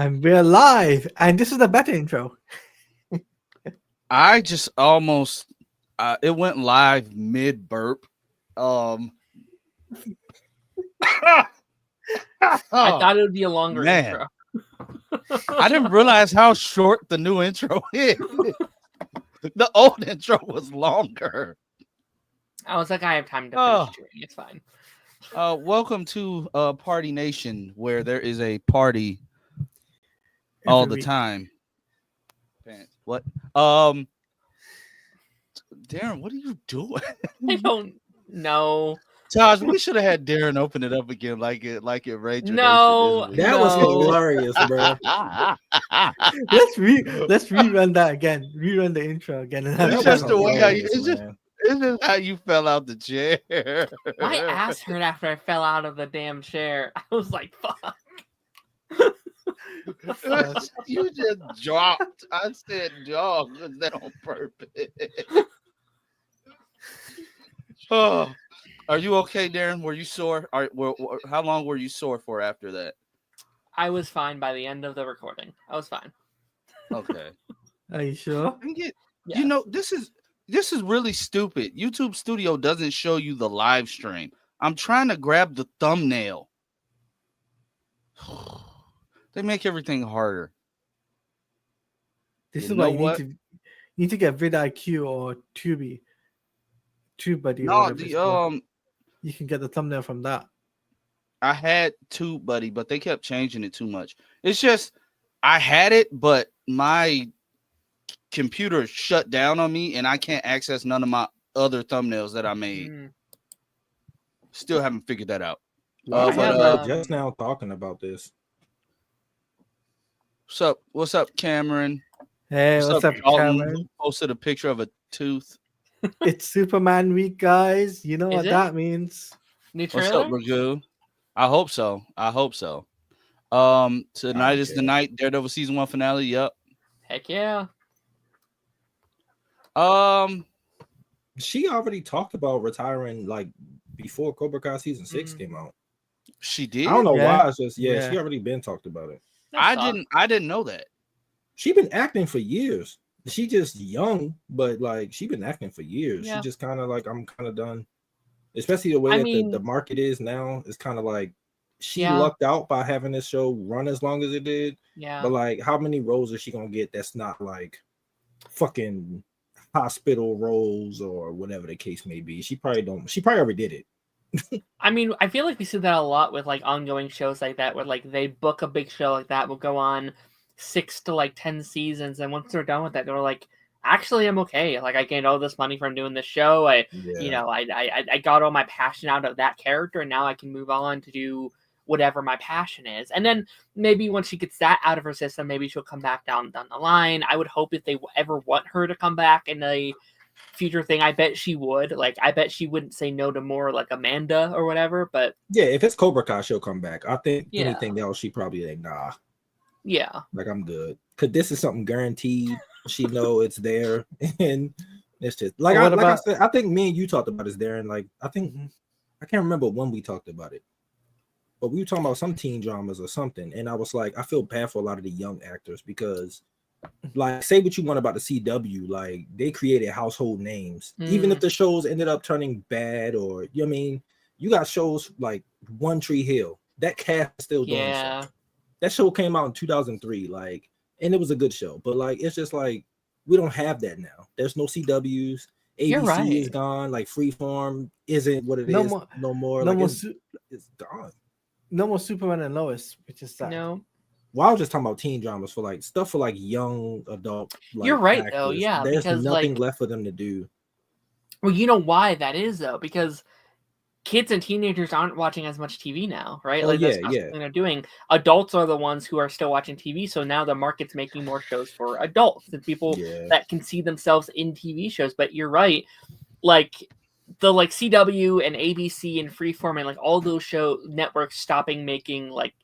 And we're live, and this is the better intro. I just almost it went live mid burp. I thought it would be a longer Man. intro. I didn't realize how short the new intro is. The old intro was longer. I was like, I have time to Oh. finish chewing. It's fine. Welcome to Party Nation, where there is a party all the week. time. What? Darren, what are you doing? I don't know. Josh, we should have had Darren open it up again, like it Rachel. No, That was hilarious, bro. Let's rerun that again. Rerun the intro again. And It's have just the way how you, hilarious, it's just how you fell out the chair. my ass hurt after I fell out of the damn chair. I was like, fuck. You just dropped. I said dog. Was that on purpose? Oh, are you okay, Darren? Were you sore? How long were you sore for after that? I was fine by the end of the recording. I was fine. Okay. Are you sure? Yes. You know, this is really stupid. YouTube Studio doesn't show you the live stream. I'm trying to grab the thumbnail. They make everything harder. This You is know why you need to get vidIQ or Tubi. TubeBuddy. No, or whatever you can get the thumbnail from that. I had TubeBuddy, but they kept changing it too much. It's just I had it, but my computer shut down on me, and I can't access none of my other thumbnails that I made. Still haven't figured that out. Just now talking about this. What's up, Cameron? Hey, what's up, Cameron? Posted a picture of a tooth. It's Superman week, guys. You know what that means. New trailer? What's up, Ragu? I hope so. Tonight is the night. Daredevil season 1 finale. Yep. Heck yeah. She already talked about retiring like before Cobra Kai season 6 came out. She did. I don't know why. It's just she already been talked about it. I didn't know that. She been acting for years. She just young, but like she been acting for years. Yeah. She just kind of like, I'm kind of done. Especially the way the market is now. It's kind of like she lucked out by having this show run as long as it did. Yeah. But like, how many roles is she gonna get that's not like fucking hospital roles or whatever the case may be? She probably already did it. I mean, I feel like we see that a lot with like ongoing shows like that, where like they book a big show like that, will go on 6 to like 10 seasons, and once they're done with that, they're like, actually, I'm okay. Like I gained all this money from doing this show. I got all my passion out of that character, and now I can move on to do whatever my passion is. And then maybe once she gets that out of her system, maybe she'll come back down the line. I would hope if they ever want her to come back in a future thing, I bet she would. Like, I bet she wouldn't say no to more like Amanda or whatever. But yeah, if it's Cobra Kai, she'll come back. I think anything else, she probably like, nah. Yeah, like I'm good, because this is something guaranteed. She know it's there, and it's just like I said. I think me and you talked about this, Darren. Like I think I can't remember when we talked about it, but we were talking about some teen dramas or something, and I was like, I feel bad for a lot of the young actors because, like, say what you want about the CW, like they created household names, even if the shows ended up turning bad, or you know what I mean, you got shows like One Tree Hill. That cast is still doing something. That show came out in 2003, like, and it was a good show, but like, it's just like we don't have that now. There's no CWs. ABC is gone. Like Freeform isn't what it is no more. It's gone. No more Superman and Lois, which is sad. No. Well, I was just talking about teen dramas for like stuff for like young adult. Like, you're right actors. though. Yeah, there's because nothing like, left for them to do. Well, you know why that is though, because kids and teenagers aren't watching as much TV now, right? Like that's not something they're doing. Adults are the ones who are still watching TV, so now the market's making more shows for adults and people that can see themselves in TV shows. But you're right, like the like CW and ABC and Freeform and like all those show networks stopping making like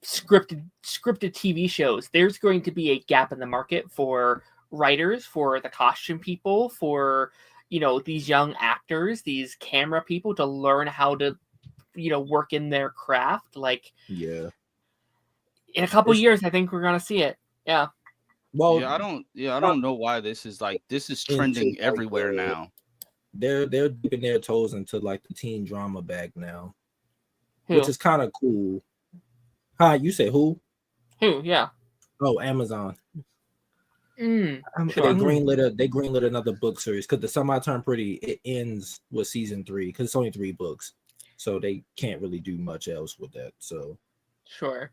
scripted TV shows. There's going to be a gap in the market for writers, for the costume people, for these young actors, these camera people to learn how to, work in their craft. Like, in a couple years, I think we're gonna see it. Yeah. Well, I don't know why this is trending everywhere now. They're dipping their toes into like the teen drama bag now, Who? which is kind of cool. Hi, you say who? Who? Yeah. Oh, Amazon. Mm. They greenlit another book series because the Semi Turn Pretty it ends with season 3 because it's only 3 books, so they can't really do much else with that. So sure.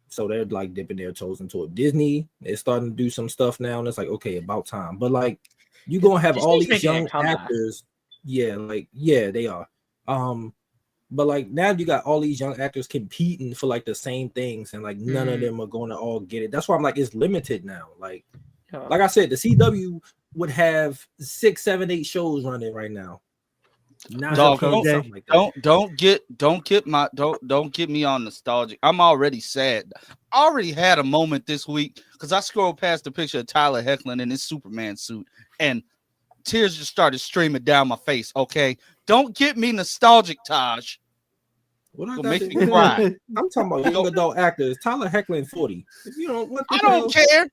So they're like dipping their toes into it. Disney is starting to do some stuff now, and it's like okay, about time. But like you gonna have all these young actors. Yeah, they are. But like now you got all these young actors competing for like the same things, and like none of them are going to all get it. That's why I'm like it's limited now. Like I said, the CW would have 6, 7, 8 shows running right now. Don't get me on nostalgic. I'm already sad. I already had a moment this week because I scrolled past the picture of Tyler Hoechlin in his Superman suit, and tears just started streaming down my face. Okay, don't get me nostalgic, Taj. What I make me cry. I'm talking about young adult actors. Tyler Hoechlin 40. You know what? I don't care.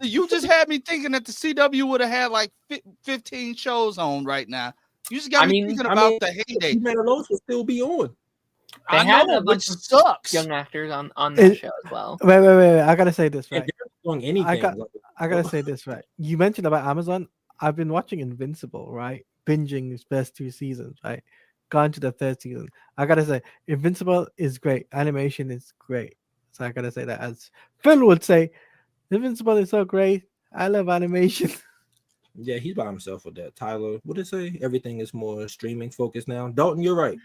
You just had me thinking that the CW would have had like 15 shows on right now. You just got me thinking about the heyday. Those will still be on. They had a bunch of young actors on that show as well. Wait. I gotta say this right. Doing anything. I gotta say this right. You mentioned about Amazon. I've been watching Invincible, right? Binging its first 2 seasons, right? Gone to the 3rd season. I gotta say, Invincible is great. Animation is great. So I gotta say that, as Phil would say, Invincible is so great. I love animation. Yeah, he's by himself with that. Tyler, what did it say? Everything is more streaming focused now. Dalton, you're right.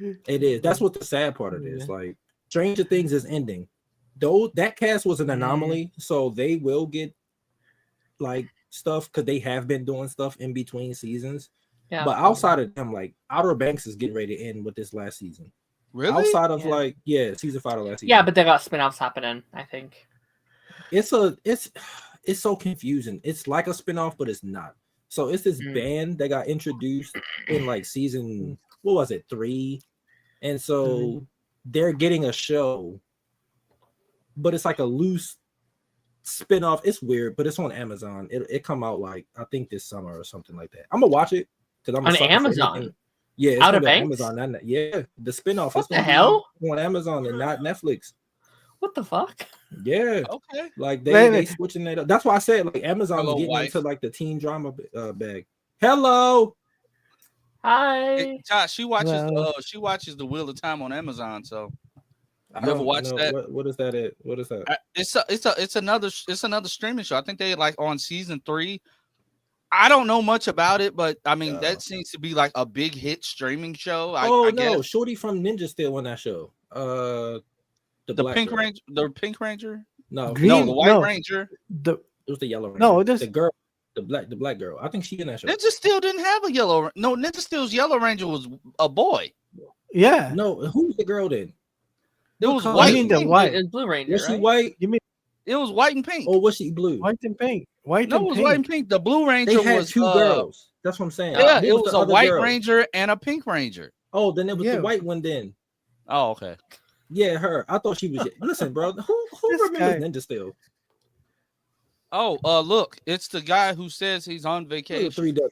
It is. That's what the sad part of it is. Like Stranger Things is ending. Though that cast was an anomaly, so they will get like stuff because they have been doing stuff in between seasons. Yeah. But outside of them, like Outer Banks is getting ready to end with this last season. Really? Outside of season 5 of last season. Yeah, but they got spin-offs happening, I think. It's so confusing. It's like a spinoff, but it's not. So it's this band that got introduced in like season 3, and so they're getting a show, but it's like a loose spinoff. It's weird, but it's on Amazon. It come out like I think this summer or something like that. I'm gonna watch it because I'm on Amazon. Yeah, it's Outer Banks? Amazon. Yeah, the spinoff. What the hell? On Amazon and not Netflix. What the fuck? Yeah. Okay. Like they switching that up. That's why I said like Amazon is getting into like the teen drama bag. Hello. Hi. Hey, Josh, she watches the Wheel of Time on Amazon. So you ever watched that? What is that? What is that? It's another streaming show. I think they like on season 3. I don't know much about it, but I mean that seems to be like a big hit streaming show. I guess. Shorty from Ninja still on that show. The Pink Ranger, the Pink Ranger. No, the White Ranger. It was the Yellow Ranger. No, it is the girl, the black girl. I think she in that show. Ninja Steel didn't have a yellow. No, Ninja Steel's Yellow Ranger was a boy. Yeah. No, who's the girl then? It was white. You mean the white? It's Blue Ranger. Was she white? You mean it was white and pink? Or was she blue? White and pink. It was white and pink. The Blue Ranger was 2 girls. That's what I'm saying. Yeah, it was a white ranger and a pink ranger. Oh, then it was the white one then. Oh, okay. Yeah, her. I thought she was. Listen, bro. Who remembers Ninja Steel? Oh, look, it's the guy who says he's on vacation. 3Dub.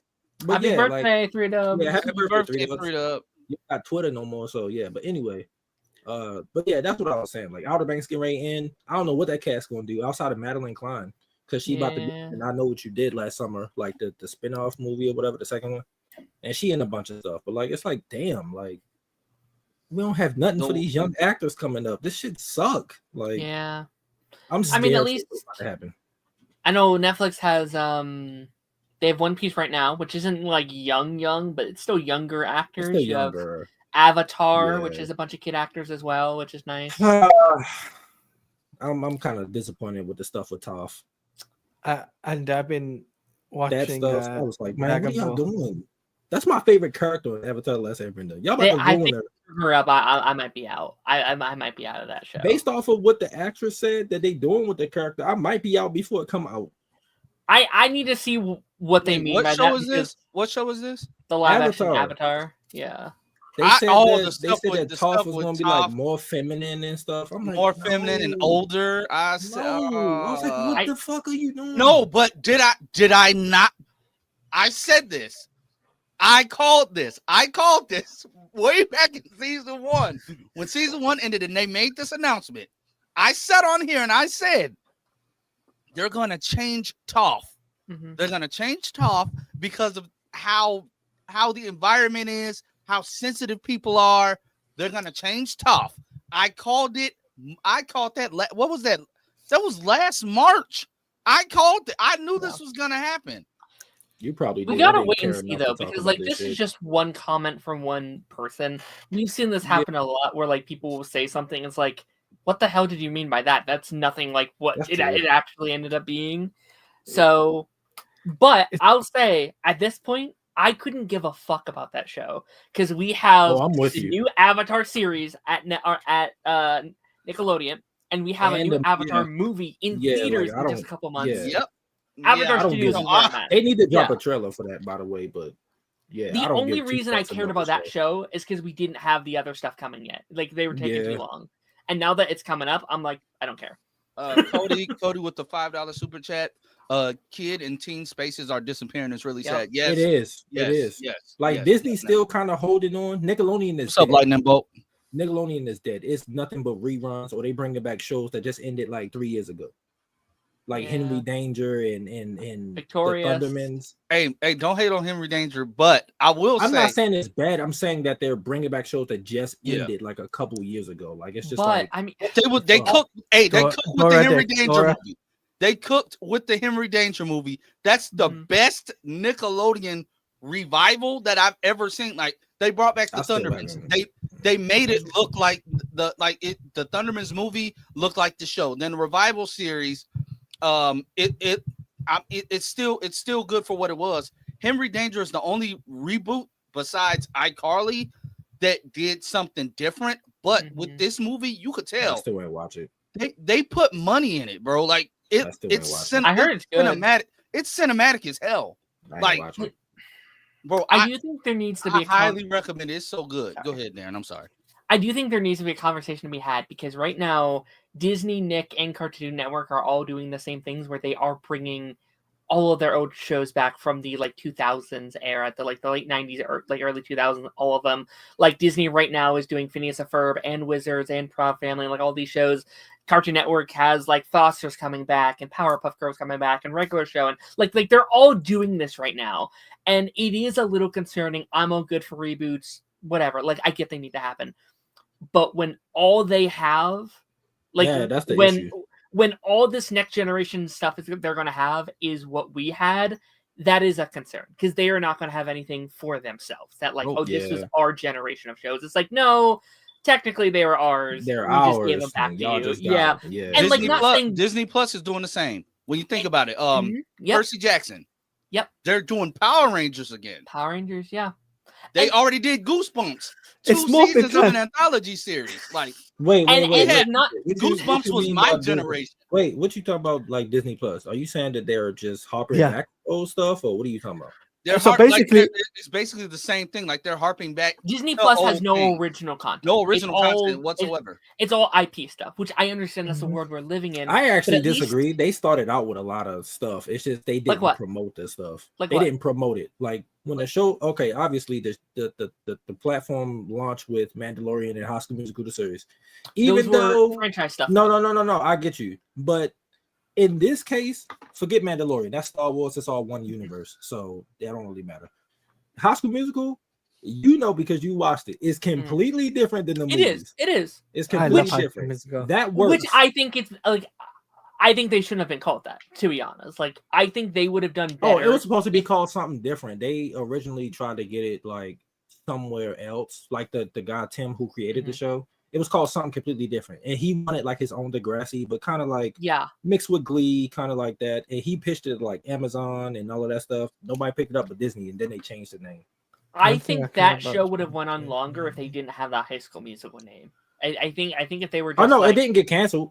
Happy birthday, 3Dub. Yeah, happy birthday, 3Dub. You got Twitter no more, so yeah. But anyway, but yeah, that's what I was saying. Like Outer Banks getting ready in. I don't know what that cast gonna do outside of Madeline Klein because she about to be. And I Know What You Did last summer, like the spinoff movie or whatever, the second one, and she in a bunch of stuff. But like, it's like, damn, like. We don't have nothing for these young actors coming up. This shit suck. Like, yeah, I'm scared. I mean, at least what's about to happen. I know Netflix has they have One Piece right now, which isn't like young, but it's still younger actors. It's still younger. Have Avatar, which is a bunch of kid actors as well, which is nice. I'm kind of disappointed with the stuff with Toph. And I've been watching that stuff. I was like, man, what are y'all doing? That's my favorite character in Avatar: The Last Airbender. Y'all about to ruin her up. I might be out. I might be out of that show. Based off of what the actress said that they doing with the character, I might be out before it come out. I need to see what they mean by that. What show is this? The live action Avatar. Yeah. They said that the Toph stuff was with gonna be Toph, like more feminine and stuff. I'm like, more feminine and older. I said, no. I was like, what the fuck are you doing? no, but did I not? I said this. I called this way back in season 1. When season 1 ended and they made this announcement, I sat on here and I said, they're gonna change Toph. Mm-hmm. They're gonna change Toph because of how the environment is, how sensitive people are. They're gonna change Toph. I called it. I called that. What was that? That was last March. I called it. I knew this was gonna happen. You probably We did. gotta wait and see though, because like this shit. is just one comment from one person. We've seen this happen a lot, where like people will say something. It's like, what the hell did you mean by that? That's nothing like what it actually ended up being. So, but I'll say at this point, I couldn't give a fuck about that show because we have the new Avatar series at Nickelodeon, and we have a new Avatar movie in theaters in just a couple months. Yep. Avatar Studios is where I'm at. They need to drop a trailer for that, by the way. But the only reason I cared about that show is because we didn't have the other stuff coming yet. Like they were taking too long, and now that it's coming up, I'm like, I don't care. Cody with the $5 super chat. Kid and teen spaces are disappearing. It's really sad. Yes, it is. Yes, it is. Yes, like yes, Disney's still kind of holding on. Nickelodeon is what's up, Lightning Bolt? Nickelodeon is dead. It's nothing but reruns, or they bringing back shows that just ended like 3 years ago, like Henry Danger and Victorious. The Thundermans. Hey, don't hate on Henry Danger, but I'm not saying it's bad. I'm saying that they're bringing back shows that just ended like a couple years ago. Like it's just like I mean, they cooked. Hey, they cooked with the Henry Danger movie. They cooked with the Henry Danger movie. That's the best Nickelodeon revival that I've ever seen. Like they brought back the Thundermans. They made it look like the Thundermans movie looked like the show. Then the revival series, it's still good for what it was. Henry Danger is the only reboot besides iCarly that did something different. But with this movie, you could tell. I still ain't watch it. They put money in it, bro. Like I heard it's good. Cinematic. It's cinematic as hell. Like, bro, I do think there needs to be. I highly recommend it. It's so good. Go ahead, Darren. I'm sorry. I do think there needs to be a conversation to be had because right now Disney, Nick, and Cartoon Network are all doing the same things where they are bringing all of their old shows back from the like 2000s era, the late 90s or like early 2000s, all of them. Like Disney right now is doing Phineas and Ferb and Wizards and Proud Family, like all these shows. Cartoon Network has like Foster's coming back and Powerpuff Girls coming back and regular show, and like they're all doing this right now, and it is a little concerning. I'm all good for reboots, whatever. Like I get they need to happen, but when all they have, like that's the issue. When all this next generation stuff is they're going to have is what we had, that is a concern because they are not going to have anything for themselves. That like, this was our generation of shows. It's like no. Technically, they were ours. They're ours. Just gave them back to you. Yeah. And like Disney Plus is doing the same. When you think about it, yep. Percy Jackson. Yep. They're doing Power Rangers again. Power Rangers, yeah. They already did Goosebumps. 2 seasons of an anthology series. Like wait. Goosebumps was my generation. Wait, what you talking about? Like Disney Plus? Are you saying that they're just harping back old stuff, or what are you talking about? It's basically the same thing. Like they're harping back. Disney Plus has no original content. No original content whatsoever. It's all IP stuff, which I understand that's the world we're living in. I actually disagree. They started out with a lot of stuff. It's just they didn't promote this stuff. They didn't promote it. Like when the show, obviously the platform launched with Mandalorian and High School Musical the series. Even though franchise stuff. No, I get you, but. In this case, forget Mandalorian. That's Star Wars. It's all one universe, so that don't really matter. High School Musical, because you watched it, is completely different than the movies. It is. It's completely different. That works. Which I think it's like. I think they shouldn't have been called that. To be honest, like I think they would have done better. Oh, it was supposed to be called something different. They originally tried to get it like somewhere else, like the guy Tim who created the show. It was called something completely different, and he wanted like his own Degrassi, but kind of like mixed with Glee, kind of like that. And he pitched it like Amazon and all of that stuff. Nobody picked it up but Disney, and then they changed the name. I think that show would have went on longer if they didn't have that High School Musical name. I think if they were. Just it didn't get canceled.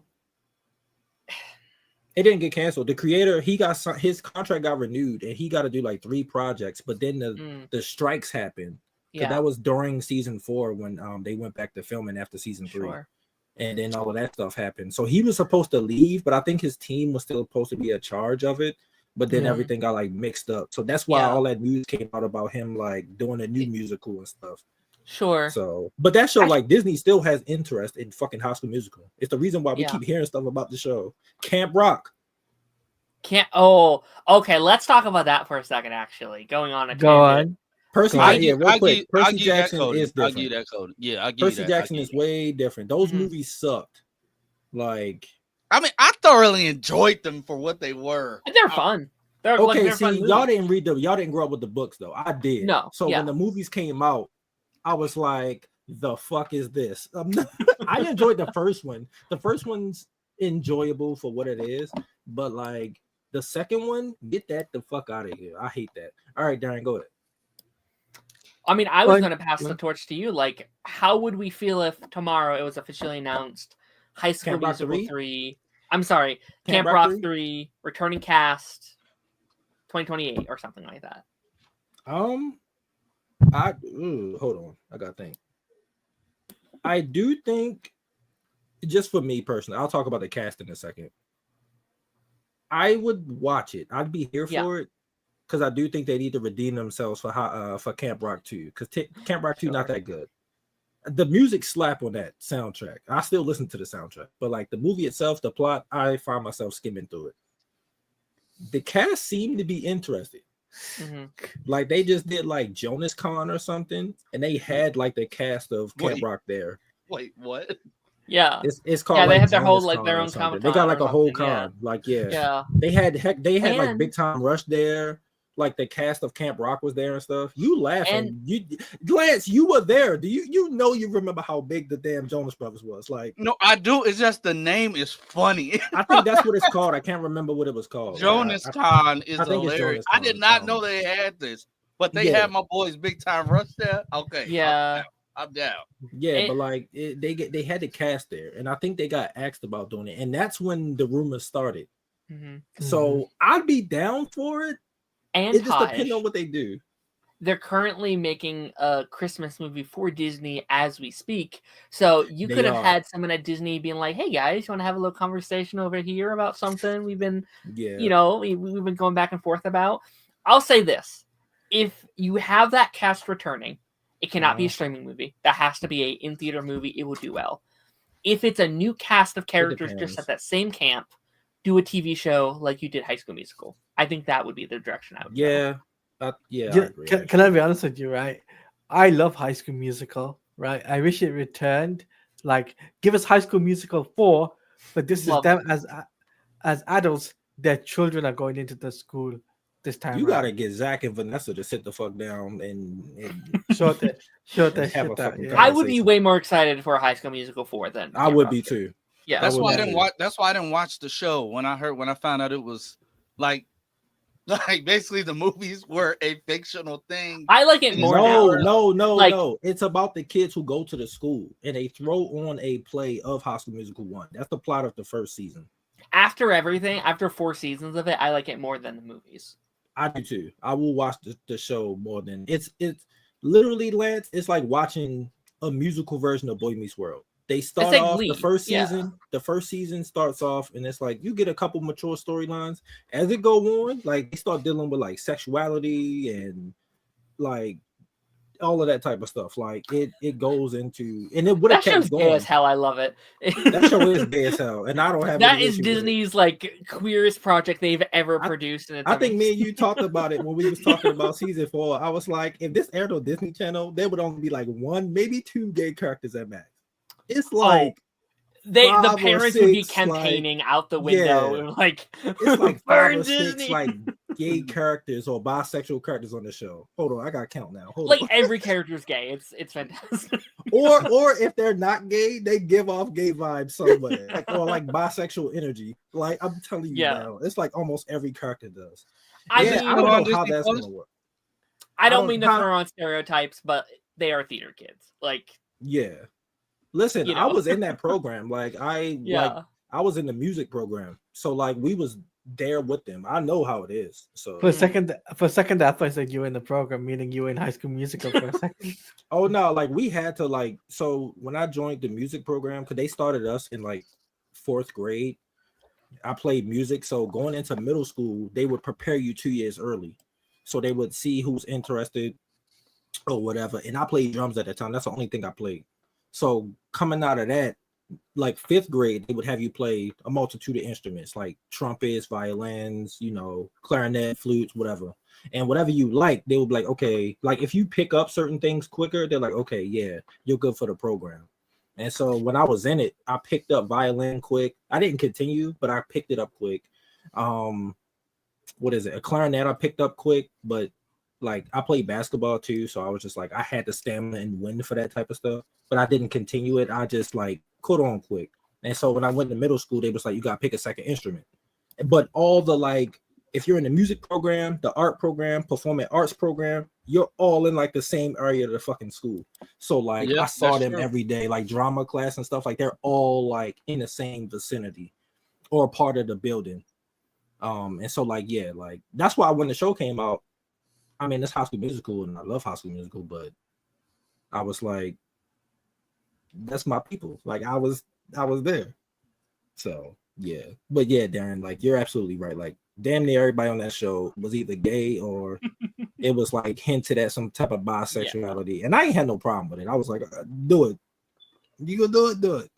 It didn't get canceled. The creator, his contract got renewed, and he got to do like 3 projects. But then the strikes happened. because that was during season 4 when they went back to filming after season 3. Sure. And then all of that stuff happened. So he was supposed to leave, but I think his team was still supposed to be in charge of it. But then everything got like mixed up. So that's why all that news came out about him like doing a new musical and stuff. Sure. So, but that show, like Disney still has interest in fucking High School Musical. It's the reason why we keep hearing stuff about the show. Camp Rock. Okay. Let's talk about that for a second. Actually, going on a tangent. Percy Jackson is different. I'll give you that code. Yeah, Percy Jackson is way different. Those movies sucked. Like, I mean, I thoroughly enjoyed them for what they were. They're fun. They're fun y'all didn't read them. Y'all didn't grow up with the books though. I did. No. So when the movies came out, I was like, "The fuck is this?" I enjoyed the first one. The first one's enjoyable for what it is, but like the second one, get that the fuck out of here. I hate that. All right, Darren, go ahead. I mean, I was going to pass the torch to you. Like, how would we feel if tomorrow it was officially announced High School Musical 3? I'm sorry, Camp Rock 3, returning cast, 2028 or something like that. Hold on, I gotta think. I do think, just for me personally, I'll talk about the cast in a second. I would watch it. I'd be here for it. Because I do think they need to redeem themselves for Camp Rock 2. Because Camp Rock 2 not that good. The music slap on that soundtrack. I still listen to the soundtrack. But like the movie itself, the plot, I find myself skimming through it. The cast seemed to be interested. Mm-hmm. Like they just did like Jonas Con or something. And they had like the cast of Camp Rock there. Wait, what? Yeah, it's called. Yeah, they like have their Jonas whole like Con their or own something. Comic. They got like a whole con. Like they had like Big Time Rush there. Like the cast of Camp Rock was there and stuff. You laughing? Lance, you were there. Do you remember how big the damn Jonas Brothers was? Like, no, I do. It's just the name is funny. I think that's what it's called. I can't remember what it was called. Jonas Con is hilarious. I did not know they had this, but they had my boys Big Time Rush there. Okay, yeah, I'm down. Yeah, but like they had the cast there, and I think they got asked about doing it, and that's when the rumors started. Mm-hmm. So I'd be down for it. And it just depends on what they do. They're currently making a Christmas movie for Disney as we speak. So you could have had someone at Disney being like, "Hey guys, you want to have a little conversation over here about something we've been, we've been going back and forth about." I'll say this: if you have that cast returning, it cannot be a streaming movie. That has to be a in theater movie. It will do well. If it's a new cast of characters just at that same camp, do a TV show like you did High School Musical. I think that would be the direction I would go. I agree, can I be honest with you, right? I love High School Musical, right? I wish it returned. Like, give us High School Musical 4, but this is them as adults. Their children are going into the school this time. You gotta get Zach and Vanessa to sit the fuck down and short that have a fucking I would be way more excited for a High School Musical 4 than I would be too. Yeah, that's why I didn't watch. That's why I didn't watch the show when I found out it was like basically the movies were a fictional thing. I like it more. No. It's about the kids who go to the school and they throw on a play of High School Musical 1. That's the plot of the first season. After 4 seasons of it, I like it more than the movies. I do too. I will watch the show more than it's literally, Lance. It's like watching a musical version of Boy Meets World. They start like off the first season. Yeah. The first season starts off, and it's like you get a couple mature storylines as it go on. Like they start dealing with like sexuality and like all of that type of stuff. Like it goes into, and it would have kept going. Gay as hell. I love it. That show is gay as hell, and I don't have that is Disney's like queerest project they've ever produced. And I think me and you talked about it when we was talking about season 4. I was like, if this aired on Disney Channel, there would only be like 1, maybe 2 gay characters at max. It's like the parents would be campaigning out the window and like it's like 5 or 6 like gay characters or bisexual characters on the show. Hold on, I gotta count now. Hold on. Every character is gay. It's fantastic. or if they're not gay, they give off gay vibes somewhere, or like bisexual energy. Like I'm telling you now, it's like almost every character does. I don't know how that's gonna work. I don't mean to throw on stereotypes, but they are theater kids. Like Listen, I was in that program. Like I was in the music program. So like we was there with them. I know how it is. So for a second, I thought I said you were in the program, meaning you were in High School Musical for a second. oh no, like we had to like so when I joined the music program, because they started us in like 4th grade. I played music, so going into middle school, they would prepare you 2 years early, so they would see who's interested or whatever. And I played drums at the time. That's the only thing I played. So coming out of that, like 5th grade, they would have you play a multitude of instruments like trumpets, violins, clarinet, flutes, whatever. And whatever you like, they would be like, okay, like if you pick up certain things quicker, they're like, okay, yeah, you're good for the program. And so when I was in it, I picked up violin quick. I didn't continue, but I picked it up quick. What is it? A clarinet I picked up quick, but like I played basketball too, so I was just like I had the stamina and wind for that type of stuff, but I didn't continue it. I just like caught on quick. And so when I went to middle school, they was like, you gotta pick a second instrument. But all the like, if you're in the music program, the art program, performing arts program, you're all in like the same area of the fucking school. So like I saw them every day, like drama class and stuff, like they're all like in the same vicinity or part of the building. And so like yeah, like that's why when the show came out, I mean, it's High School Musical, and I love High School Musical, but I was like, that's my people. Like I was there. So yeah, but yeah, Darren, like you're absolutely right. Like damn near everybody on that show was either gay or it was like hinted at some type of bisexuality, and I ain't had no problem with it. I was like, do it. You gonna do it? Do it.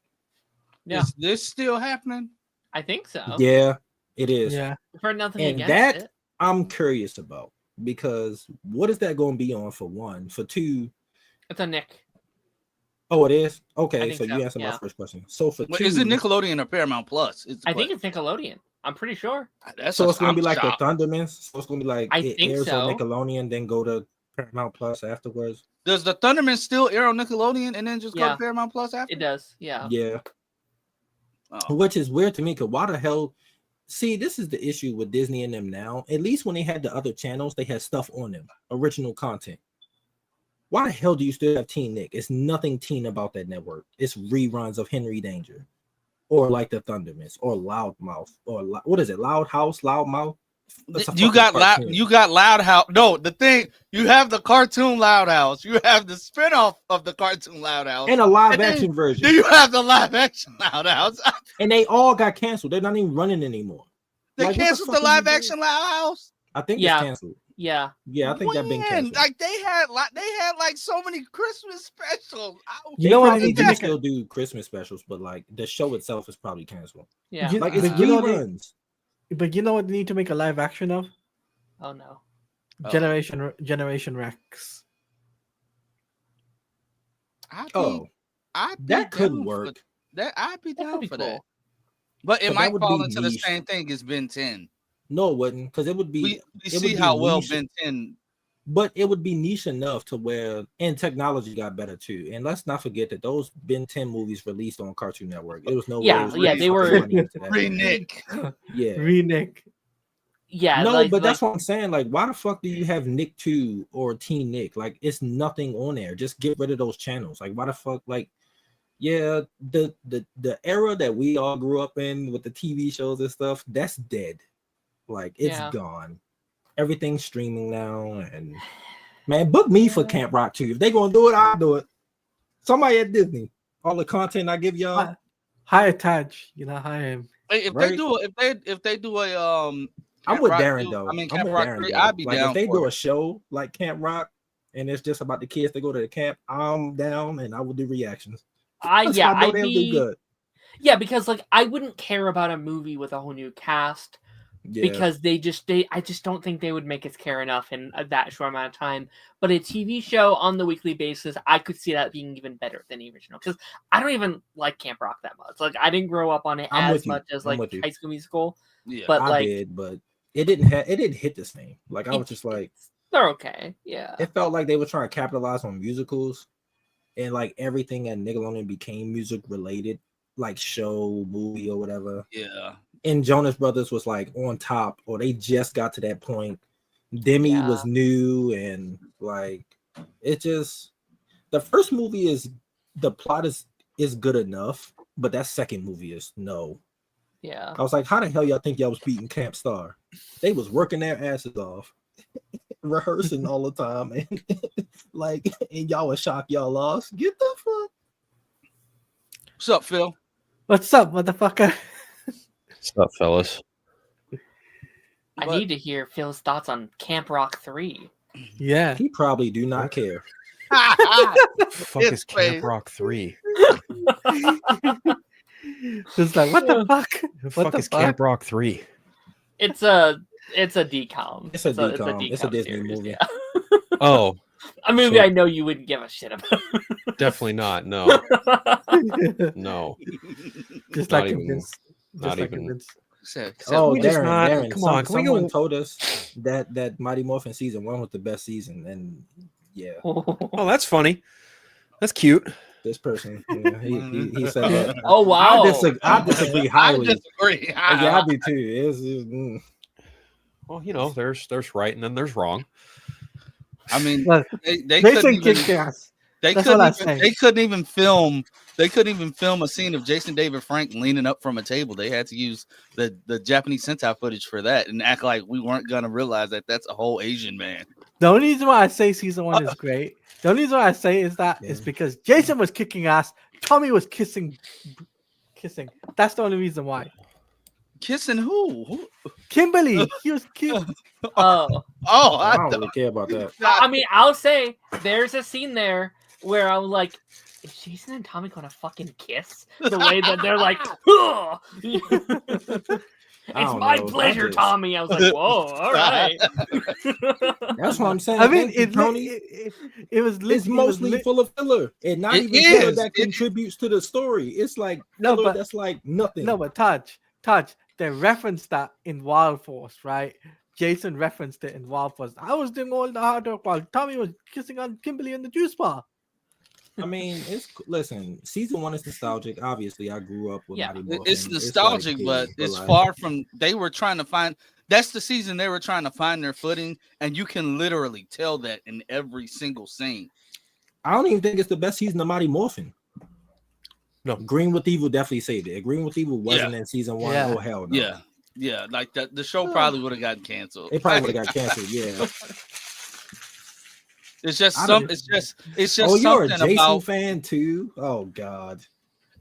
Yeah. Is this still happening? I think so. Yeah, it is. Yeah, I've heard nothing And against that it. I'm curious about, because what is that going to be on for one? For two, It's a Nick. oh, it is? I Okay, think so so, you answered my yeah. first question. So for two, Is it Nickelodeon or Paramount Plus? I think it's Nickelodeon. I'm pretty sure. so it's going to be like shocked. the Thundermans. So it's going to be like I it think airs so. on Nickelodeon, then go to Paramount Plus afterwards. Does the Thunderman still air on Nickelodeon and then just go Yeah. to Paramount Plus after? It does. Yeah. Yeah, Oh. which is weird to me, because why the hell? See, this is the issue with Disney and them now. At least when they had the other channels, they had stuff on them, original content. Why the hell do you still have Teen Nick? It's nothing teen about that network. It's reruns of Henry Danger, or like the Thundermans, or Loudmouth, or what is it? Loudmouth. You got Loud House. No, the thing, you have the cartoon Loud House. You have the spinoff of the cartoon Loud House. And a live action version. Do you have the live action Loud House? And they all got canceled. They're not even running anymore. They Like, canceled the live action Loud House? I think Yeah. it's canceled. Yeah. Yeah, I think that been canceled. Like they had like so many Christmas specials. You know what I They need to do make still do Christmas specials, but like the show itself is probably canceled. Yeah. You- Like it's but you know what reruns. but you know what they need to make a live action of? Oh no. Oh. Generation Rex. That could work. I'd be That down could be for cool. that. But it But that might would fall be into the niche. same thing as Ben 10. No, it wouldn't, because it would be. We it see would be how well niche. Ben 10. But it would be niche enough to where, and technology got better too. And let's not forget that those Ben 10 movies released on Cartoon Network. It was no way. Yeah, it was yeah, released they for were- money into that. Nick. Yeah. Re-Nick. Yeah. No, like, but that's like, what I'm saying. Like, why the fuck do you have Nick 2 or Teen Nick? Like, it's nothing on there. Just get rid of those channels. Like, why the fuck? Like, yeah, the era that we all grew up in with the TV shows and stuff, that's dead. Like, it's Yeah. gone. Everything's streaming now, and man, book me for Camp Rock 2. If they gonna do it, I'll do it. Somebody at Disney. All the content I give y'all. Hire Taj, hire him. If Right. they do a I'm Camp with Rock Darren 2, though. I mean I'm Camp with Rock Darren, 3, though. I'd be like down if they for do it. a show like Camp Rock and it's just about the kids that go to the camp, I'm down and I will do reactions. I know I'd they'll do be good. Yeah, because like I wouldn't care about a movie with a whole new cast Yeah. because I just don't think they would make us care enough in that short amount of time. But a TV show on the weekly basis, I could see that being even better than the original, because I don't even like Camp Rock that much. Like I didn't grow up on it I'm as with you. much as I'm like with you. High School Musical. Yeah. But I like did, but it didn't hit the same. Like I was just like, they're okay. Yeah. it felt like they were trying to capitalize on musicals, and like everything at Nickelodeon became music related, like show, movie, or whatever. Yeah. And Jonas Brothers was like on top, or they just got to that point. Demi Yeah. was new, and like it just, the first movie is, the plot is good enough, but that second movie is no. Yeah. I was like, how the hell y'all think y'all was beating Camp Star? They was working their asses off, rehearsing all the time, and and y'all was shocked y'all lost. Get the fuck. What's up, Phil? What's up, motherfucker? What's up, fellas? I need to hear Phil's thoughts on Camp Rock 3. Yeah. He probably do not care. Fuck is Camp Rock 3? Just like, what the fuck? The What fuck the is Camp Rock 3? It's a decom. It's a decom. It's a Disney series, movie. Yeah. Oh, A movie So- I know you wouldn't give a shit about. definitely not. No, no, Just Not like even- Vince. not Like even. Vince. Oh, we just not- Darren, come on, can we someone go- told us that Mighty Morphin season 1 was the best season, and yeah, Oh, that's funny. That's cute. this person, yeah, he said that. Oh wow. I disagree highly. I disagree. Yeah, I do too. It's Well, you know, there's right and then there's wrong. I mean, Well, they Jason couldn't even, kicked ass. they That's couldn't what I even, say. they couldn't even film. They couldn't even film a scene of Jason David Frank leaning up from a table. They had to use the Japanese Sentai footage for that and act like we weren't gonna realize that that's a whole Asian man. The only reason why I say season 1 is great. The only reason why I say is that is because Jason was kicking ass. Tommy was kissing. That's the only reason why. Kissing who? Kimberly, he was cute. Oh. Oh, I I don't thought. really care about that. I mean, I'll say there's a scene there where I'm like, is Jason and Tommy gonna fucking kiss? The way that they're like, "Ugh." It's don't my know. pleasure, That is- Tommy. I was like, whoa, all right. That's what I'm saying. I mean, Thank you, Tony. it was It's mostly full of filler, and not It even filler is. that contributes to the story. It's like No, filler but- that's like nothing. No, but touch. They referenced that in Wild Force, right? Jason referenced it in Wild Force. I was doing all the hard work while Tommy was kissing on Kimberly in the juice bar. I mean, listen. Season 1 is nostalgic. Obviously, I grew up with Yeah. Mighty Morphin. It's like, nostalgic, cool, but it's like, far from. They were trying to find. That's the season they were trying to find their footing, and you can literally tell that in every single scene. I don't even think it's the best season of Mighty Morphin. No. Green with Evil definitely saved it. If Green with Evil wasn't in season 1, Yeah. oh hell no. Yeah, like that. The show probably would have gotten canceled. It probably would have got canceled. Yeah. It's just I some. don't- It's just Oh, you're a something Jason about. fan too? Oh God.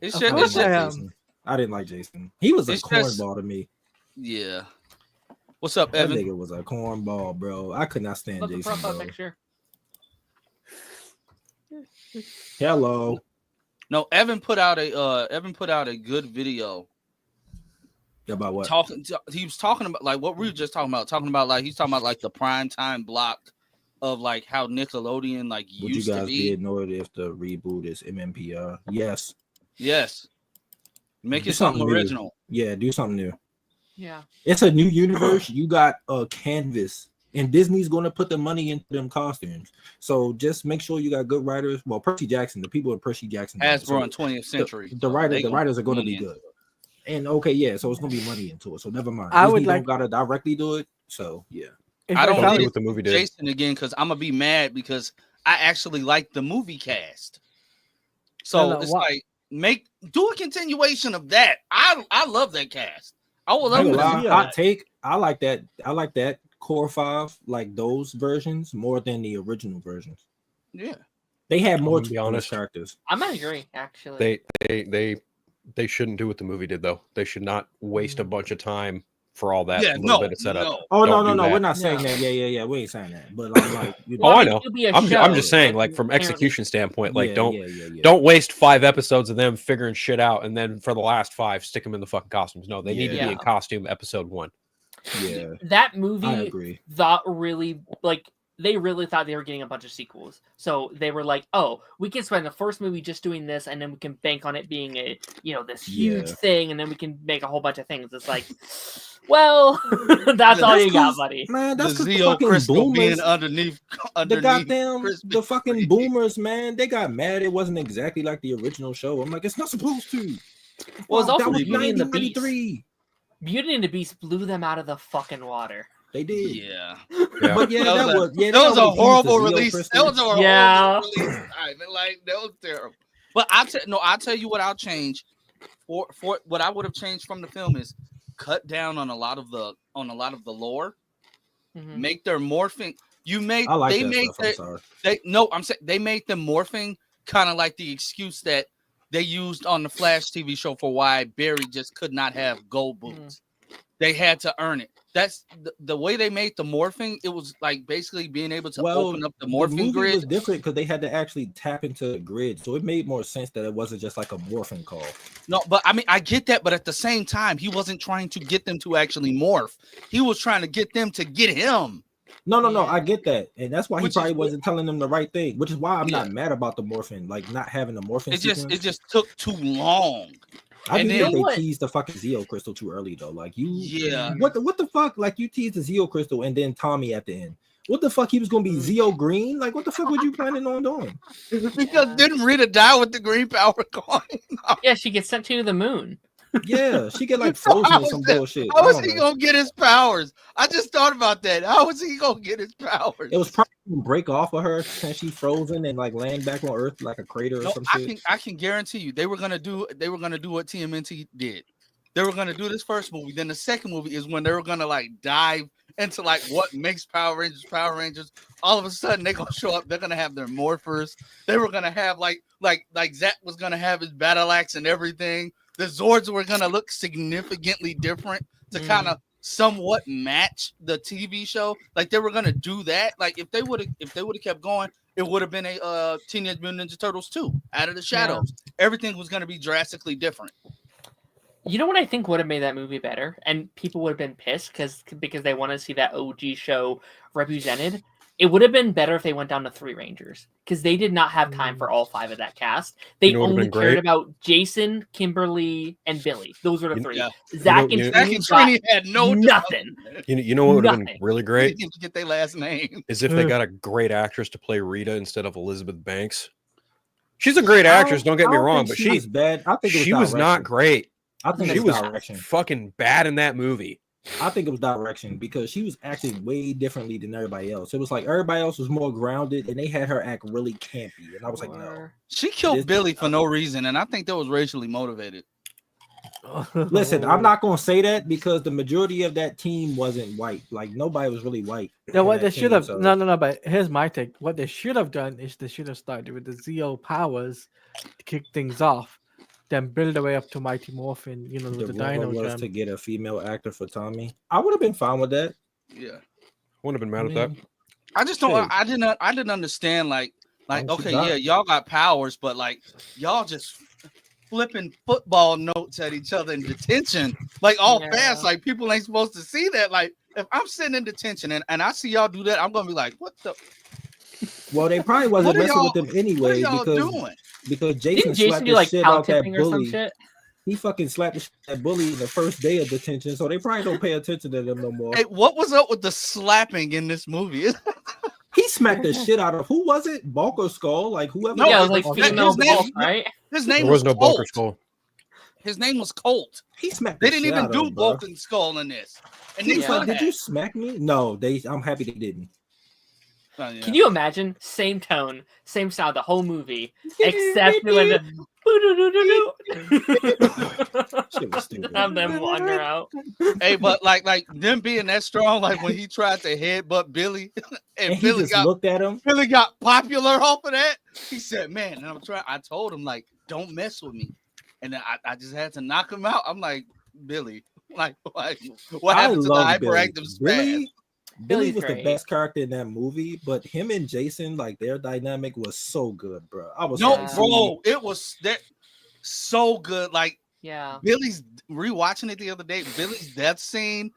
It's Of just. I course It's didn't I like am. Jason. I didn't like Jason. He was a It's just- cornball to me. yeah. What's up, That Evan? nigga was a cornball, bro. I could not stand Look the Jason. profile Bro. picture. Hello. No, Evan put out a good video About what? he was talking about like what we were just talking about like he's talking about like the prime time block of like how Nickelodeon like Would you used to guys be. be annoyed if the reboot is MMPR? Yes. Yes, make Do it something something new. original. Yeah, do something new. Yeah. It's a new universe. You got a canvas, and Disney's going to put the money into them costumes. So just make sure you got good writers. Well, Percy Jackson, the people at Percy Jackson, Hasbro in 20th century. the writers are going to money be good. And okay, yeah, so it's going to be money into it. So never mind. I Disney would like- don't got to directly do it. So yeah. If I don't found need what the movie did. Jason again because I'm gonna be mad because I actually like the movie cast. So No, it's why- like do a continuation of that. I love that cast. I would I love ain't to gonna see lie, that. I like that. I like that core 5, like those versions, more than the original versions. Yeah. They had more gonna be honest. characters. I might agree, actually. They shouldn't do what the movie did though. They should not waste a bunch of time for all that Yeah, little no, bit of setup. no. Oh Don't no, do no, that. we're not saying No. that. Yeah, we ain't saying that. But I'm like, you Oh, I mean, know. it'll be a I'm show, just saying, but like from apparently- execution standpoint, like don't yeah. waste 5 episodes of them figuring shit out, and then for the last 5, stick them in the fucking costumes. No, they need to be Yeah. in costume episode 1. Yeah, That I movie agree. thought really like they really thought they were getting a bunch of sequels. So they were like, oh, we can spend the first movie just doing this, and then we can bank on it being a this huge Yeah. thing, and then we can make a whole bunch of things. It's like, well, that's all you got, buddy. Man, The that's because the Zeo fucking crystal being boomers, underneath the goddamn, Crispy the fucking Kreme. boomers, man, they got mad. It wasn't exactly like the original show. I'm like, it's not supposed to. Well, it's Fuck, also that was Beauty and the Beast. 1993. Beauty and the Beast blew them out of the fucking water. They did. Yeah. Yeah. But yeah, that was That was a horrible release. That was a horrible Yeah. release. Like that was terrible. But I'll tell you what I'll change. for what I would have changed from the film is cut down on a lot of the lore. Mm-hmm. Make their morphing. I like that stuff. I'm sorry. I'm saying they made them morphing kind of like the excuse that they used on the Flash TV show for why Barry just could not have gold boots. They had to earn it. That's the way they made the morphing. It was like basically being able to open up the morphing the movie grid. was different because they had to actually tap into the grid, so it made more sense that it wasn't just like a morphing call. No, but I mean, I get that, but at the same time, he wasn't trying to get them to actually morph. He was trying to get them to get him. No, I get that, and that's why he probably wasn't telling them the right thing, which is why I'm not mad about the morphing, like not having the morphing. It just took too long. I do think they teased the fucking Zeo crystal too early though. Like what the fuck? Like you teased the Zeo crystal and then Tommy at the end. What the fuck? He was gonna be Zeo Green? Like what the fuck were you planning on doing? Because didn't Rita die with the green power going? Yeah, she gets sent to the moon. Yeah, she get like frozen or some bullshit. How is he gonna get his powers? I just thought about that. How is he gonna get his powers? It was probably gonna break off of her since she frozen and like land back on Earth like a crater or some shit. I can guarantee you they were gonna do what TMNT did. They were gonna do this first movie, then the second movie is when they were gonna like dive into like what makes Power Rangers. All of a sudden they're gonna show up, they're gonna have their morphers, they were gonna have like Zach was gonna have his battle axe and everything. The Zords were gonna look significantly different to kind of somewhat match the TV show. Like they were gonna do that. Like if they would have kept going, it would have been a Teenage Mutant Ninja Turtles 2, Out of the Shadows. Yeah. Everything was gonna be drastically different. You know what I think would have made that movie better, and people would have been pissed because they want to see that OG show represented. It would have been better if they went down to 3 Rangers because they did not have time for all 5 of that cast. They only cared about Jason, Kimberly, and Billy. Those were the 3. Yeah. Zach and Trini had nothing. You know what would have been really great? They didn't get their last name. Is if they got a great actress to play Rita instead of Elizabeth Banks. She's a great actress. Don't get me wrong, but she was bad. I think she was not great. I think she was fucking bad in that movie. I think it was direction because she was acting way differently than everybody else. It was like everybody else was more grounded and they had her act really campy. And I was like, no. She killed Billy for no reason. And I think that was racially motivated. Listen, I'm not going to say that because the majority of that team wasn't white. Like nobody was really white. Yeah, what they should have, no, but here's my take. What they should have done is they should have started with the Zeo powers to kick things off. Then build their way up to Mighty Morphin, with the Dino was Gem. To get a female actor for Tommy. I would have been fine with that. Yeah, wouldn't have been mad at that. I just don't. I didn't understand. Like, okay, yeah, y'all got powers, but like, y'all just flipping football notes at each other in detention, like all fast. Like people ain't supposed to see that. Like, if I'm sitting in detention and I see y'all do that, I'm gonna be like, what the? Well, they probably wasn't messing with them anyway because Jason slapped the shit out that bully. He fucking slapped the shit out that bully in the first day of detention, so they probably don't pay attention to them no more. Hey, what was up with the slapping in this movie? He smacked the shit out of who was it? Bulk or Skull? Like whoever. No, it was like female Bulk, right? His name was no Bulk or Skull. His name was Colt. He smacked. They didn't even do Bulk and Skull in this. And did you smack me? No, I'm happy they didn't. Oh, yeah. Can you imagine? Same tone, same sound, the whole movie, except when have them wander out. Hey, but like them being that strong, like when he tried to headbutt Billy, and Billy just looked at him. Billy got popular off of that. He said, "Man," and I told him like, "Don't mess with me," and then I just had to knock him out. I'm like, Billy, like what happened to the hyperactive spaz? Billy was the best character in that movie, but him and Jason, like their dynamic was so good, bro. It was that so good. Like, Billy's rewatching it the other day. Billy's death scene,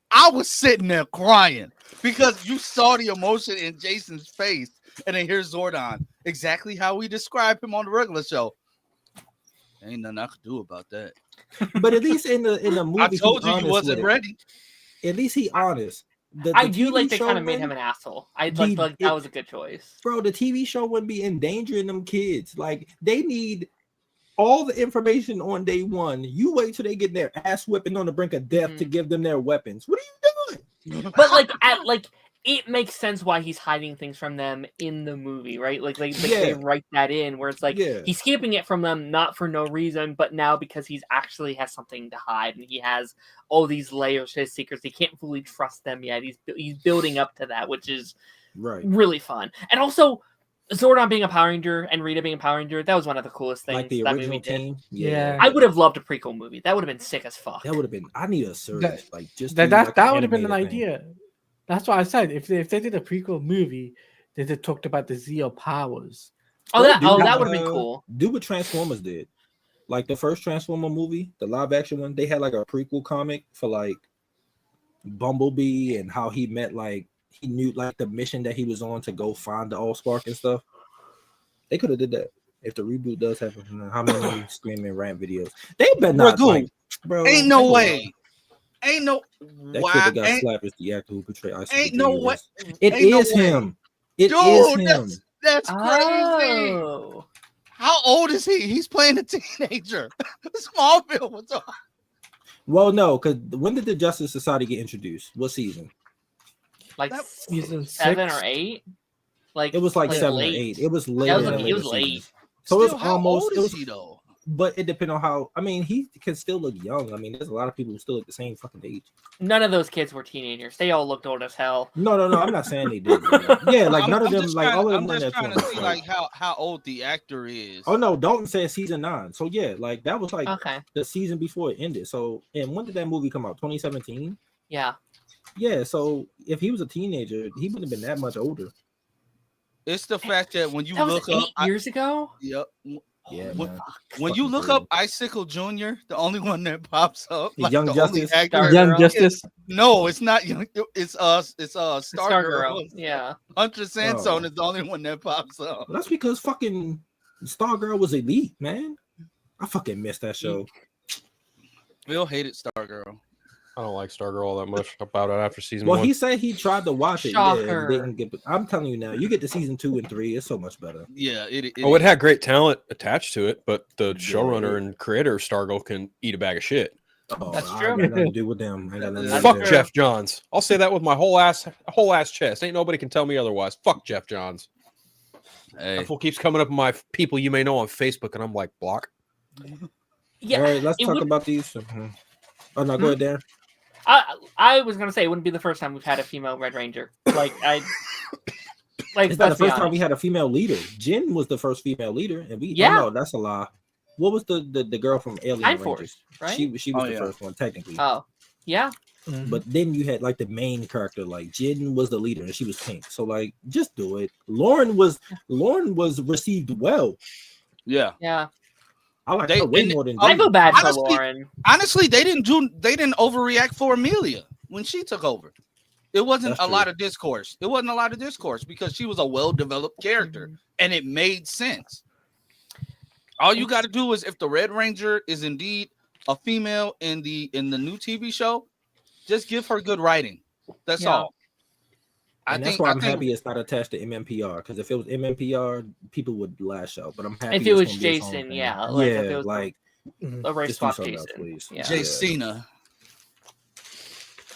I was sitting there crying because you saw the emotion in Jason's face, and then here's Zordon, exactly how we describe him on the regular show. Ain't nothing I could do about that. But at least in the movie, I told you he wasn't ready. At least he honest. I do like they kind of made him an asshole. Like that was a good choice. Bro, the TV show wouldn't be endangering them kids. Like they need all the information on day one. You wait till they get their ass whipping on the brink of death to give them their weapons. What are you doing? But it makes sense why he's hiding things from them in the movie, right? Like they write that in where it's like he's keeping it from them not for no reason, but now because he's actually has something to hide and he has all these layers to his secrets. He can't fully trust them yet. He's building up to that, which is really fun. And also Zordon being a Power Ranger and Rita being a Power Ranger, that was one of the coolest things. Like the that original movie team. did. Yeah. I would have loved a prequel movie. That would have been sick as fuck. That would have been. I need a surge. Like just that like would have been an idea. That's what I said. If they did a prequel movie, they just talked about the Zeo powers. That would have been cool. Do what Transformers did. Like the first Transformer movie, the live action one, they had like a prequel comic for like Bumblebee and how he met like he knew like the mission that he was on to go find the Allspark and stuff. They could have did that. If the reboot does happen, how many screaming rant videos? They better not. Like, bro, ain't no way. Ain't no that kid that got slapped is the actor who portrayed Ice. Ain't no way. It is him. It is him. That's crazy. How old is he? He's playing a teenager. Smallville was on. Well, no, because when did the Justice Society get introduced? What season? Like season 7 or 8. Like it was like 7 late. or 8. It was late. It was late. So still, it's almost. How old is he though? But it depends on how. I mean, he can still look young. I mean, there's a lot of people who still look the same fucking age. None of those kids were teenagers. They all looked old as hell. No. I'm not saying they did. Yeah, like none of them. Like all of them. I'm just trying to see like how old the actor is. Oh no, Dalton said season 9. So yeah, like that was like okay. The season before it ended. So and when did that movie come out? 2017. Yeah. Yeah. So if he was a teenager, he wouldn't have been that much older. It's the fact that when you that look was 8 up years ago. Yep. Yeah, when you look up Icicle Jr., the only one that pops up, like Young the Justice, Young Justice. No, it's not Young. It's Stargirl. Yeah, Hunter Sansone is the only one that pops up. Well, that's because fucking Stargirl was elite, man. I fucking missed that show. Bill hated Stargirl. I don't like Stargirl all that much about it after season 1. one. He said he tried to watch it. Shocker. Yeah, didn't get. I'm telling you now, you get to season 2 and 3, it's so much better. Yeah, it had great talent attached to it, but the showrunner and creator of Stargirl can eat a bag of shit. Oh, that's I true. ain't got nothing to do with them. Fuck Jeff Johns. I'll say that with my whole ass chest. Ain't nobody can tell me otherwise. Fuck Jeff Johns. Hey. That fool keeps coming up in my people you may know on Facebook, and I'm like, block. Yeah. All right, let's talk about these. Oh no, go ahead, Darren. I was gonna say it wouldn't be the first time we've had a female Red Ranger. It's not the first time we had a female leader. Jin was the first female leader, and no, that's a lie. What was the girl from Alien Rangers? Right? She was the first one technically. Oh, yeah. Mm-hmm. But then you had like the main character, like Jin was the leader, and she was pink. So like, just do it. Lauren was received well. Yeah. Yeah. I like her way more than I feel bad for Lauren. Honestly, they didn't overreact for Amelia when she took over. It wasn't a lot of discourse. It wasn't a lot of discourse because she was a well-developed character and it made sense. All you got to do is if the Red Ranger is indeed a female in the new TV show, just give her good writing. That's all. That's why I'm happy it's not attached to MMPR, because if it was MMPR, people would lash out. But I'm happy if it was Jason, if it was a race swap Jason, please. Yeah. Jacena.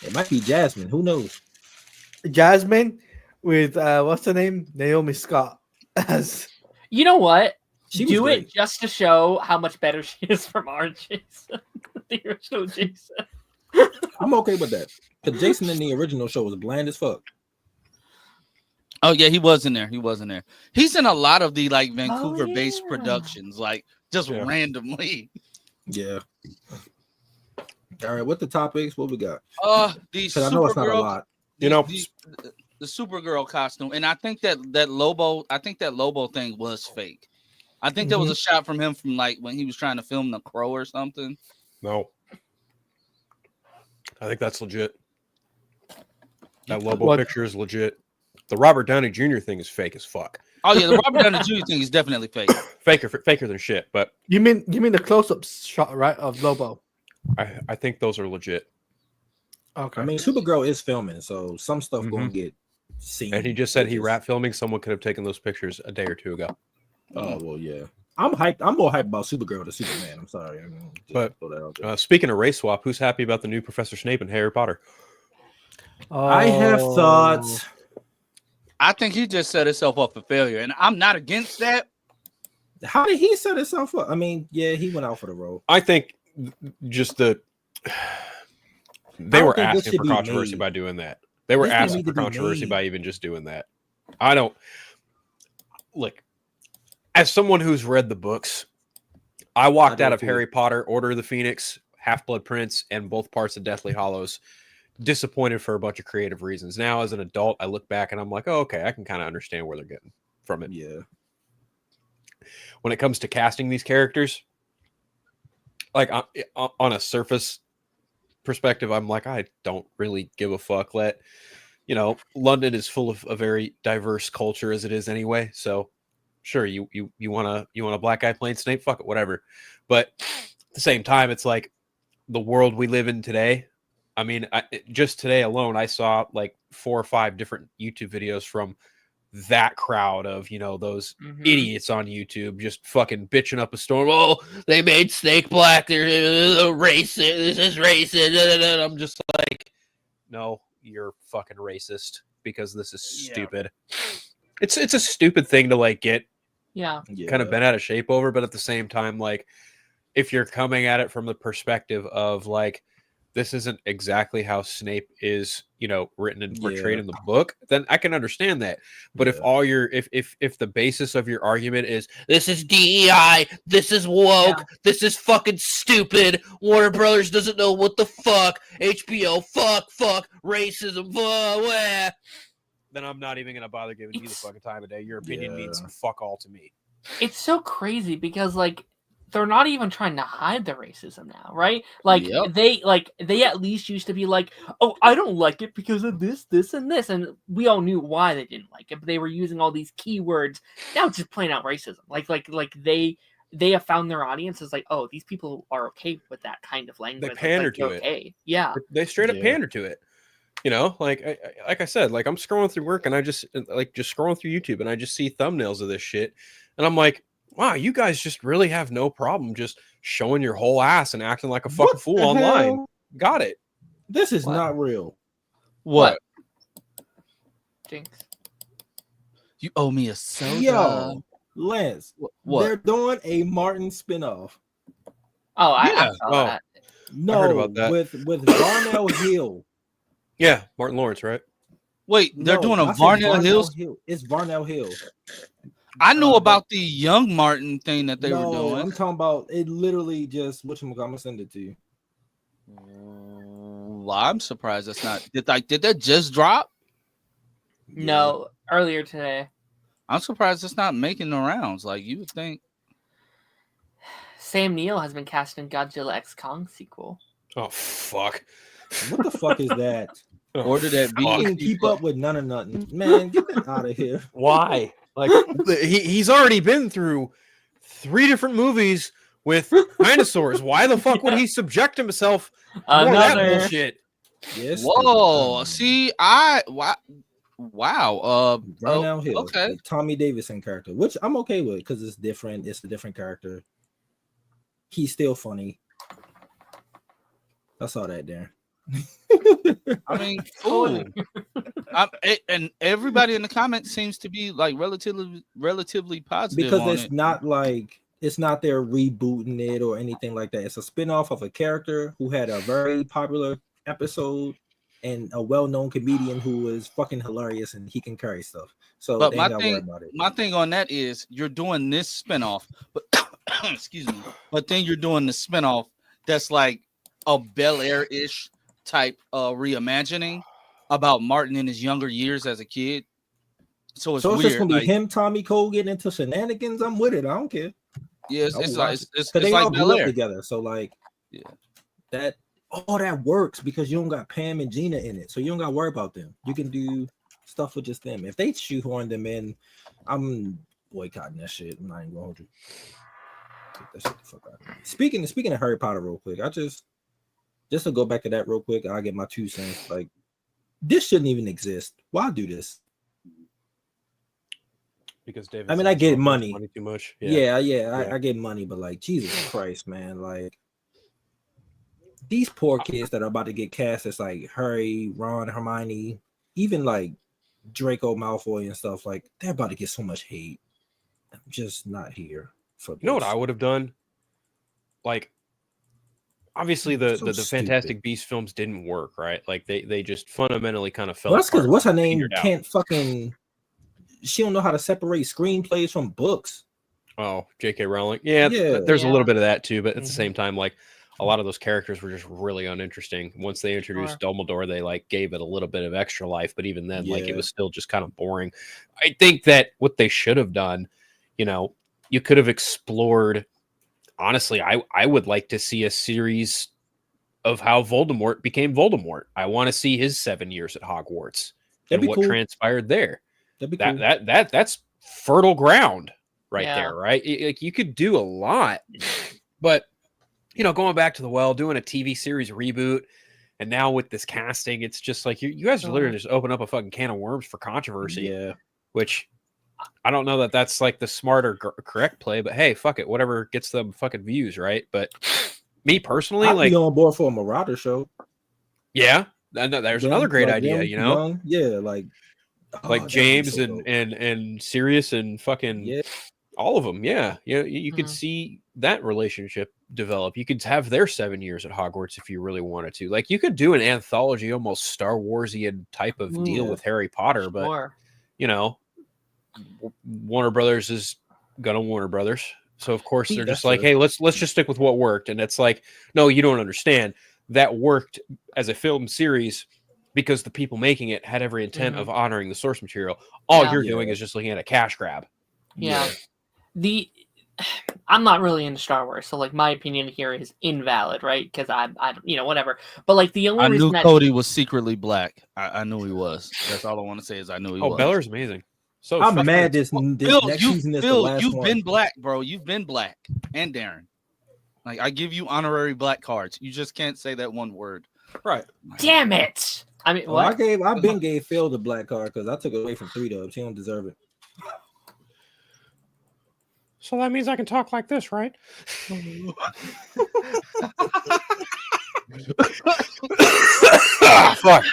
It might be Jasmine. Who knows? Jasmine with what's her name? Naomi Scott. You know what? Do it just to show how much better she is from our Jason, the original Jason. I'm okay with that. Because Jason in the original show was bland as fuck. Oh yeah, he was in there. He's in a lot of the like Vancouver-based productions, like just randomly. Yeah. All right, what the topics? What we got? The I know it's not a lot. The Supergirl costume, and I think that Lobo thing was fake. I think there was a shot from him from like when he was trying to film The Crow or something. No, I think that's legit. That Lobo picture is legit. The Robert Downey Jr. thing is fake as fuck. Oh yeah, the Robert Downey Jr. thing is definitely fake. faker than shit. But you mean the close-up shot, right, of Lobo? I think those are legit. Okay. I mean, Supergirl is filming, so some stuff gonna get seen. And he just said he rat filming. Someone could have taken those pictures a day or two ago. Oh well, yeah. I'm hyped. I'm more hyped about Supergirl than Superman. I'm sorry. But speaking of race swap, who's happy about the new Professor Snape in Harry Potter? I have thoughts. I think he just set himself up for failure, and I'm not against that. How did he set himself up? I mean, yeah, he went out for the role. I think just they were asking for controversy by doing that. They were asking for controversy by even just doing that. I don't look, as someone who's read the books, I walked out of Harry Potter, Order of the Phoenix, Half-Blood Prince, and both parts of Deathly Hallows disappointed for a bunch of creative reasons. Now, as an adult, I look back and I'm like, oh, okay, I can kind of understand where they're getting from it. Yeah. When it comes to casting these characters, like on a surface perspective, I'm like, I don't really give a fuck. London is full of a very diverse culture as it is anyway. So sure, you want a black guy playing Snape, fuck it, whatever. But at the same time, it's like the world we live in today. I mean, just today alone, I saw like 4 or 5 different YouTube videos from that crowd of, those idiots on YouTube just fucking bitching up a storm. Oh, they made Snake black. They're racist. This is racist. I'm just like, no, you're fucking racist because this is stupid. It's a stupid thing to like get kind of bent out of shape over, but at the same time, like if you're coming at it from the perspective of like, this isn't exactly how Snape is, written and portrayed in the book, then I can understand that. But if if the basis of your argument is this is DEI, this is woke, this is fucking stupid, Warner Brothers doesn't know what the fuck, HBO, fuck, racism, blah, then I'm not even gonna bother giving you the fucking time of day. Your opinion means fuck all to me. It's so crazy because like they're not even trying to hide the racism now, right? Like they at least used to be like, oh, I don't like it because of this, and this, and we all knew why they didn't like it, but they were using all these keywords. Now it's just plain out racism. Like they have found their audience is like, oh, these people are okay with that kind of language. They pander to it. Yeah, they straight up pander to it. Like I said, like I'm scrolling through work and I just scrolling through YouTube and I just see thumbnails of this shit, and I'm like, wow, you guys just really have no problem just showing your whole ass and acting like a fucking fool online. Hell? Got it. This is not real. What? Jinx. You owe me a soda. Yo, Lance. What? They're doing a Martin spinoff. Oh, I saw that. No, I heard about that. with Varnell Hill. Yeah, Martin Lawrence, right? Wait, they're doing a Varnell Hills? It's Varnell Hill. I knew about the young Martin thing that they were doing. I'm talking about it. Literally, just I'm gonna send it to you. Well, I'm surprised that's not. Did that just drop? No, earlier today. I'm surprised it's not making the rounds. Like you would think. Sam Neill has been cast in Godzilla X Kong sequel. Oh fuck! What the fuck is that? Order that. I can't keep up with none of nothing, man. Get that out of here. Why? Like he's already been through 3 different movies with dinosaurs. Why the fuck would he subject himself to that bullshit? Yes. Whoa. See, wow. Varnell Hill. Okay. The Tommy Davidson character, which I'm okay with because it's different. It's a different character. He's still funny. I saw that there. I mean, cool. And everybody in the comments seems to be like relatively positive because it's not like it's not they're rebooting it or anything like that. It's a spinoff of a character who had a very popular episode and a well-known comedian who is fucking hilarious and he can carry stuff. So but they ain't gotta worry about it. My thing on that is you're doing this spinoff, but excuse me, but then you're doing the spinoff that's like a Bel Air-ish type reimagining about Martin in his younger years as a kid. So it's weird. Just gonna be him, Tommy Cole getting into shenanigans. I'm with it. I don't care. Yeah, it's they like all Bel grew up Air together. So like, that works because you don't got Pam and Gina in it, so you don't got to worry about them. You can do stuff with just them. If they shoehorn them in, I'm boycotting that shit. I'm not even gonna hold you. Take that shit the fuck out. Speaking of Harry Potter, real quick, I just to go back to that real quick, I'll get my 2 cents. Like, this shouldn't even exist. Why do this? Because David, I mean, I get money too much. I get money, but like, Jesus Christ, man, like these poor kids that are about to get cast as like Harry, Ron, Hermione, even like Draco Malfoy and stuff, like they're about to get so much hate. I'm just not here for this. You know what I would have done? Like, obviously the Fantastic Beasts films didn't work, right? Like they just fundamentally kind of fell apart. That's because what's her name can't fucking. She don't know how to separate screenplays from books. Oh, J.K. Rowling. Yeah, there's a little bit of that too, but at the same time, like a lot of those characters were just really uninteresting. Once they introduced Dumbledore, they like gave it a little bit of extra life, but even then, like it was still just kind of boring. I think that what they should have done, you know, you could have explored. Honestly, I would like to see a series of how Voldemort became Voldemort. I want to see his 7 years at Hogwarts and what transpired there. That'd be cool. That's fertile ground right there, right? Like you could do a lot, but you know, going back to the well, doing a TV series reboot, and now with this casting, it's just like you guys are literally just open up a fucking can of worms for controversy. Yeah, which I don't know that that's like the smart or correct play, but hey, fuck it, whatever gets them fucking views, right? But me personally, I'd be on board for a Marauder show. Yeah, there's another great idea, you know. Yeah, like James so and Sirius and fucking all of them. Yeah, you could see that relationship develop. You could have their 7 years at Hogwarts if you really wanted to. Like you could do an anthology, almost Star Warsian type of deal with Harry Potter, but you know, Warner Brothers is gonna Warner Brothers, so of course they're just like, hey, let's just stick with what worked. And it's like, no, you don't understand. That worked as a film series because the people making it had every intent of honoring the source material. All you're doing is just looking at a cash grab. I'm not really into Star Wars, so like my opinion here is invalid, right? Because I whatever. But like the only reason knew Cody was secretly black. I knew he was. That's all I want to say is I knew he was. Oh, Beller's amazing. So I'm mad this next season is the last you've one. been black, bro. You've been black, and Darren. Like I give you honorary black cards. You just can't say that one word. Right. Damn it. I mean, what? I gave Phil the black card because I took it away from 3-Dubs. He don't deserve it. So that means I can talk like this, right? Fuck.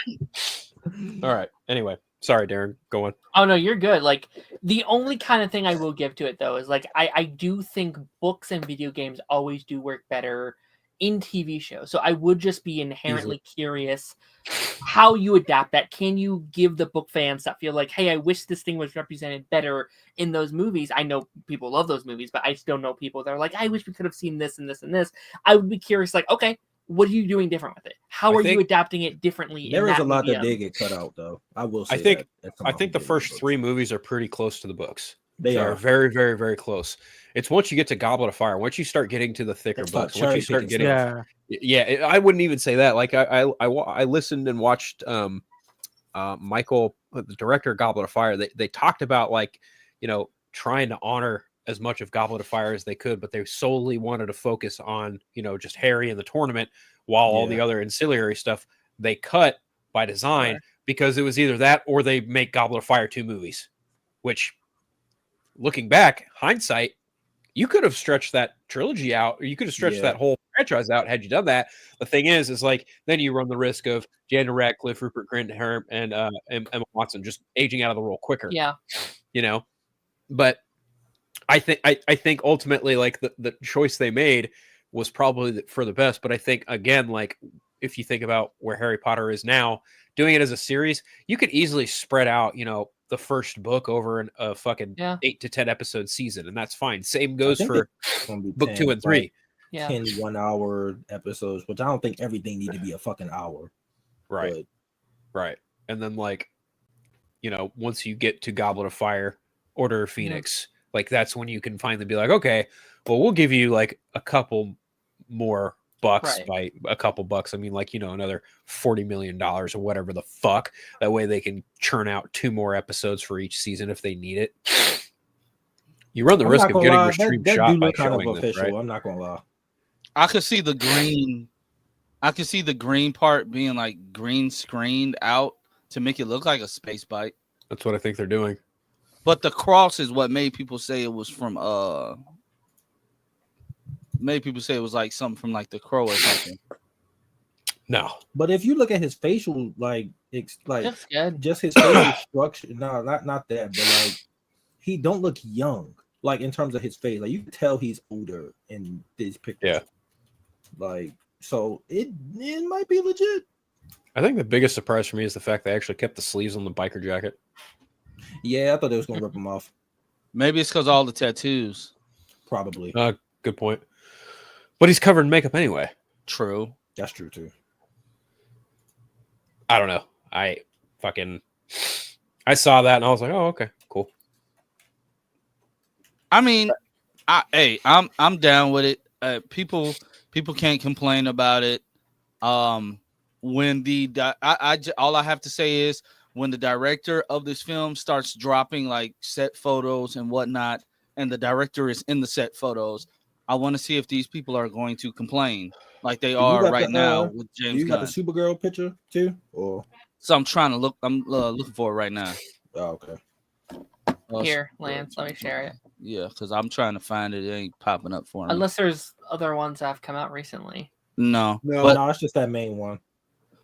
All right. Anyway, sorry, Darren. Go on. Oh no, you're good. Like the only kind of thing I will give to it though is like I do think books and video games always do work better in TV shows. So I would just be inherently curious how you adapt that. Can you give the book fans that feel like, hey, I wish this thing was represented better in those movies? I know people love those movies, but I still know people that are like, I wish we could have seen this and this and this. I would be curious, like, okay, what are you doing different with it? How are you adapting it differently? There is a lot that did get cut out, though. I will say. I think the first 3 movies are pretty close to the books. They are very, very, very close. It's once you get to Goblet of Fire, once you start getting to the thicker books, once you start getting, I wouldn't even say that. Like I listened and watched Michael, the director of Goblet of Fire. They talked about like, you know, trying to honor as much of Goblet of Fire as they could, but they solely wanted to focus on, you know, just Harry and the tournament, while all the other ancillary stuff they cut by design because it was either that or they make Goblet of Fire 2 movies, which, looking back, hindsight, you could have stretched that trilogy out, or you could have stretched that whole franchise out had you done that. The thing is like then you run the risk of Daniel Radcliffe, Rupert Grint, and Emma Watson just aging out of the role quicker. Yeah, you know. But I think ultimately, like the choice they made was probably for the best. But I think again, like if you think about where Harry Potter is now, doing it as a series, you could easily spread out, you know, the first book over a fucking 8 to 10 episode season, and that's fine. Same goes for book 2 and 3. 10 1-hour episodes, which I don't think everything need to be a fucking hour. Right. Right. And then like, you know, once you get to Goblet of Fire, Order of Phoenix, like that's when you can finally be like, okay, well, we'll give you like a couple more bucks by a couple bucks. I mean, like, you know, another $40 million or whatever the fuck. That way they can churn out 2 more episodes for each season if they need it. You run the risk of getting your stream shot by showing this, right? I'm not gonna lie. I could see the green. I could see the green part being like green screened out to make it look like a space bite. That's what I think they're doing. But the cross is what made people say it was from made people say it was like something from like The Crow or something. No. But if you look at his facial, like Looks good. just his facial structure, no, not that, but like he don't look young. Like in terms of his face, like you can tell he's older in these pictures. Yeah. Like so, it might be legit. I think the biggest surprise for me is the fact they actually kept the sleeves on the biker jacket. Yeah, I thought they was gonna rip him off. Maybe it's because all the tattoos. Probably. Good point. But he's covered in makeup anyway. True. That's true too. I don't know. I saw that and I was like, oh, okay, cool. I mean, I'm down with it. People can't complain about it. When all I have to say is when the director of this film starts dropping like set photos and whatnot, and the director is in the set photos, I want to see if these people are going to complain like they are right now with James You got Gunn. the Supergirl picture too, or So I'm trying to look. I'm looking for it right now. oh, okay. Here, Lance, let me share it. Yeah, because I'm trying to find it. It ain't popping up for me. Unless there's other ones that have come out recently. No, No, it's just that main one.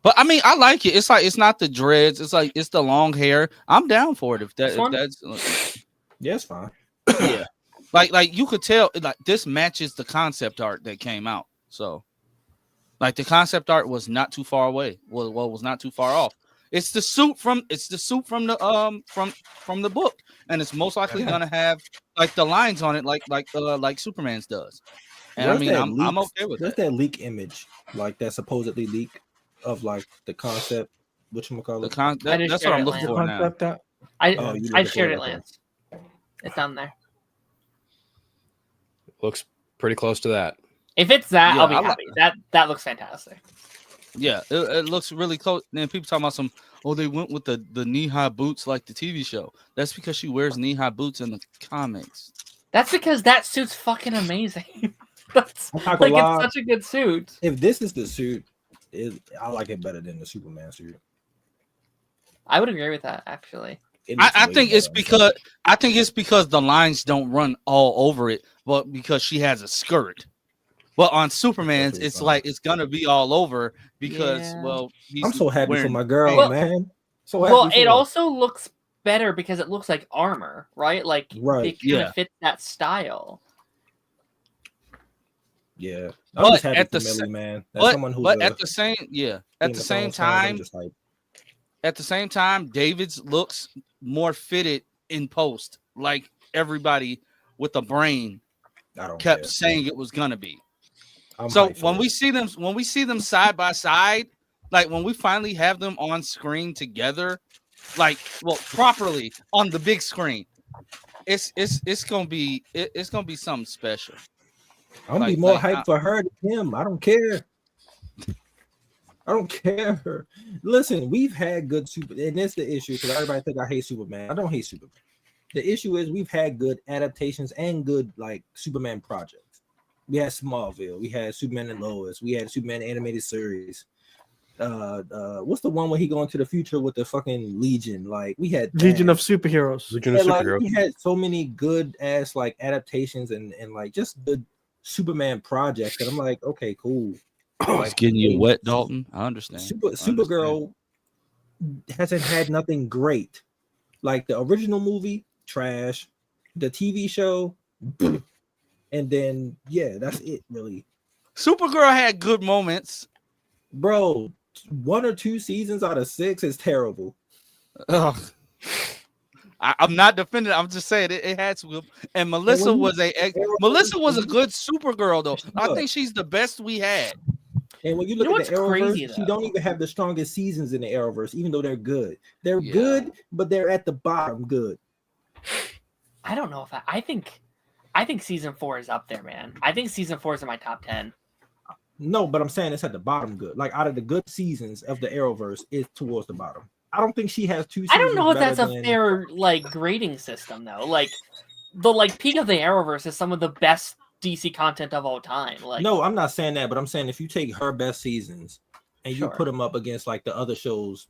But I mean, I like it. It's like it's not the dreads. It's like it's the long hair. I'm down for it. If that's Yeah, it's fine. yeah, like you could tell like this matches the concept art that came out. So, like the concept art was not too far away. Well, was not too far off. It's the suit from the from the book, and it's most likely gonna have like the lines on it, like Superman's does. And I mean, I'm okay with that. There's that leak image, like that supposedly leak of like the concept. Whatchamacallit? That's what I'm looking for now. I shared it, Lance. It's on there. Looks pretty close to that. If it's that, Yeah, I'll be happy. That looks fantastic. Yeah, it looks really close. And people talking about they went with the knee-high boots like the TV show. That's because she wears knee-high boots in the comics. That's because that suit's fucking amazing. That's like it's such a good suit. If this is the suit, I like it better than the Superman suit. I would agree with that, actually. I think it's because the lines don't run all over it, but because she has a skirt. But on Superman's, it's like it's gonna be all over because I'm so happy for my girl, man. So happy well, it also looks better because it looks like armor, right? Like it kind of fits that style. Yeah, I'm just happy for Millie, man. That's someone who's at the same time, David's looks more fitted in post, like everybody with a brain kept saying it was gonna be. So when we see them side by side, like when we finally have them on screen together, like properly on the big screen, it's gonna be something special. I'm gonna be more hyped for her than him. I don't care. I don't care. Listen, we've had good and that's the issue because everybody think I hate Superman. I don't hate Superman. The issue is we've had good adaptations and good like Superman projects. We had Smallville, we had Superman and Lois, we had Superman animated series. What's the one where he go into the future with the fucking Legion? Like we had Legion of Superheroes. We had so many good ass like adaptations and like just good Superman projects, and I'm like, okay, cool. It's getting you wet, Dalton. I understand. Supergirl hasn't had nothing great. Like the original movie, trash. The TV show, and then that's it. Really, Supergirl had good moments, bro. 1 or 2 seasons out of 6 is terrible. Ugh. I'm not defending. I'm just saying it had some. And Melissa was a good Supergirl though. I think she's the best we had. And when you look at the Arrowverse, she don't even have the strongest seasons in the Arrowverse, even though they're good. They're good, but they're at the bottom good. I don't know if I think season 4 is up there, man. I think season 4 is in my top 10. No, but I'm saying it's at the bottom good. Like out of the good seasons of the Arrowverse, it's towards the bottom. I don't think she has 2 seasons. I don't know if that's a fair like grading system though. Like the peak of the Arrowverse is some of the best DC content of all time. Like no, I'm not saying that, but I'm saying if you take her best seasons and you put them up against like the other shows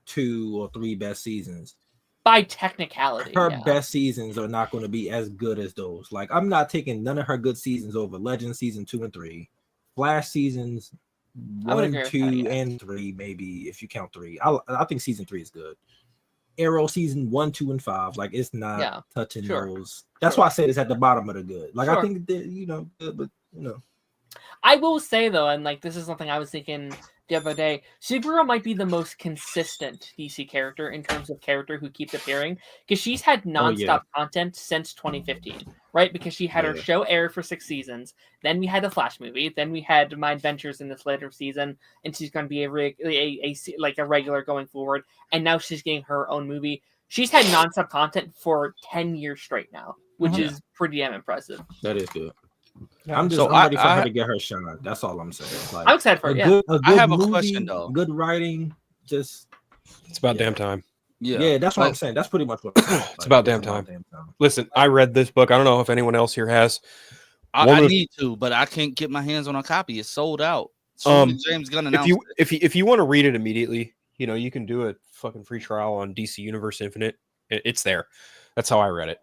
2 or 3 best seasons, by technicality, her best seasons are not going to be as good as those. Like I'm not taking none of her good seasons over Legend season 2 and 3, Flash seasons I would 1, agree with 2, that, yeah. and 3, maybe if you count 3. I think season 3 is good. Arrow season 1, 2, and 5, like it's not touching those. That's why I said it's at the bottom of the good. Like I think that good, but I will say though, and like this is something I was thinking the other day, Supergirl might be the most consistent DC character in terms of character who keeps appearing, because she's had nonstop content since 2015, right? Because she had her show air for 6 seasons, then we had the Flash movie, then we had My Adventures in this later season, and she's going to be a regular going forward, and now she's getting her own movie. She's had nonstop content for 10 years straight now, which is pretty damn impressive. That is good. I'm ready for her to get her shine. That's all I'm saying. Like, I'm excited for it. Good I have movie, a question though. Good writing, just it's about damn time. Yeah, that's what I'm saying. That's pretty much what I'm saying. It's about damn time. Listen, I read this book. I don't know if anyone else here has. I need to, but I can't get my hands on a copy. It's sold out. James Gunn announced if you want to read it immediately, you can do a fucking free trial on DC Universe Infinite. It's there. That's how I read it.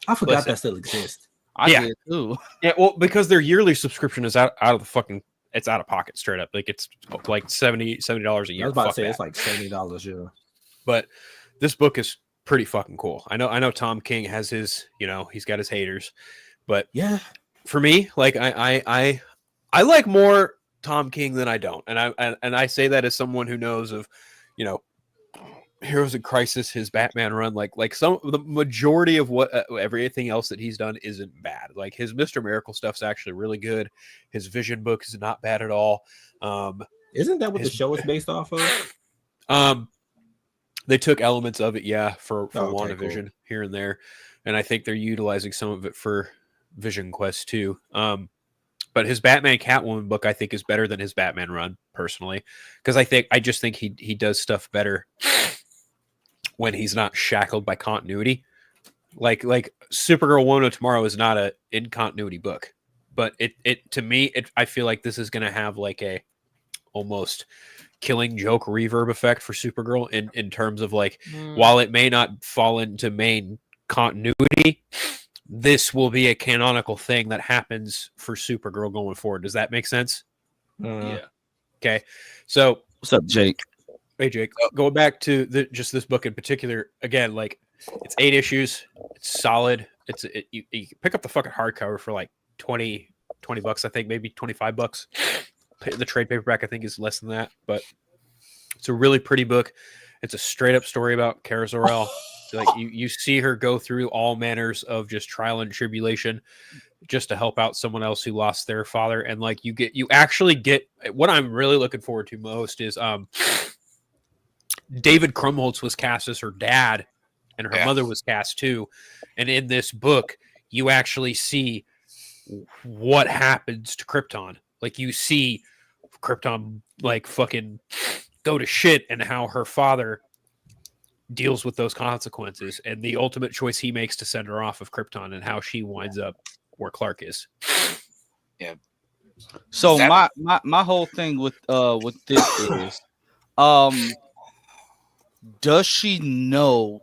I forgot that still exists. I did too. Yeah, well, because their yearly subscription is out of the fucking, it's out of pocket straight up. Like it's like $70 a year. I was about to say it's like $70, yeah. But this book is pretty fucking cool. I know Tom King has his, he's got his haters, but yeah, for me, like I like more Tom King than I don't, and I say that as someone who knows of, Heroes in Crisis, his Batman run, like some the majority of what everything else that he's done isn't bad. Like his Mr. Miracle stuff's actually really good. His Vision book is not bad at all. Isn't that what the show is based off of? They took elements of it, for WandaVision here and there, and I think they're utilizing some of it for Vision Quest too. But his Batman Catwoman book, I think, is better than his Batman run personally, because I just think he does stuff better when he's not shackled by continuity. Like Supergirl Woman of Tomorrow is not a in continuity book, but it to me I feel like this is going to have like a almost Killing Joke reverb effect for Supergirl in terms of like while it may not fall into main continuity, this will be a canonical thing that happens for Supergirl going forward. Does that make sense? Yeah. Okay. So what's up, Jake? Hey, Jake. Going back to just this book in particular, again, like it's 8 issues. It's solid. You pick up the fucking hardcover for like $20, I think, maybe $25. The trade paperback, I think, is less than that, but it's a really pretty book. It's a straight up story about Kara Zor-El. Like you see her go through all manners of just trial and tribulation just to help out someone else who lost their father. And like you actually get what I'm really looking forward to most is David Krumholtz was cast as her dad, and her mother was cast too. And in this book, you actually see what happens to Krypton. Like you see Krypton like fucking go to shit, and how her father deals with those consequences, and the ultimate choice he makes to send her off of Krypton, and how she winds up where Clark is. Yeah. So my whole thing with this is, does she know?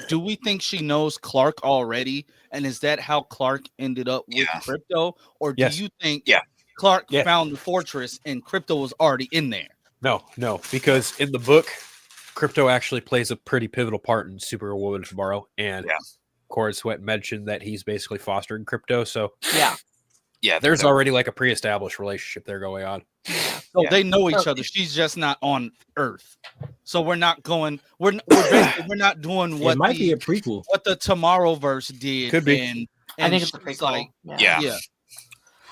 Do we think she knows Clark already? And is that how Clark ended up with Crypto? Or do you think Clark found the fortress and Crypto was already in there? No, because in the book, Crypto actually plays a pretty pivotal part in Supergirl Woman of Tomorrow, and Cora Sweat mentioned that he's basically fostering Crypto. So there's already like a pre-established relationship there going on. So they know each other. She's just not on Earth. So we're not going. We're not doing what it might be a prequel. What the Tomorrowverse did. Could be. And I think it's a prequel. Like, yeah.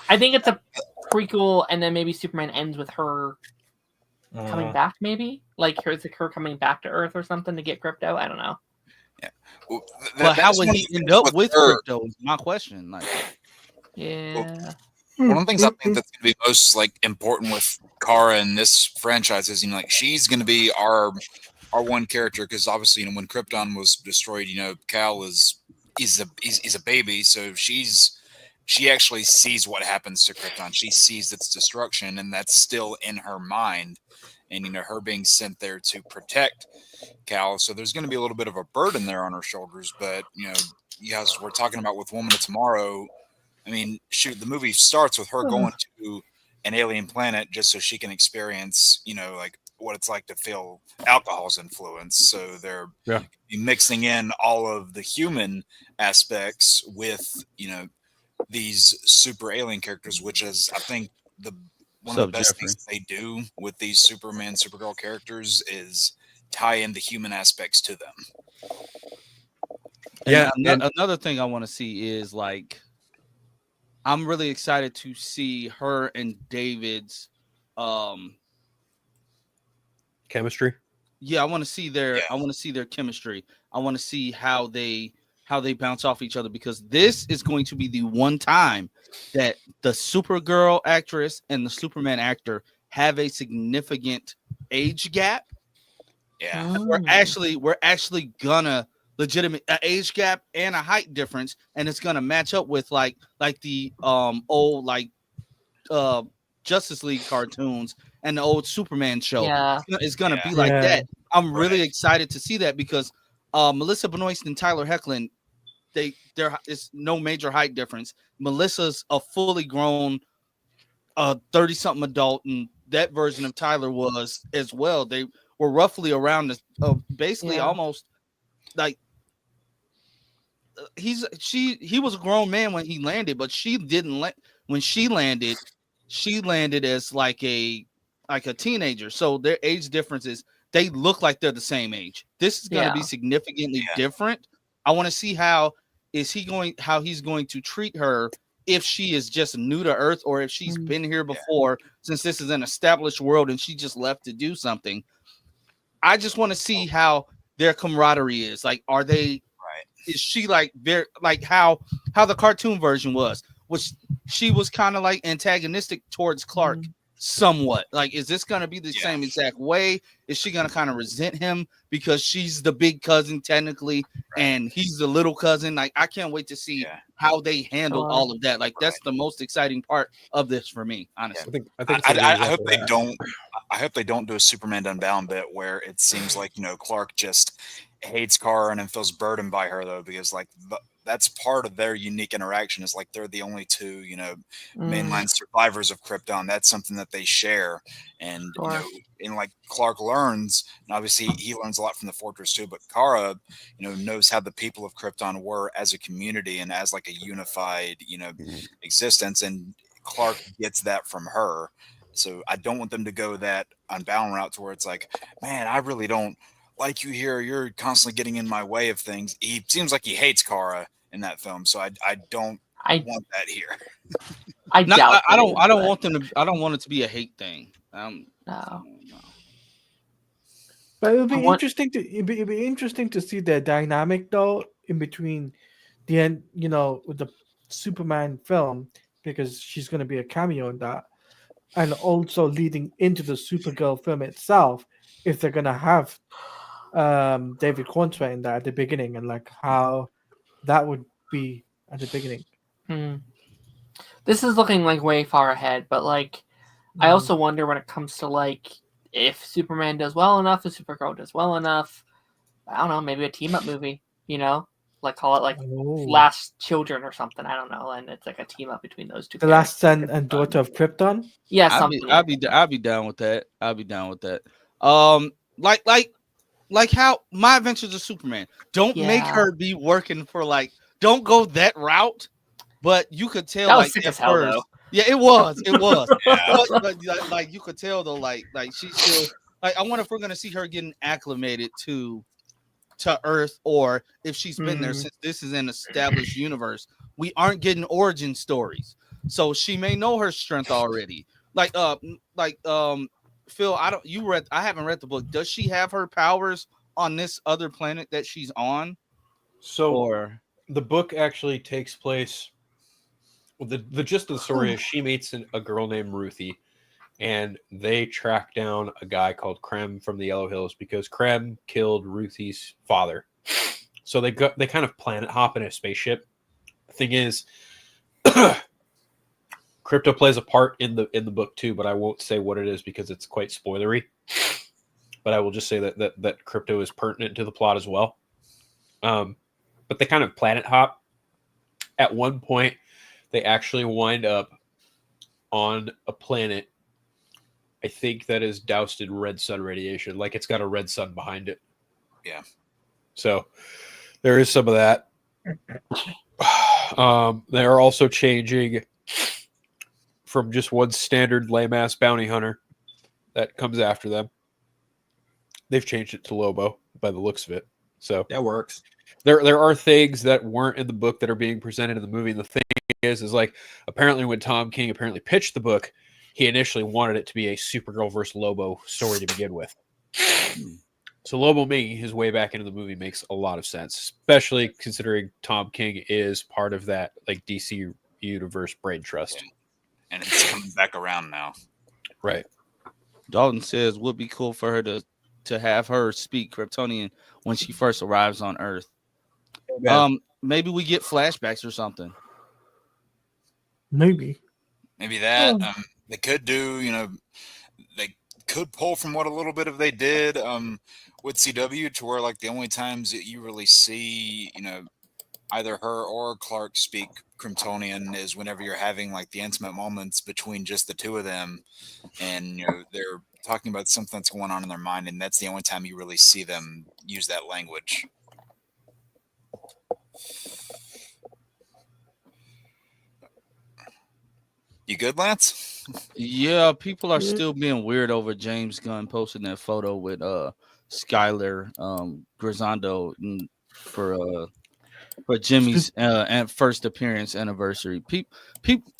I think it's a prequel, and then maybe Superman ends with her coming back. Maybe like her coming back to Earth or something to get Crypto. I don't know. Yeah. Well, but how would he end up with Crypto? Is my question. Like, one of the things I think that's going to be most like important with Kara in this franchise is, like she's going to be our one character, because obviously, when Krypton was destroyed, Kal is a baby, so she actually sees what happens to Krypton. She sees its destruction, and that's still in her mind, and her being sent there to protect Kal. So there's going to be a little bit of a burden there on her shoulders. But you guys were talking about with Woman of Tomorrow. I mean, shoot, the movie starts with her going to an alien planet just so she can experience, like what it's like to feel alcohol's influence. So they're mixing in all of the human aspects with, these super alien characters, which is, I think, one of the best things they do with these Superman, Supergirl characters is tie in the human aspects to them. And another thing I want to see is like, I'm really excited to see her and David's chemistry. Yeah, I want to see their chemistry. I want to see how they bounce off each other, because this is going to be the one time that the Supergirl actress and the Superman actor have a significant age gap. Yeah. We're actually gonna legitimate age gap and a height difference, and it's gonna match up with like the old Justice League cartoons and the old Superman show. Yeah. It's gonna be like that. I'm really excited to see that, because Melissa Benoist and Tyler Hoechlin, there is no major height difference. Melissa's a fully grown 30-something adult, and that version of Tyler was as well. They were roughly around basically almost like he was a grown man when he landed, but she didn't when she landed as like a teenager. So their age differences, they look like they're the same age. This is going to be significantly different. I want to see how he's going to treat her, if she is just new to Earth or if she's been here before, since this is an established world and she just left to do something. I just want to see how their camaraderie is. Like, are they? Is she like very like how the cartoon version was, which she was kind of like antagonistic towards Clark somewhat. Like, is this going to be the same exact way? Is she going to kind of resent him because she's the big cousin technically and he's the little cousin? Like, I can't wait to see how they handle all of that. Like, that's the most exciting part of this for me, honestly. I hope they don't. I hope they don't do a Superman Unbound bit where it seems like Clark just hates Kara and feels burdened by her, though, because like that's part of their unique interaction. Is like they're the only two mainline survivors of Krypton. That's something that they share, and and like Clark learns, and obviously he learns a lot from the Fortress too. But Kara, knows how the people of Krypton were as a community and as like a unified existence, and Clark gets that from her. So I don't want them to go that Unbound route to where it's like, man, I really don't like you here. You're constantly getting in my way of things. He seems like he hates Kara in that film, so I don't want that here. I don't want them to. I don't want it to be a hate thing. No. But it'd be interesting to see the dynamic though in between the end, with the Superman film, because she's going to be a cameo in that. And also leading into the Supergirl film itself, if they're gonna have David Quantrill in that at the beginning, and like how that would be at the beginning. This is looking like way far ahead, but like I also wonder when it comes to like if Superman does well enough, if Supergirl does well enough. I don't know, maybe a team up movie, like call it like Last Children or something. I don't know, and it's like a team up between those two. The Last Son and Daughter of Krypton. Yeah, I'll be down with that. I'll be down with that. Like how My Adventures of Superman. Don't make her be working for don't go that route. But you could tell that was sick as hell, though. Yeah, it was. but you could tell though, like she's still I wonder if we're gonna see her getting acclimated to Earth, or if she's been there, since this is an established universe. We aren't getting origin stories, so she may know her strength already. Phil, I haven't read the book. Does she have her powers on this other planet that she's on? So the book actually takes place. Well, the gist of the story is she meets a girl named Ruthie, and they track down a guy called Krem from the Yellow Hills because Krem killed Ruthie's father. So they kind of planet hop in a spaceship. The thing is, Crypto plays a part in the book too, but I won't say what it is because it's quite spoilery. But I will just say that Crypto is pertinent to the plot as well. But they kind of planet hop. At one point, they actually wind up on a planet, I think that is doused in red sun radiation. Like it's got a red sun behind it. Yeah. So there is some of that. They are also changing from just one standard lame ass bounty hunter that comes after them. They've changed it to Lobo by the looks of it. So that works. There are things that weren't in the book that are being presented in the movie. And the thing is like apparently when Tom King apparently pitched the book, he initially wanted it to be a Supergirl versus Lobo story to begin with. So Lobo making his way back into the movie makes a lot of sense, especially considering Tom King is part of that like DC universe brain trust. Yeah. And it's coming back around now. Right. Dalton says would be cool for her to have her speak Kryptonian when she first arrives on Earth. Yeah. Maybe we get flashbacks or something. Maybe that. They could do, they could pull from what a little bit of they did with CW to where like the only times that you really see, either her or Clark speak Kryptonian is whenever you're having like the intimate moments between just the two of them, and they're talking about something that's going on in their mind, and that's the only time you really see them use that language. You good, Lance? Yeah, people are still being weird over James Gunn posting that photo with Skylar Grisondo for Jimmy's first appearance anniversary.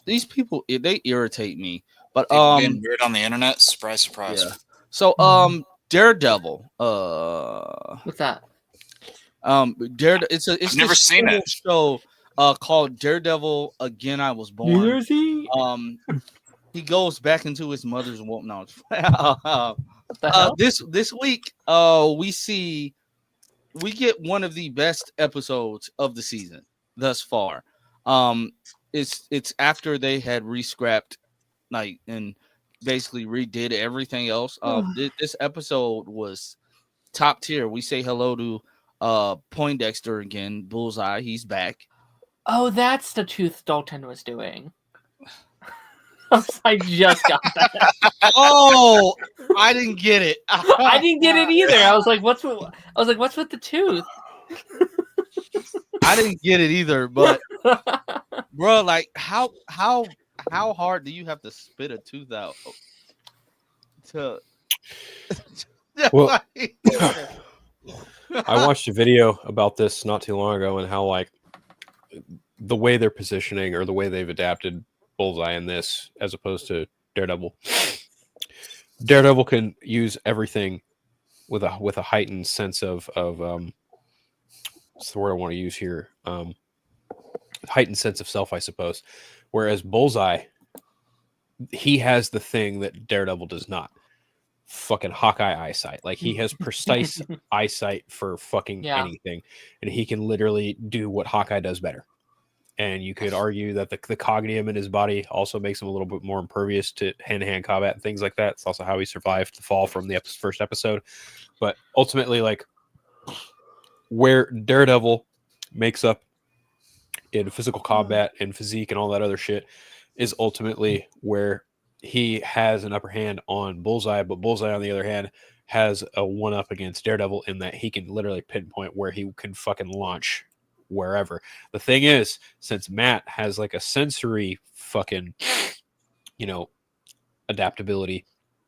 These people they irritate me. But being weird on the internet, surprise. Yeah. So Daredevil. What's that? Daredevil. It's I've never seen it. Show called Daredevil Again I Was Born. He goes back into his mother's womb. No, this week we get one of the best episodes of the season thus far. It's after they had re-scrapped like and basically redid everything else. This episode was top tier. We say hello to Poindexter again, Bullseye. He's back. Oh, that's the tooth Dalton was doing. I just got that. Oh, I didn't get it. I didn't get it either. I was like, what's with the tooth? I didn't get it either, but bro, like how hard do you have to spit a tooth out to well, I watched a video about this not too long ago and how like the way they're positioning or the way they've adapted Bullseye in this as opposed to Daredevil. Daredevil can use everything with a heightened sense of what's the word I want to use here? Heightened sense of self, I suppose. Whereas Bullseye, he has the thing that Daredevil does not. Fucking Hawkeye eyesight. Like he has precise eyesight for fucking anything. And he can literally do what Hawkeye does better. And you could argue that the cognium in his body also makes him a little bit more impervious to hand-to-hand combat and things like that. It's also how he survived the fall from the first episode. But ultimately, like, where Daredevil makes up in physical combat and physique and all that other shit is ultimately where he has an upper hand on Bullseye. But Bullseye, on the other hand, has a one-up against Daredevil in that he can literally pinpoint where he can fucking launch wherever. The thing is, since Matt has like a sensory fucking adaptability,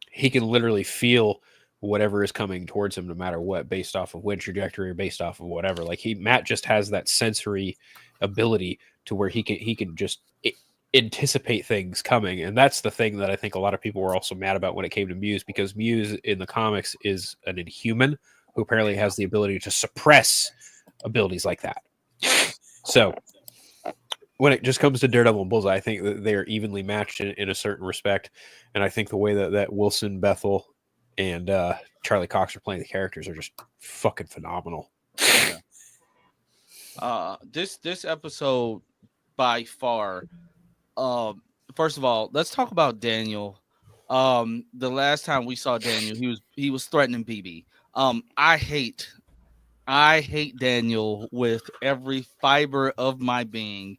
he can literally feel whatever is coming towards him no matter what, based off of wind trajectory or based off of whatever. Like Matt just has that sensory ability to where he can just anticipate things coming. And that's the thing that I think a lot of people were also mad about when it came to Muse, because Muse in the comics is an Inhuman who apparently has the ability to suppress abilities like that. So when it just comes to Daredevil and Bullseye, I think that they are evenly matched in a certain respect. And I think the way that Wilson, Bethel, and Charlie Cox are playing the characters are just fucking phenomenal. Yeah. This episode by far, first of all, let's talk about Daniel. The last time we saw Daniel, he was threatening BB. I hate Daniel with every fiber of my being.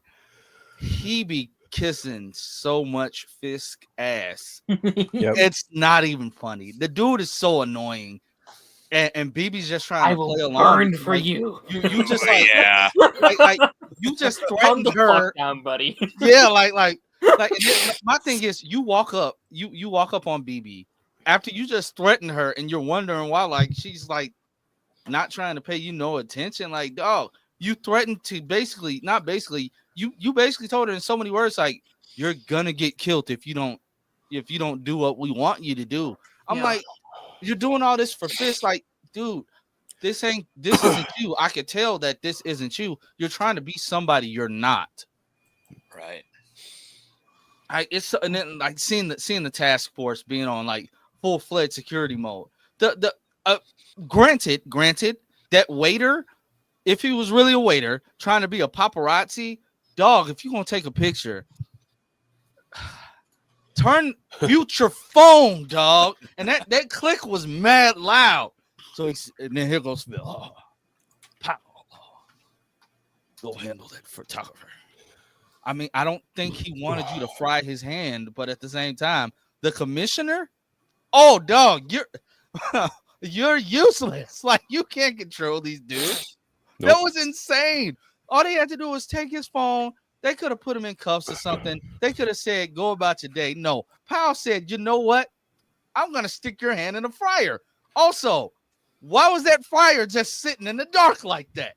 He be kissing so much Fisk ass. Yep. It's not even funny. The dude is so annoying. And BB's just trying I to will play along. burn for like, you. You just like, Yeah. like you just Calm threatened the her. fuck down, buddy. Yeah, like my thing is you walk up on BB after you just threatened her and you're wondering why like she's like not trying to pay you no attention. Like, dog, you threatened to basically you basically told her in so many words like you're gonna get killed if you don't do what we want you to do. I'm like, you're doing all this for Fist, like, dude, this isn't you. I could tell that this isn't you. You're trying to be somebody you're not. Right. And then like seeing the task force being on like full-fledged security mode. Granted that waiter, if he was really a waiter trying to be a paparazzi, dog, if you're gonna take a picture, mute your phone, dog. And that click was mad loud. So and then here goes Phil. Oh, pow. Go handle that photographer. I mean, I don't think he wanted you to fry his hand, but at the same time, the commissioner, oh dog, you're useless. Like, you can't control these dudes. Nope. That was insane. All they had to do was take his phone. They could have put him in cuffs or something. They could have said, go about your day. No. Powell said, you know what? I'm going to stick your hand in the fryer. Also, why was that fryer just sitting in the dark like that?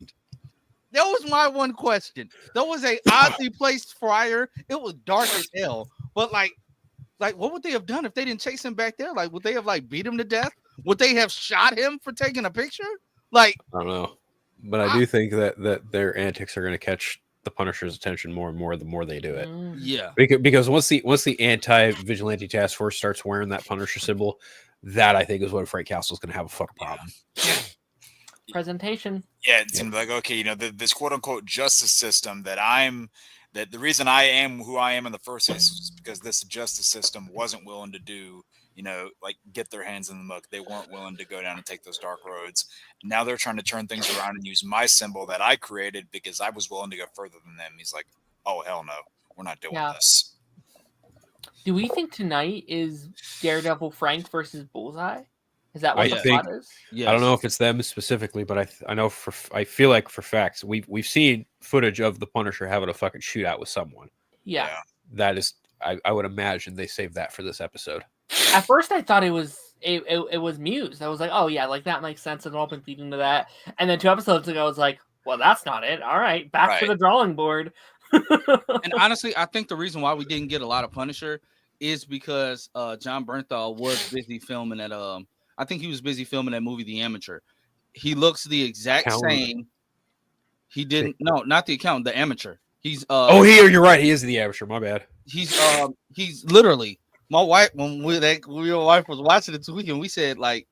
That was my one question. That was a oddly placed fryer. It was dark as hell. But like, what would they have done if they didn't chase him back there? Like, would they have like beat him to death? Would they have shot him for taking a picture? Like, I don't know. But I do think that their antics are going to catch the Punisher's attention more and more the more they do it. Yeah. Because once the anti-vigilante task force starts wearing that Punisher symbol, that I think is when Frank Castle's going to have a fucking problem. Presentation. Yeah, it seemed like, okay, this quote unquote justice system that the reason I am who I am in the first place is because this justice system wasn't willing to do, like get their hands in the muck. They weren't willing to go down and take those dark roads. Now they're trying to turn things around and use my symbol that I created because I was willing to go further than them. He's like, oh, hell no, we're not doing this. Do we think tonight is Daredevil Frank versus Bullseye? Is that what the plot is? Yes. I don't know if it's them specifically, but I know I feel like for facts we've seen footage of the Punisher having a fucking shootout with someone. Yeah. That is, I would imagine they saved that for this episode. At first, I thought it was Muse. I was like, oh yeah, like that makes sense. It's all been leading to that. And then 2 episodes ago, I was like, well, that's not it. All right, back to the drawing board. And honestly, I think the reason why we didn't get a lot of Punisher is because John Bernthal was busy filming at I think he was busy filming that movie The Amateur. He looks the exact same. He didn't. No, not the accountant. The Amateur. He's. You're right. He is the Amateur. My bad. He's literally. My wife, when your wife was watching it this weekend, we said like,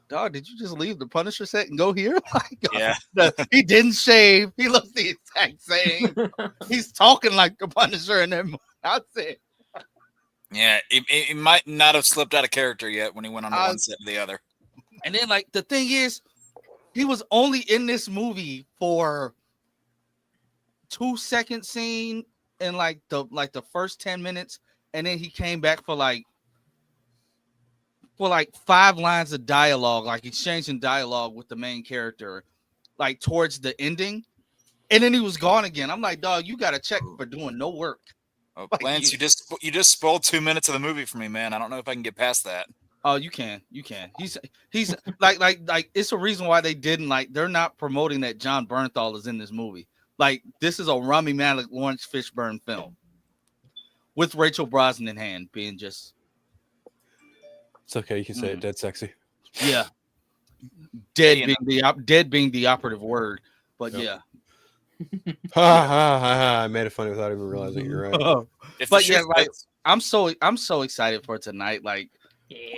"Dog, did you just leave the Punisher set and go here?" Like, yeah. He didn't shave. He looks the exact same. He's talking like the Punisher, and then I said. Yeah, it might not have slipped out of character yet when he went on one set to the other. And then, like, the thing is, he was only in this movie for 2-second scene in like the first 10 minutes, and then he came back for like 5 lines of dialogue, like exchanging dialogue with the main character, like towards the ending, and then he was gone again. I'm like, dog, you got to check for doing no work. Oh, Lance, you just spoiled 2 minutes of the movie for me, man. I don't know if I can get past that. Oh, you can. He's like it's a reason why they didn't they're not promoting that John Bernthal is in this movie. Like, this is a Rami Malek, Lawrence Fishburne film with Rachel Brosnan in hand, being just. It's okay. You can say it. Dead sexy. Yeah. Dead being the operative word, but yeah. I made it funny without even realizing you're right. But yeah, like I'm so excited for tonight. Like,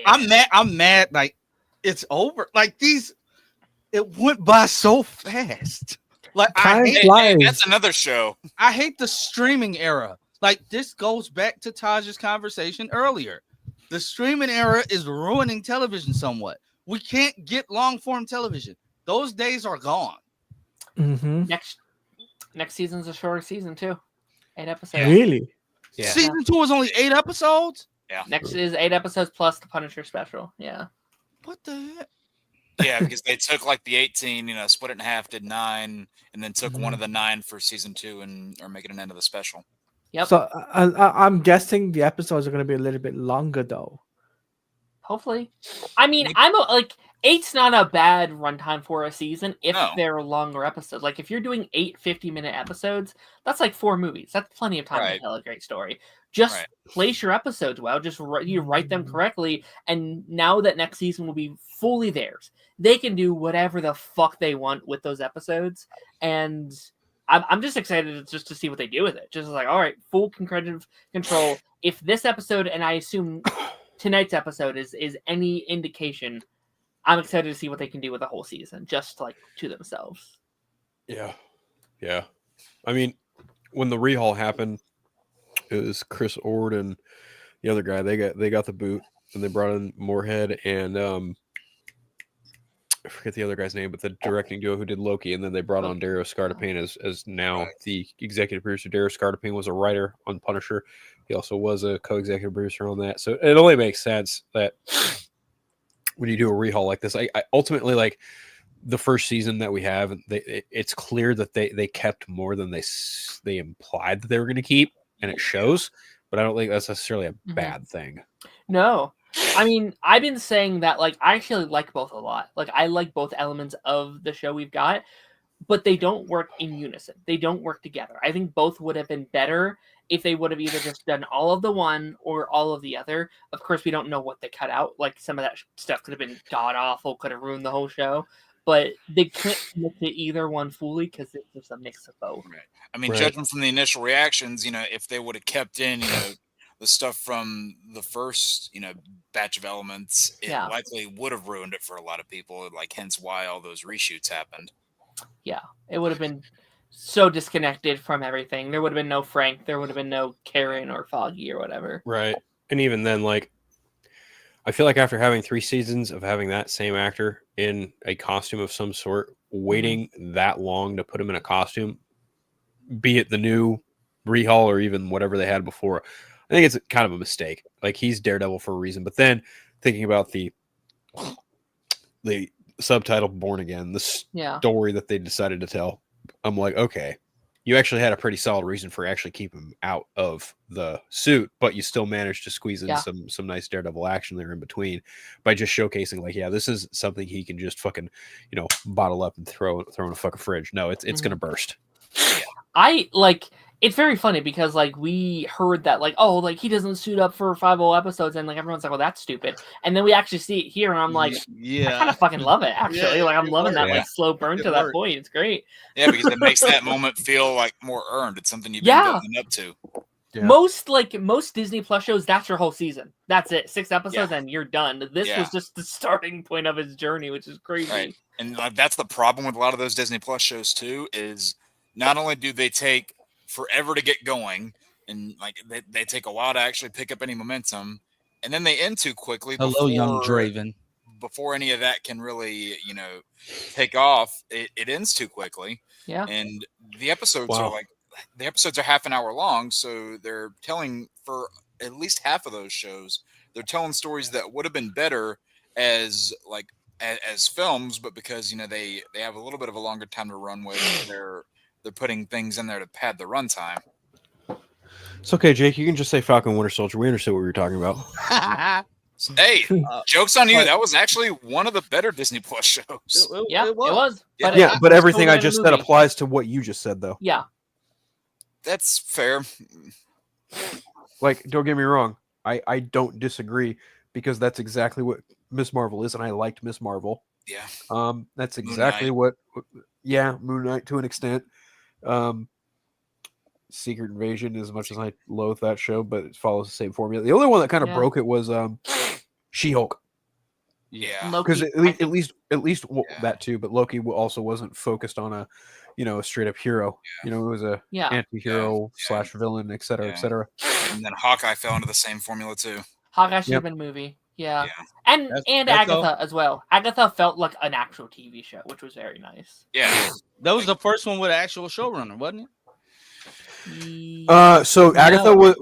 I'm mad. Like, it's over. Like, it went by so fast. Like, that's another show. I hate the streaming era. Like, this goes back to Taj's conversation earlier. The streaming era is ruining television somewhat. We can't get long form television. Those days are gone. Mm-hmm. Next season's a shorter season too. 8 episodes. Really? Yeah. Season 2 is only 8 episodes. Yeah. Next is 8 episodes plus the Punisher special. Yeah. What the heck? Yeah, because they took like the 18, split it in half, did 9, and then took one of the 9 for season 2 and are making an end of the special. Yep. So I'm guessing the episodes are going to be a little bit longer, though. Hopefully. I mean, like 8's not a bad runtime for a season if they're longer episodes. Like if you're doing 8 50-minute episodes, that's like 4 movies. That's plenty of time to tell a great story. Just place your episodes well. Just you write them correctly, and now that next season will be fully theirs, they can do whatever the fuck they want with those episodes. And I'm just excited just to see what they do with it. Just like, all right, full creative control. If this episode, and I assume tonight's episode is any indication, I'm excited to see what they can do with the whole season, just like to themselves. Yeah. I mean, when the rehaul happened, it was Chris Ord and the other guy. They got the boot, and they brought in Moorhead and I forget the other guy's name, but the directing duo who did Loki, and then they brought on Dario Scartapane as now the executive producer. Dario Scartapane was a writer on Punisher. He also was a co-executive producer on that. So it only makes sense that when you do a rehaul like this, I ultimately, like the first season that we have, it's clear that they kept more than they implied that they were going to keep, and it shows. But I don't think that's necessarily a bad thing. No. I mean, I've been saying that, like, I actually like both a lot. Like, I like both elements of the show we've got, but they don't work in unison. They don't work together. I think both would have been better if they would have either just done all of the one or all of the other. Of course, we don't know what they cut out. Like, some of that stuff could have been god-awful, could have ruined the whole show. But they couldn't commit to either one fully because it's just a mix of both. Right. I mean, judging from the initial reactions, if they would have kept in, the stuff from the first, batch of elements, it likely would have ruined it for a lot of people. Like, hence why all those reshoots happened. Yeah, it would have been so disconnected from everything. There would have been no Frank. There would have been no Karen or Foggy or whatever. Right. And even then, like, I feel like after having 3 seasons of having that same actor in a costume of some sort, waiting that long to put him in a costume, be it the new rehaul or even whatever they had before, I think it's kind of a mistake. Like, he's Daredevil for a reason. But then thinking about the subtitle Born Again, the story that they decided to tell, I'm like, okay, you actually had a pretty solid reason for actually keeping him out of the suit, but you still managed to squeeze in some nice Daredevil action there in between by just showcasing, like, this is something he can just fucking, bottle up and throw in a fucking fridge. No, it's going to burst. It's very funny because, like, we heard that, like, oh, like, he doesn't suit up for 5 whole episodes, and, like, everyone's like, well, that's stupid. And then we actually see it here, and I'm like, I kind of fucking love it, actually. Like, I'm loving that, like, slow burn to that point. It's great. Yeah, because it makes that moment feel, like, more earned. It's something you've been building up to. Yeah. Most Disney Plus shows, that's your whole season. That's it. 6 episodes, and you're done. This was just the starting point of his journey, which is crazy. Right. And, like, that's the problem with a lot of those Disney Plus shows, too, is not only do they take forever to get going, and like they take a while to actually pick up any momentum, and then they end too quickly. Hello, young Draven. Before any of that can really, take off, it ends too quickly. Yeah. And the episodes are half an hour long, so they're telling, for at least half of those shows, they're telling stories that would have been better as films, but because they have a little bit of a longer time to run with, they're putting things in there to pad the runtime. It's okay, Jake. You can just say Falcon Winter Soldier. We understood what we were talking about. Hey, joke's on you. That was actually one of the better Disney Plus shows. It was. But everything I just said applies to what you just said, though. Yeah. That's fair. Like, don't get me wrong. I don't disagree, because that's exactly what Miss Marvel is, and I liked Miss Marvel. Yeah. That's exactly what. Yeah, Moon Knight to an extent. Secret Invasion, as much as I loathe that show, but it follows the same formula. The only one that kind of broke it was She-Hulk. Yeah, because at least that too. But Loki also wasn't focused on a straight up hero. It was a anti-hero / villain, etc., etc. And then Hawkeye fell into the same formula too. Hawkeye should have been a movie. Yeah. And Agatha as well. Agatha felt like an actual TV show, which was very nice. Yeah. That was the first one with an actual showrunner, wasn't it? So Agatha was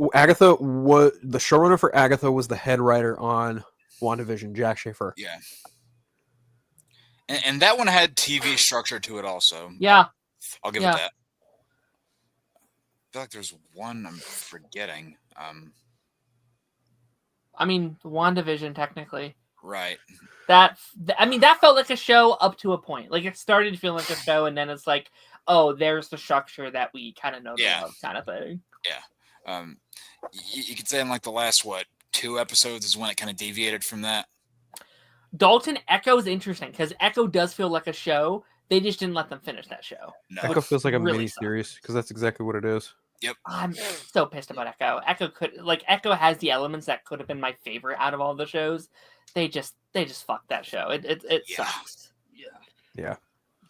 the showrunner for Agatha was the head writer on WandaVision, Jack Schaefer. Yeah. And that one had TV structure to it also. Yeah. I'll give it that. I feel like there's one I'm forgetting. I mean, WandaVision, technically. Right. That felt like a show up to a point. Like, it started to feel like a show, and then it's like, oh, there's the structure that we kind of know of, kind of thing. Yeah. You could say in like the last, 2 episodes is when it kind of deviated from that. Dalton Echo is interesting, because Echo does feel like a show. They just didn't let them finish that show. No. Echo feels like a really mini-series, because that's exactly what it is. Yep. I'm so pissed about Echo. Echo has the elements that could have been my favorite out of all the shows. They just fucked that show. It sucks. Yeah,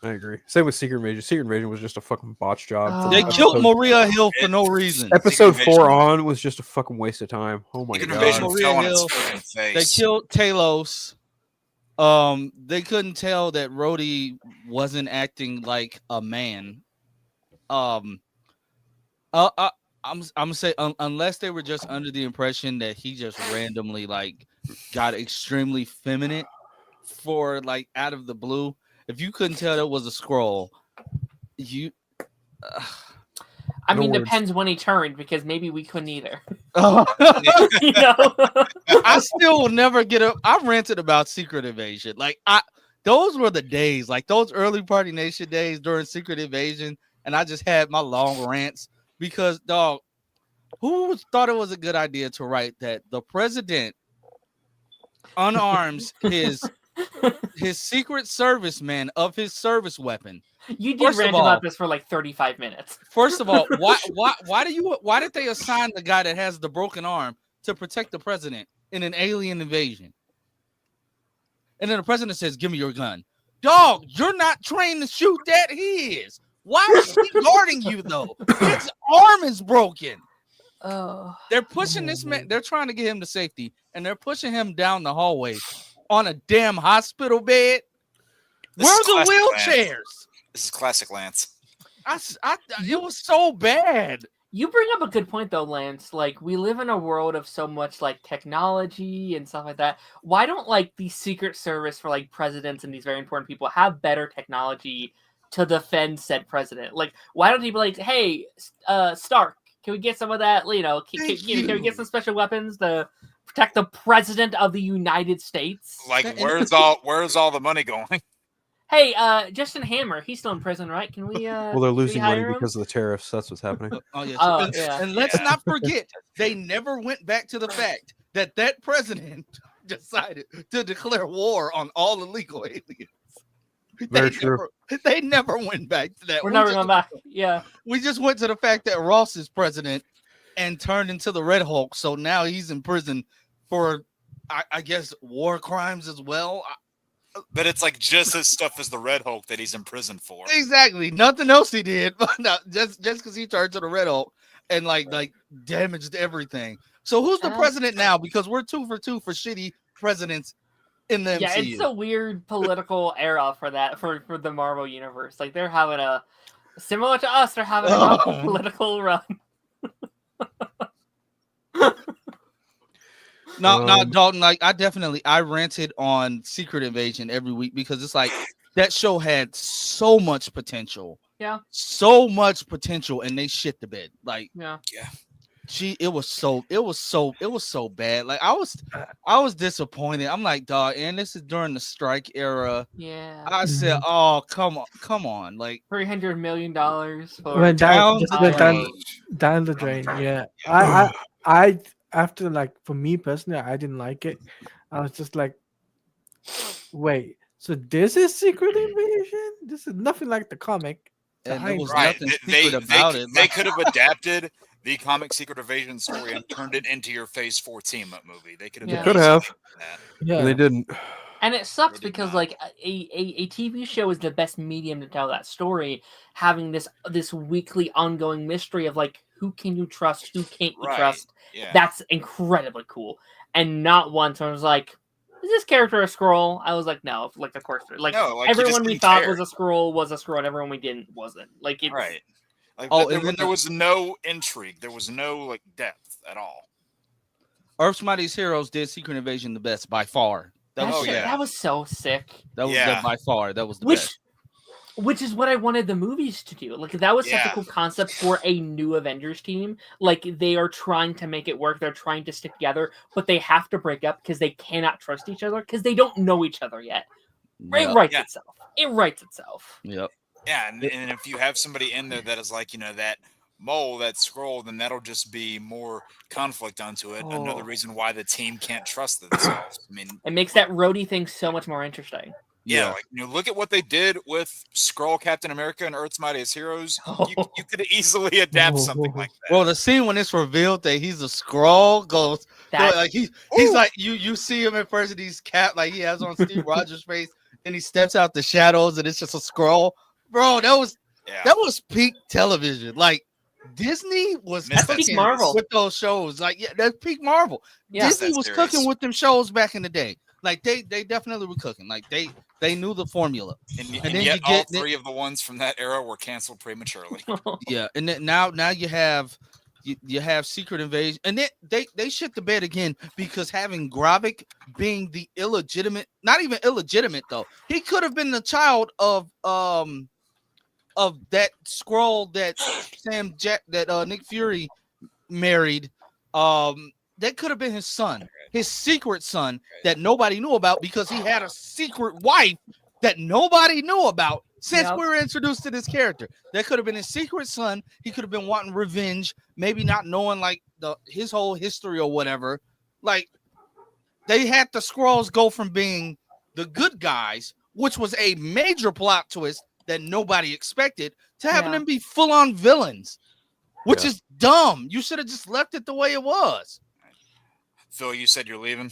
I agree. Same with Secret Invasion. Secret Invasion was just a fucking botch job. They killed Maria Hill for no reason. Episode 4 on was just a fucking waste of time. Oh my god. Maria Hill. They killed Talos. They couldn't tell that Rhodey wasn't acting like a man. I'm gonna say unless they were just under the impression that he just randomly got extremely feminine for out of the blue. If you couldn't tell that was a scroll, you. I mean, depends when he turned, because maybe we couldn't either. You know? I still will never get up. I ranted about Secret Invasion. Those were the days, those early Party Nation days during Secret Invasion, and I just had my long rants because, dog, who thought it was a good idea to write that the president unarms his Secret Service man of his service weapon? You did rant about this for 35 minutes. First of all, why did they assign the guy that has the broken arm to protect the president in an alien invasion? And then the president says, "Give me your gun." Dog, you're not trained to shoot that. He is. Why is he guarding you though? His arm is broken. Oh. They're pushing this man. They're trying to get him to safety, and they're pushing him down the hallway on a damn hospital bed. Where are the wheelchairs? Lance. This is classic Lance. It was so bad. You bring up a good point though, Lance. We live in a world of so much technology and stuff like that. Why don't the Secret Service for presidents and these very important people have better technology to defend said president? Why don't he be like, hey, Stark, can we get some of that? Can we get some special weapons to protect the president of the United States? Where's all the money going? Hey, Justin Hammer, he's still in prison, right? Can we? Well, they're losing money because of the tariffs. That's what's happening. Yeah. And let's not forget, they never went back to the fact that president decided to declare war on all illegal aliens. Very true. They never went back to that. We're never going back. Yeah. We just went to the fact that Ross is president and turned into the Red Hulk, so now he's in prison for, I guess, war crimes as well. But it's just as stuff as the Red Hulk that he's in prison for. Exactly. Nothing else he did, but just because he turned to the Red Hulk and damaged everything. So who's the president now? Because we're 2 for 2 for shitty presidents in the MCU. Yeah, it's a weird political era for that for the Marvel universe. They're having a similar to us. They're having a political run. No, Dalton, I ranted on Secret Invasion every week because it's that show had so much potential. Yeah. So much potential, and they shit the bed. Yeah. It was so bad. I was disappointed. I'm like, dog, and this is during the strike era. Yeah. I said, oh, come on. $300 million for went down the drain. Yeah. I after for me personally, I didn't like it. I was just like, wait, so this is Secret Invasion? This is nothing like the comic. And there was nothing secret about it. They could have adapted the comic Secret Invasion story and turned it into your Phase 4 team-up movie. They could have. Yeah, they didn't. And it sucks because a TV show is the best medium to tell that story, having this weekly ongoing mystery of who can you trust, who can't you trust. Yeah. That's incredibly cool. And not once I was like, is this character a Skrull? I was like, no, of course. No, everyone we thought was a Skrull, and everyone we didn't wasn't. Right. Like, Oh, there was no intrigue. There was no like depth at all. Earth's Mightiest Heroes did Secret Invasion the best by far. That was so sick. That was by far. That was the best. Which is what I wanted the movies to do. Like that was such a cool concept for a new Avengers team. Like they are trying to make it work. They're trying to stick together, but they have to break up because they cannot trust each other because they don't know each other yet. It writes itself. It writes itself. Yep. Yeah, and if you have somebody in there that is like, that mole, that scroll, then that'll just be more conflict onto it. Another reason why the team can't trust themselves. I mean, it makes that roadie thing so much more interesting. Yeah, like look at what they did with Skrull, Captain America, and Earth's Mightiest Heroes. You could easily adapt something like that. Well, the scene when it's revealed that he's a Skrull goes like he's like you see him at first and he's like he has on Steve Rogers' face, and he steps out the shadows and it's just a Skrull. Bro, that was peak television. Like Disney was peak Marvel with those shows. Like that's peak Marvel. Yeah, Disney was cooking with them shows back in the day. Like they definitely were cooking. Like they knew the formula. And then yet all three of the ones from that era were canceled prematurely. Yeah, and then now you have Secret Invasion, and they shit the bed again because having Gravik being the illegitimate, not even illegitimate though, he could have been the child of that Skrull that Nick Fury married. That could have been his son, his secret son that nobody knew about because he had a secret wife that nobody knew about since we were introduced to this character. That could have been his secret son. He could have been wanting revenge, maybe not knowing like his whole history or whatever. Like they had the Skrulls go from being the good guys, which was a major plot twist that nobody expected, to having them be full-on villains, which is dumb. You should have just left it the way it was. Phil, you said you're leaving.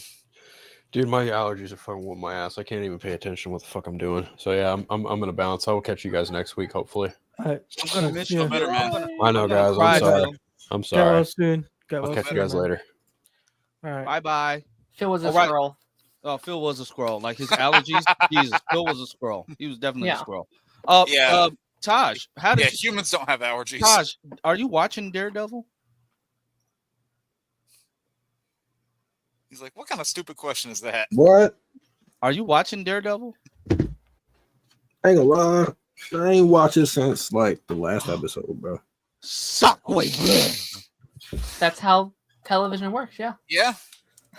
Dude, my allergies are fucking with my ass. I can't even pay attention to what the fuck I'm doing. So yeah, I'm gonna bounce. I will catch you guys next week, hopefully. I'm gonna miss you better, man. I know, guys. I'm sorry. I'm sorry. Get well soon. I'll catch you guys later. All right. Bye. Phil was a Skrull. Oh, Phil was a Skrull. Like his allergies. Jesus, Phil was a Skrull. He was definitely a Skrull. Taj, humans don't have allergies. Taj, are you watching Daredevil? He's like, what kind of stupid question is that? What? Are you watching Daredevil? I ain't gonna lie. I ain't watched it since like the last episode, bro. That's how television works, yeah. Yeah.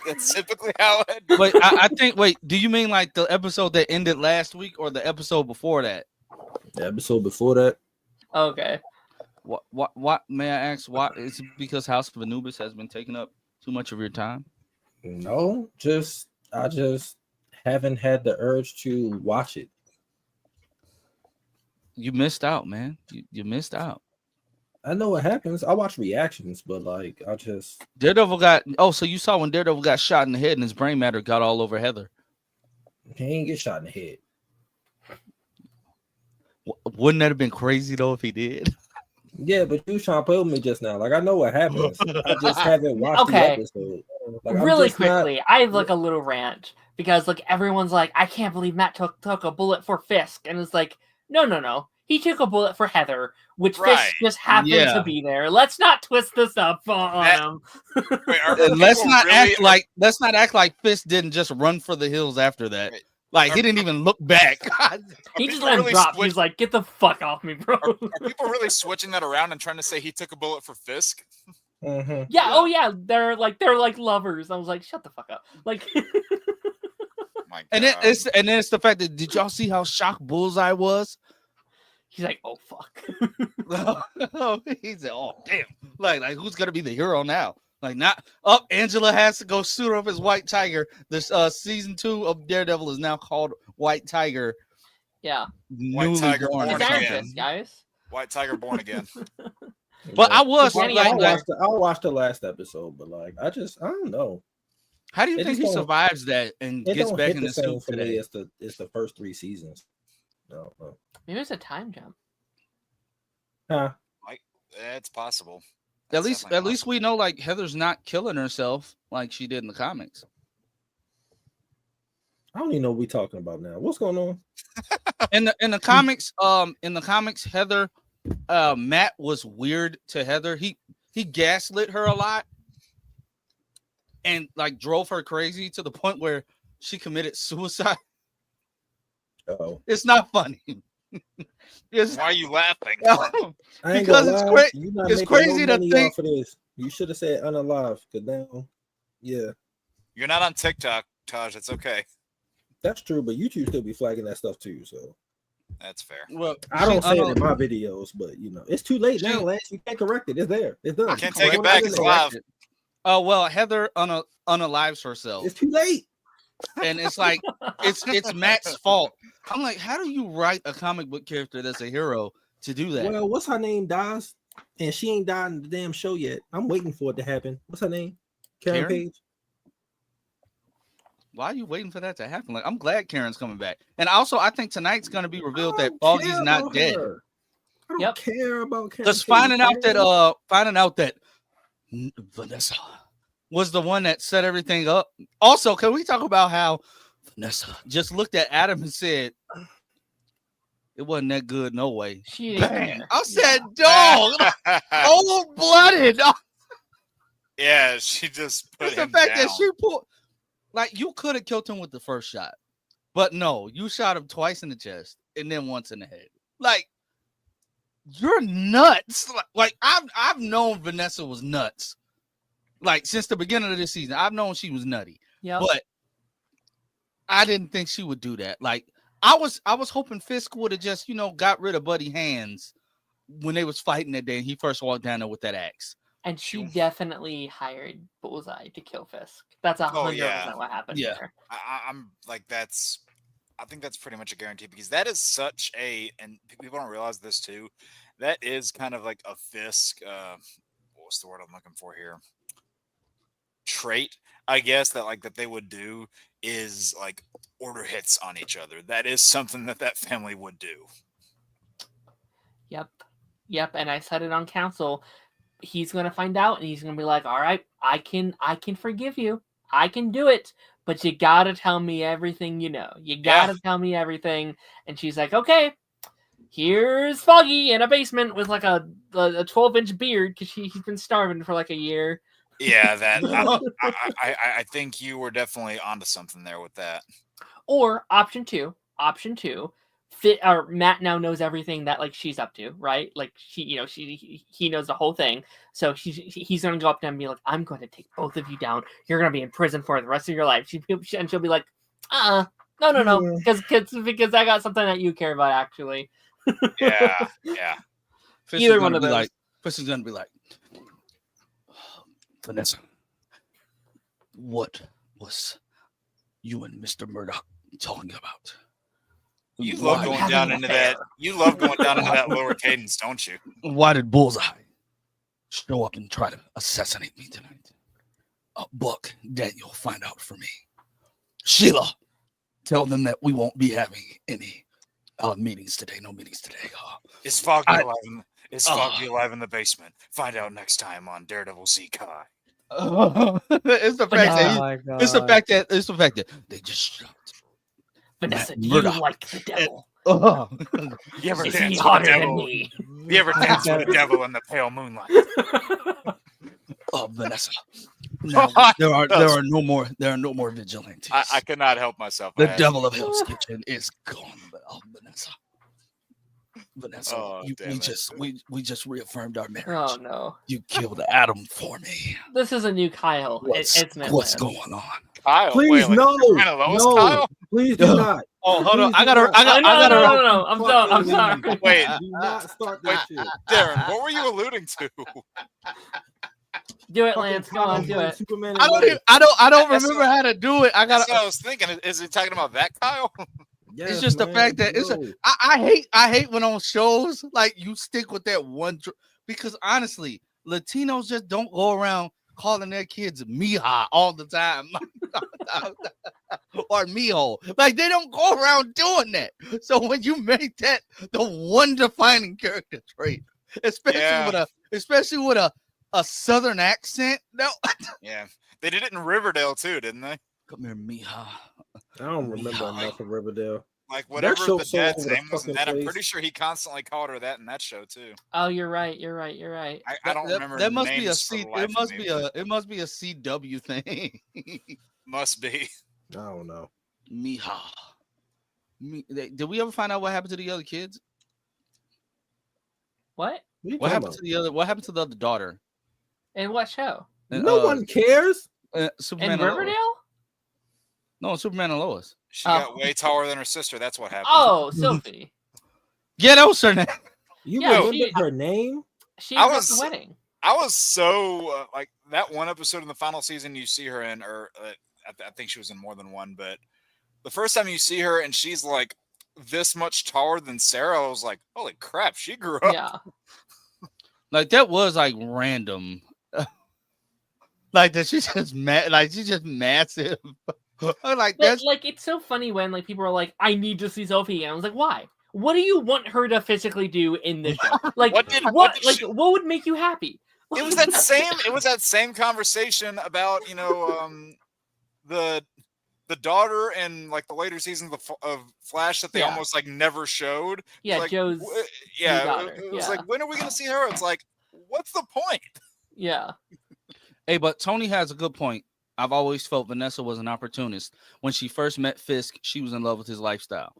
That's typically how it. Wait, I think. Wait, do you mean like the episode that ended last week or the episode before that? The episode before that. Okay. What may I ask? Why is it because House of Anubis has been taking up too much of your time? No, I just haven't had the urge to watch it. You missed out, man. You missed out. I know what happens. I watch reactions, but like I just Daredevil got. Oh, so you saw when Daredevil got shot in the head and his brain matter got all over Heather. He ain't get shot in the head. Wouldn't that have been crazy though if he did? Yeah, but you trying to play with me just now. Like I know what happens. I just haven't watched the episode. Like, really quickly, I have like a little rant because like everyone's like, I can't believe Matt took a bullet for Fisk, and it's like, no. He took a bullet for Heather, which Fisk just happened to be there. Let's not twist this up on him. Let's not act like Fisk didn't just run for the hills after that. Like he didn't even look back. He just let him drop. He's like, "Get the fuck off me, bro." Are people really switching that around and trying to say he took a bullet for Fisk? Mm-hmm. Yeah. Oh yeah. They're like lovers. I was like, shut the fuck up. Like. And then it's the fact that did y'all see how shocked Bullseye was? He's like, oh fuck. He said, oh damn. Like who's gonna be the hero now? Like not Angela has to go suit up as White Tiger. This season 2 of Daredevil is now called White Tiger. Yeah. White Tiger born again, guys. White Tiger born again. But I watched the last episode, but like I don't know. How do you think he survives that and gets back in the suit today? It's the first 3 seasons. No. Maybe it's a time jump. Huh? Like it's possible. At least we know like Heather's not killing herself like she did in the comics. I don't even know what we're talking about now. What's going on? In the comics, Heather Matt was weird to Heather. He gaslit her a lot and like drove her crazy to the point where she committed suicide. Oh, It's not funny. Why are you laughing? Because it's crazy to think. For this. You should have said unalive, because now, yeah. You're not on TikTok, Taj. It's okay. That's true, but YouTube still be flagging that stuff too, so. That's fair. Well, I don't say it in my videos, but it's too late now, Lance. You can't correct it. It's there. It's done. I can't take it back. It's live. Oh well, Heather unalives herself. It's too late. And it's like it's Matt's fault. I'm like, how do you write a comic book character that's a hero to do that? Well, what's her name dies, and she ain't died in the damn show yet. I'm waiting for it to happen. What's her name? Karen Page. Why are you waiting for that to happen? Like, I'm glad Karen's coming back. And also, I think tonight's going to be revealed that Foggy's not dead. I don't care about Karen. Just finding out that Vanessa was the one that set everything up. Also, can we talk about how Vanessa just looked at Adam and said, it wasn't that good, no way. Bang. I said, dog, cold-blooded. Yeah, she just put him the fact down. that she pulled, like, you could have killed him with the first shot, but no, you shot him twice in the chest and then once in the head. Like, you're nuts. Like I've known Vanessa was nuts. Like, since the beginning of this season, I've known she was nutty. Yeah, but I didn't think she would do that. Like, I was hoping Fisk would have just, got rid of Buddy Hands when they was fighting that day and he first walked down there with that axe. And she definitely hired Bullseye to kill Fisk. That's 100% what happened there. I'm like, I think that's pretty much a guarantee, because that is such and people don't realize this too, that is kind of like a Fisk, what's the word I'm looking for here? Trait, I guess, that they would do is like order hits on each other. That is something that family would do. Yep. And I said it on council. He's gonna find out, and he's gonna be like, "All right, I can forgive you. I can do it, but you gotta tell me everything you know. You gotta tell me everything." And she's like, "Okay, here's Foggy in a basement with like a 12-inch beard because he's been starving for like a year." Yeah, that I think you were definitely onto something there with that. Or option two, Matt now knows everything that like she's up to, right? Like he knows the whole thing. So he's gonna go up to him and be like, "I'm going to take both of you down. You're gonna be in prison for the rest of your life." She'll be like, no, because I got something that you care about, actually. Yeah. Either one of those. Fisk is gonna be like, Vanessa, what was you and Mr. Murdoch talking about? You love going down into that. You love going down into that lower cadence, don't you? Why did Bullseye show up and try to assassinate me tonight? Buck, Daniel, find out for me. Sheila, tell them that we won't be having any meetings today. No meetings today. Is Foggy alive? Is Foggy alive in the basement? Find out next time on Daredevil Z Kai. It's the fact that they just shot. Vanessa, do you like the devil? You ever dance with the devil? You ever dance with the devil in the pale moonlight? Vanessa. No, there are no more vigilantes. I cannot help myself. The devil of Hell's Kitchen is gone. Vanessa, we just reaffirmed our marriage. Oh no! You killed Adam for me. This is a new Kyle. What's going on? Kyle, please no, Kyle? Please do not. Oh, hold on. I got No. I'm sorry. Wait, do not start that shit. Darren, what were you alluding to? Do it, Lance. Go on, do it. Superman I don't remember how to do it. That's what I was thinking. Is he talking about that, Kyle? Yes, it's just the fact that I hate when on shows like you stick with that one because honestly, Latinos just don't go around calling their kids Mija all the time or Mijo. Like they don't go around doing that. So when you make that the one defining character trait, especially with a southern accent, no. Yeah, they did it in Riverdale too, didn't they? Come here, Mija. I don't remember enough of Riverdale. Like whatever the so dad's over the name was in fucking that, I'm place. pretty sure he constantly called her that in that show too. Oh, you're right. I don't remember. That must be a names C. for the life of me, but It must be a CW thing. must be. I don't know. Miha. Did we ever find out what happened to the other kids? What? What happened to the other? What happened to the other daughter? In what show? No one cares. Superman In and Riverdale? Lois. No, Superman and Lois. She got way taller than her sister. That's what happened. Oh, Sophie. Yeah, that was her name. You Yeah, remember her name? She I was at was- the wedding. I was so like that one episode in the final season you see her in, or I think she was in more than one, but the first time you see her and she's like this much taller than Sarah, I was like, holy crap, she grew up. Yeah. Like that was like random. Like that she's just she's just massive. Like But, that's like, it's so funny when like people are like, I need to see Sophie. And I was like, why? What do you want her to physically do in this show? Like, What what would make you happy? It was that same conversation about, the daughter in like the later seasons of Flash that they almost like never showed. Yeah, like, Joe's yeah, daughter. it was like, when are we gonna see her? It's like, what's the point? Yeah. Hey, but Tony has a good point. I've always felt Vanessa was an opportunist. When she first met Fisk, she was in love with his lifestyle.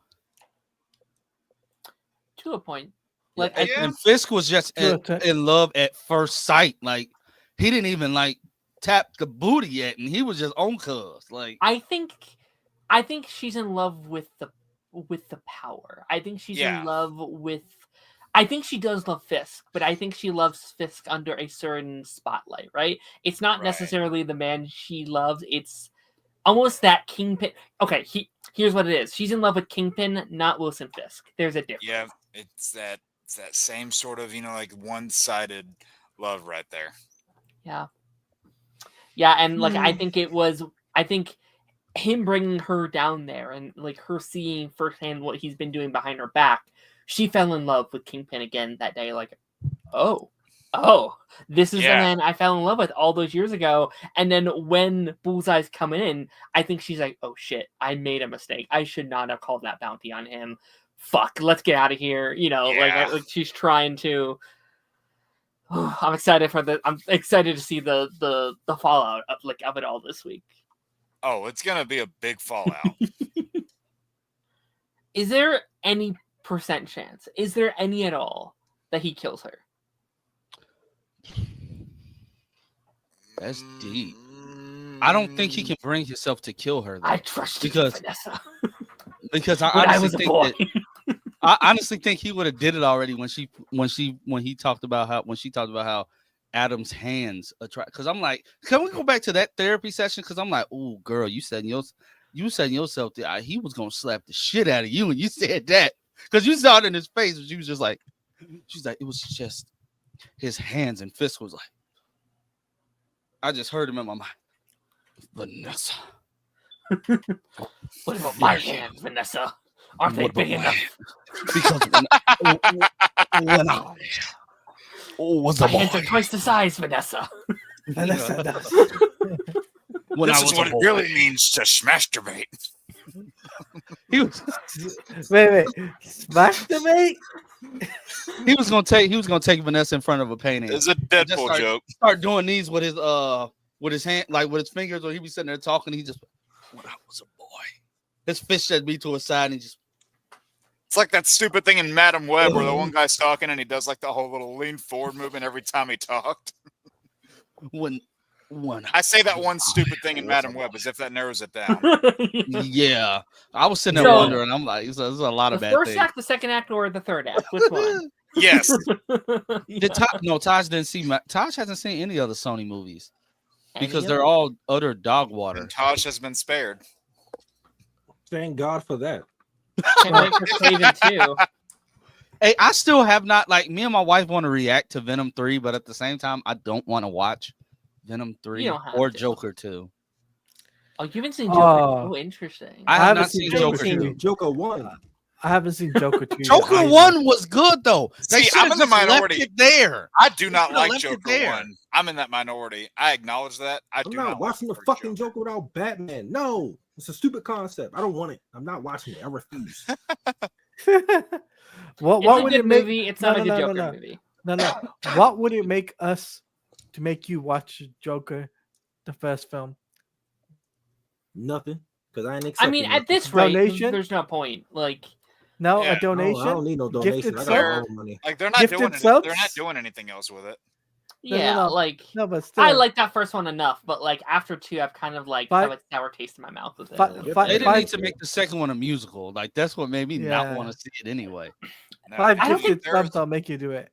To a point. Like, Yeah. and Fisk was just in love at first sight. Like, he didn't even like tap the booty yet, and he was just on cuz. Like, I think she's in love with the power. I think she's in love with. I think she does love Fisk, but I think she loves Fisk under a certain spotlight, right? It's not necessarily the man she loves. It's almost that Kingpin. Okay, here's what it is. She's in love with Kingpin, not Wilson Fisk. There's a difference. Yeah, it's that same sort of, like one-sided love right there. Yeah. Yeah, and like I think him bringing her down there and like her seeing firsthand what he's been doing behind her back, she fell in love with Kingpin again that day. Like, oh, this is the man I fell in love with all those years ago. And then when Bullseye's coming in, I think she's like, oh shit, I made a mistake. I should not have called that bounty on him. Fuck, let's get out of here. Like she's trying to. I'm excited to see the fallout of it all this week. Oh, it's gonna be a big fallout. Is there any percent chance? Is there any at all that he kills her? that's deep. I don't think he can bring himself to kill her. Though, I trust you, Vanessa. Because I honestly think he would have did it already when she talked about how Adam's hands attract. Because I'm like, can we go back to that therapy session? Because I'm like, oh girl, you said yourself that he was gonna slap the shit out of you, and you said that because you saw it in his face. And she was just like, it was just his hands, and Fisk was like, I just heard him in my mind, Vanessa. What about my hands, Vanessa? Aren't they big enough? Because when I was my hands are twice the size, Vanessa. Vanessa does. When this I was is what it really means to masturbate. He was Wait, masturbate? he was gonna take Vanessa in front of a painting. It's a Deadpool joke. Start doing these with his hand, like with his fingers, or he be sitting there talking. He just, when I was a boy, his fist should be to his side, and he just. It's like that stupid thing in Madam Web where the one guy's talking and he does like the whole little lean forward movement every time he talked. When I say that one stupid thing in Madam Web as if that narrows it down. Yeah, I was sitting there wondering. I'm like, there's a lot of bad things. The first act, the second act, or the third act? Which one? Yes. Taj didn't see. Taj hasn't seen any other Sony movies because they're all utter dog water. And Taj has been spared. Thank God for that. Can't wait for Craven 2. Hey, I still have not, like, me and my wife want to react to Venom 3, but at the same time, I don't want to watch Venom 3 or Joker 2. Oh, you haven't seen Joker? Oh, interesting. I have not seen Joker 2. Joker 1. I haven't seen Joker 2. Joker 1 was good, though. See, I'm in the minority. There. I do not like Joker 1. I'm in that minority. I acknowledge that. I'm not watching the fucking Joker without Batman. No. It's a stupid concept. I don't want it. I'm not watching it. I refuse. What would it make? Movie. It's not a good Joker movie. No. What would it make us to make you watch Joker, the first film? Nothing, because I ain't I accepting mean, nothing. at this rate, Donation? there's no point. Like, No, Yeah. a donation. I don't need no donation. I got my own money. Like they're not Gifted doing subs? they're not doing anything else with it. yeah, No. like No, but still, I like that first one enough, but like after 2, I've kind of like have a sour taste in my mouth with it. They didn't need to make the second one a musical. Like that's what made me not want to see it anyway. No. 5 I don't gifted think subs. I'll make you do it.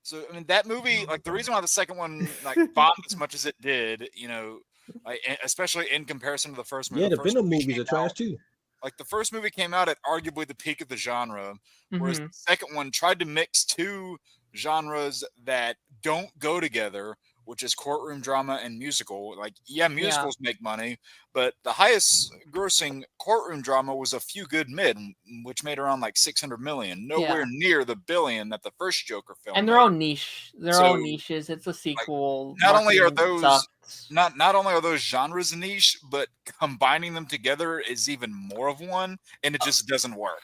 So I mean, that movie, like the reason why the second one like bombed as much as it did, you know, like especially in comparison to the first movie. Yeah, the first Venom movie movies came are trash out- too. Like the first movie came out at arguably the peak of the genre, whereas Mhm. the second one tried to mix two genres that don't go together, which is courtroom drama and musical. Like, yeah, musicals make money, but the highest grossing courtroom drama was A Few Good Men, which made around like 600 million, nowhere near the billion that the first Joker film. And their own niche, their own niches. It's a sequel. Not only are marketing those sucks. not only are those genres niche, but combining them together is even more of one, and it just doesn't work.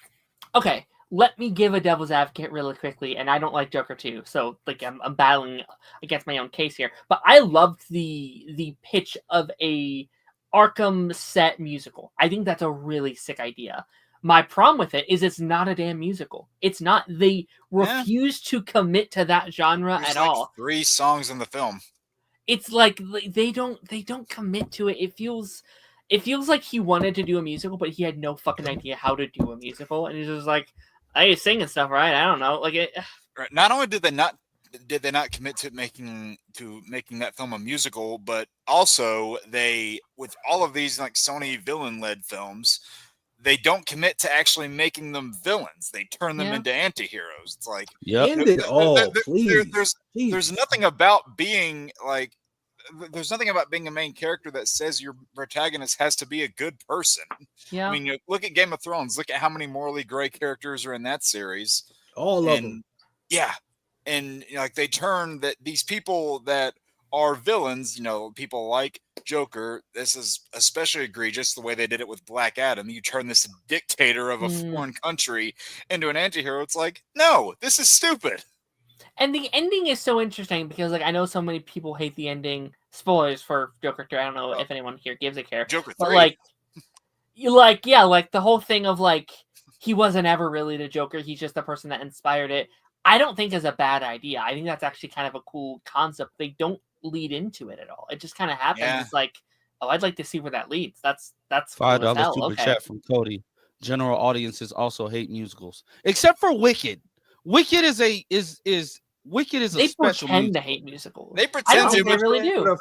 Okay, let me give a devil's advocate really quickly, and I don't like Joker 2, so like I'm battling against my own case here. But I loved the pitch of a Arkham set musical. I think that's a really sick idea. My problem with it is it's not a damn musical. It's not. They refuse to commit to that genre There's at like all. 3 songs in the film. It's like they don't commit to it. It feels like he wanted to do a musical, but he had no fucking idea how to do a musical, and he's just like, "Hey, singing stuff, right? I don't know." Like it. Right. Not only did they not commit to making that film a musical, but also they, with all of these like Sony villain-led films, they don't commit to actually making them villains. They turn them into anti-heroes. It's like, End it all, please. There's nothing about being like, there's nothing about being a main character that says your protagonist has to be a good person. Yeah. I mean, you look at Game of Thrones. Look at how many morally gray characters are in that series. All of them. Yeah, and you know, like they turn that these people that are villains, you know, people like Joker. This is especially egregious the way they did it with Black Adam. You turn this dictator of a foreign country into an anti-hero. It's like, no, this is stupid. And the ending is so interesting because, like, I know so many people hate the ending. Spoilers for Joker 3. I don't know if anyone here gives a care. Joker 3. But, like the whole thing of, like, he wasn't ever really the Joker. He's just the person that inspired it. I don't think is a bad idea. I think that's actually kind of a cool concept. They don't lead into it at all. It just kind of happens. Yeah. It's like, oh, I'd like to see where that leads. That's $5 super chat from Cody. General audiences also hate musicals, except for Wicked. Wicked is a They special pretend to hate musicals. They pretend to, to, they really do.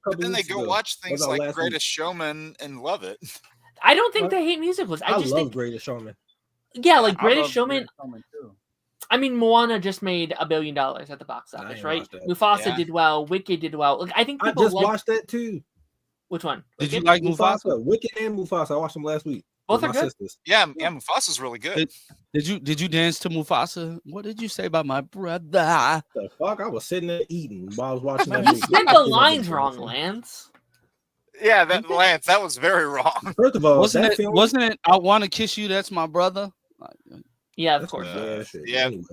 but then they go watch things like Greatest Showman and love it. I don't think they hate musicals. I just love think Greatest Showman. Yeah, like Greatest Showman. Too. I mean, Moana just made $1 billion at the box office, right? Mufasa did well. Wicked did well. Like, I think people watched that too. Which one? Did you like Mufasa? Wicked and Mufasa. I watched them last week. Both are good. Sisters. Yeah, Mufasa's really good. Did you dance to Mufasa? What did you say about my brother? The fuck! I was sitting there eating while I was watching that You movie. said the lines wrong, Lance. Yeah, Lance, that was very wrong. First of all, wasn't it? I want to kiss you. That's my brother. Yeah, of course. Yeah. Anyway.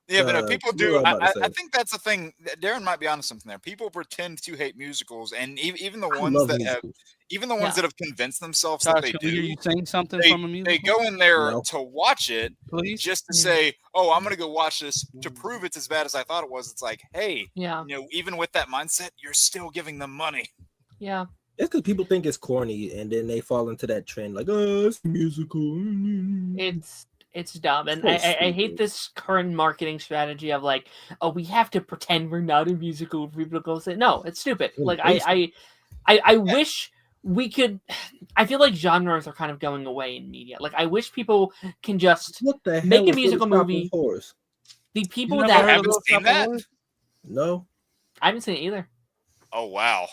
Yeah, but no, people do. I think that's the thing. Darren might be onto something there. People pretend to hate musicals, and even the ones that that have convinced themselves that they do. You saying something from a musical? They go in there to watch it, just to say, "Oh, I'm going to go watch this to prove it's as bad as I thought it was." It's like, hey, even with that mindset, you're still giving them money. Yeah. It's because people think it's corny, and then they fall into that trend, like, oh, it's a musical. It's dumb, and I hate this current marketing strategy of like, oh, we have to pretend we're not a musical. People go say, no, it's stupid. Like I wish we could. I feel like genres are kind of going away in media. Like I wish people can just make a musical movie. The people that haven't seen that. No, I haven't seen it either. Oh wow.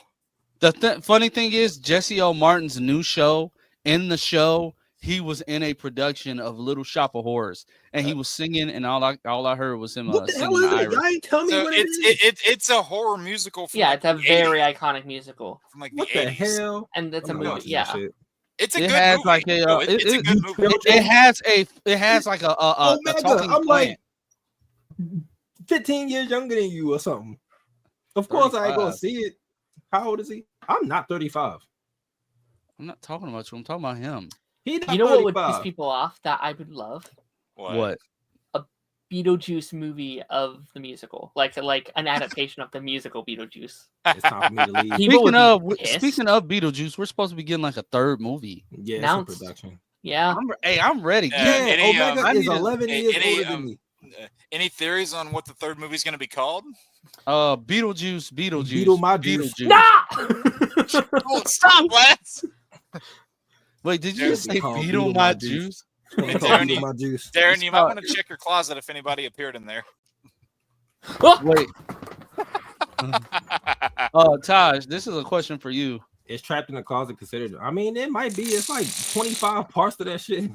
The funny thing is, Jesse L. Martin's new show. In the show, he was in a production of Little Shop of Horrors, and he was singing, and all I heard was him What the hell singing is it? Irish. Y'all ain't tell me So what it is. it's a horror musical. From Yeah, like it's a the very 80s, iconic musical, from like What the the 80s. hell? and it's a I'm not movie. watching that Yeah, shit. It's a It good has movie. like a No, it's a good movie. it has like a Omega, talking I'm plant. like 15 years younger than you or something. Of course I ain't gonna 35. see it. How old is he? I'm not 35. I'm not talking about you. I'm talking about him. He not you know what would 35. piss people off that I would love? What? Beetlejuice movie of the musical, like an adaptation of the musical Beetlejuice. It's time for me to leave. People would be Speaking of Beetlejuice, we're supposed to be getting like a third movie. Yeah, announced. it's a production. Yeah, I'm ready. Yeah. Yeah, Any, Omega is I need 11 years older than me. Any theories on what the third movie's going to be called? Beetlejuice. Beetle my juice. Beetlejuice. Oh, stop, Lance! Wait, did you It'll just be say called Beetle Beetle my My juice? Hey, Beetle my juice. Darren, you might want to check your closet if anybody appeared in there. Wait, Taj, this is a question for you. It's trapped in the closet considered. I mean, it might be. It's like 25 parts to that shit.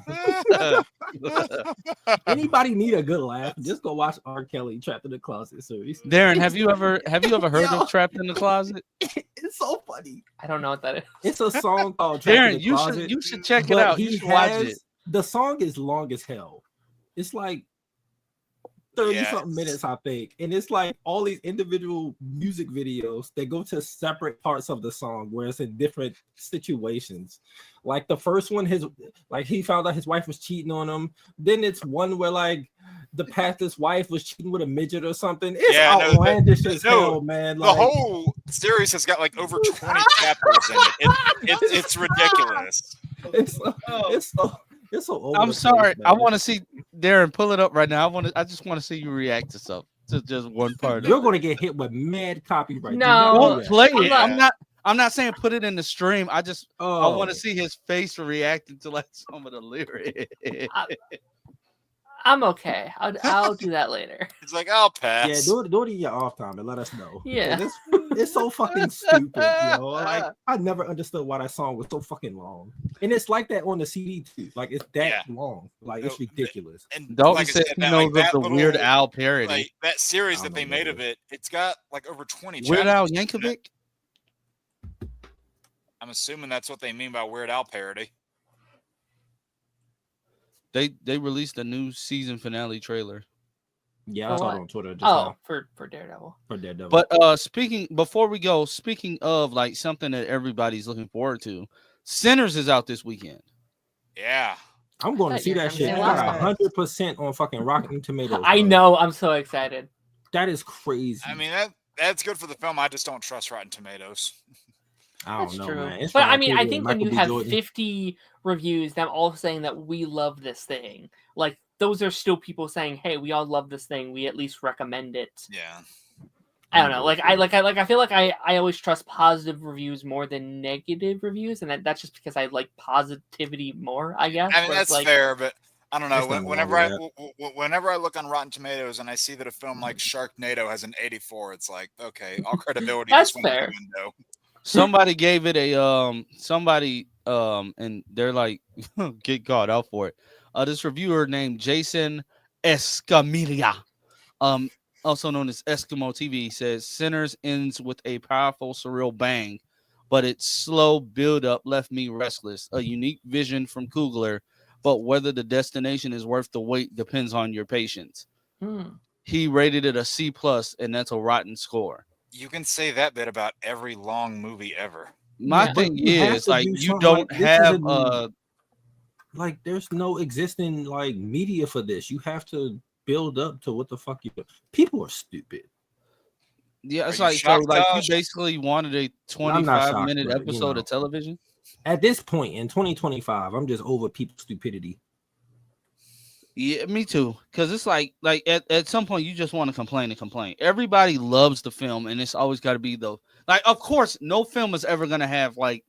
Anybody need a good laugh? Just go watch R. Kelly Trapped in the Closet series. Darren, have you ever heard Yo. of Trapped in the Closet? It's so funny. I don't know what that is. It's a song called Trapped in Darren, the Closet. you should check it but out. You should watch it. The song is long as hell. It's like 30 Yes. something minutes, I think. And it's like all these individual music videos that go to separate parts of the song where it's in different situations. Like the first one, he found out his wife was cheating on him. Then it's one where like the pastor's wife was cheating with a midget or something. It's outlandish as hell, man. The whole series has got like over 20 chapters in it. It's ridiculous. It's so old. I'm sorry. I want to see Darren pull it up right now. I just want to see you react to something. To just one part. You're gonna get hit with mad copyright. No, Don't play it. Yeah. I'm not saying put it in the stream. I Oh. want to see his face reacting to like some of the lyrics. I'm okay. I'll do that later. It's like, I'll pass. Yeah, do it in your off time and let us know. Yeah. It's so fucking stupid, yo. Like I never understood why that song was so fucking long. And it's like that on the CD too. Like it's that long. Like it's ridiculous. And Dalton like I said said, he man, knows like of that the little- Weird Al parody. Like that series I that don't they know made what of it, it's got like over 20 Weird Al chapters. Yankovic? I'm assuming that's what they mean by Weird Al parody. They released a new season finale trailer. Yeah, I For saw what? it on Twitter just Oh, now. for Daredevil. For Daredevil. But speaking of like something that everybody's looking forward to, Sinners is out this weekend. Yeah. I'm going to thought see you were that gonna shit. say It last got 100% on fucking Rotten Tomatoes. I bro. know. I'm so excited. That is crazy. I mean that's good for the film. I just don't trust Rotten Tomatoes. I don't That's know, true. man. It's But fine I mean, too, I with think when Michael you B. have Jordan. 50 reviews, them all saying that we love this thing, like those are still people saying, "Hey, we all love this thing. We at least recommend it." Yeah. I don't know. I feel like I always trust positive reviews more than negative reviews, and that's just because I like positivity more. I guess. I mean Where it's that's like, fair, but I don't know. There's nothing wrong Whenever I look on Rotten Tomatoes and I see that a film like Sharknado has an 84, it's like, okay, all credibility That's just went out fair. the window. Somebody gave it a and they're like get caught out for it. This reviewer named Jason Escamilla, also known as Eskimo TV, says Sinners ends with a powerful surreal bang, but its slow build up left me restless. A unique vision from Coogler, but whether the destination is worth the wait depends on your patience. He rated it a C+, and that's a rotten score. You can say that bit about every long movie ever. My thing you have is to like do you something don't like this have like there's no existing like media for this. You have to build up to what the fuck you do. People are stupid. yeah, it's Are you like so shocked, like you Josh? basically wanted a I'm not shocked, 25-minute but, episode know. of television. At this point in 2025, I'm just over people's stupidity. Yeah, me too. Because it's like at some point you just want to complain and complain. Everybody loves the film, and it's always got to be the like. Of course, no film is ever gonna have like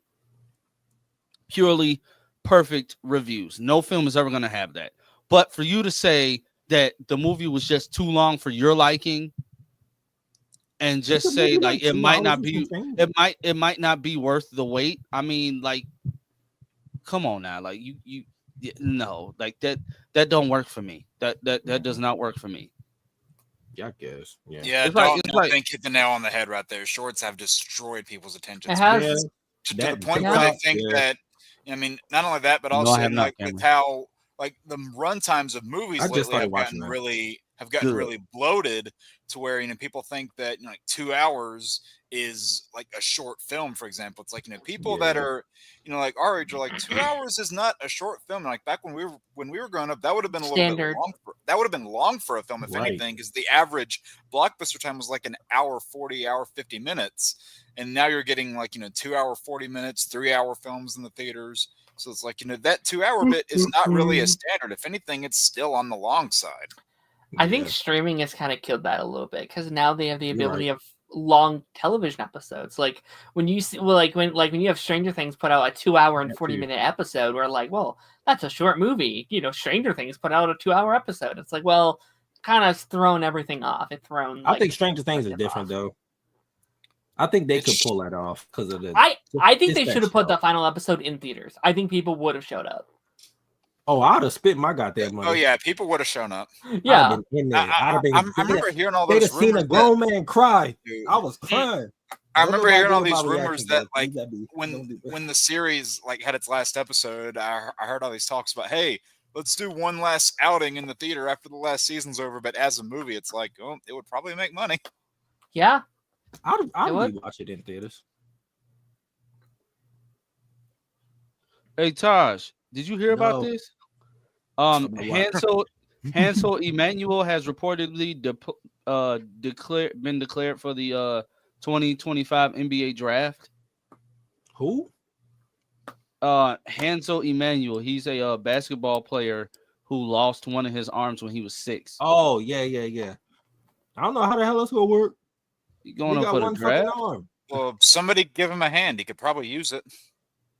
purely perfect reviews. No film is ever gonna have that. But for you to say that the movie was just too long for your liking, and just It's a say movie like like it 2 might hours not and be some change. it might not be worth the wait. I mean, like, come on now, like you no, like that don't work for me. That does not work for me. Yeah, I guess. Yeah. Yeah, It's like- don't think hit the nail on the head right there. Shorts have destroyed people's attention It span has. to That the point yeah. where they think Yeah. that. I mean, not only that, but No, I also have not, like with Cameron. how like the run times of movies I just lately started have watching gotten that. really bloated to where people think that like 2 hours is like a short film. For example, it's like people that Yeah. are like our age are like 2 hours is not a short film. And like back when we were growing up, that would have been a little Standard. bit long. That would have been long for a film, if Right. anything, because the average blockbuster time was like an hour 40, hour 50 minutes, and now you're getting like 2 hour 40 minutes, 3 hour films in the theaters. So it's like that 2 hour bit is not really a standard. If anything, it's still on the long side. I think Yeah. streaming has kind of killed that a little bit because now they have the You're ability of long television episodes. Like when you see, when you have Stranger Things put out a 2 hour and That 40-minute episode, we're like, well, that's a short movie. Stranger Things put out a 2 hour episode. It's like, well, kind of thrown everything off. It thrown. I think Stranger Things is different though. I think they could pull that off because of the. I think they dispatch should have put show. the final episode in theaters. I think people would have showed up. Oh, I'd have spent my goddamn money. Oh yeah, people would have shown up. I'd Yeah, have been in there. I remember hearing all They'd those have seen rumors. a grown man cry. Dude, I was crying. I remember hearing all these Nobody rumors reacting, that bro. like Please, don't do that. when the series like had its last episode, I heard all these talks about, hey, let's do one last outing in the theater after the last season's over. But as a movie, it's like, oh, it would probably make money. yeah. I'd would. rewatch it in theaters. Hey Taj, did you hear about No. this? About what? Hansel Emmanuel has reportedly been declared for the 2025 NBA draft. Who? Hansel Emmanuel, he's a basketball player who lost one of his arms when he was 6. Oh yeah. I don't know how the hell that's gonna work. He He going up got for the one fucking draft. arm. Well, somebody give him a hand. He could probably use it.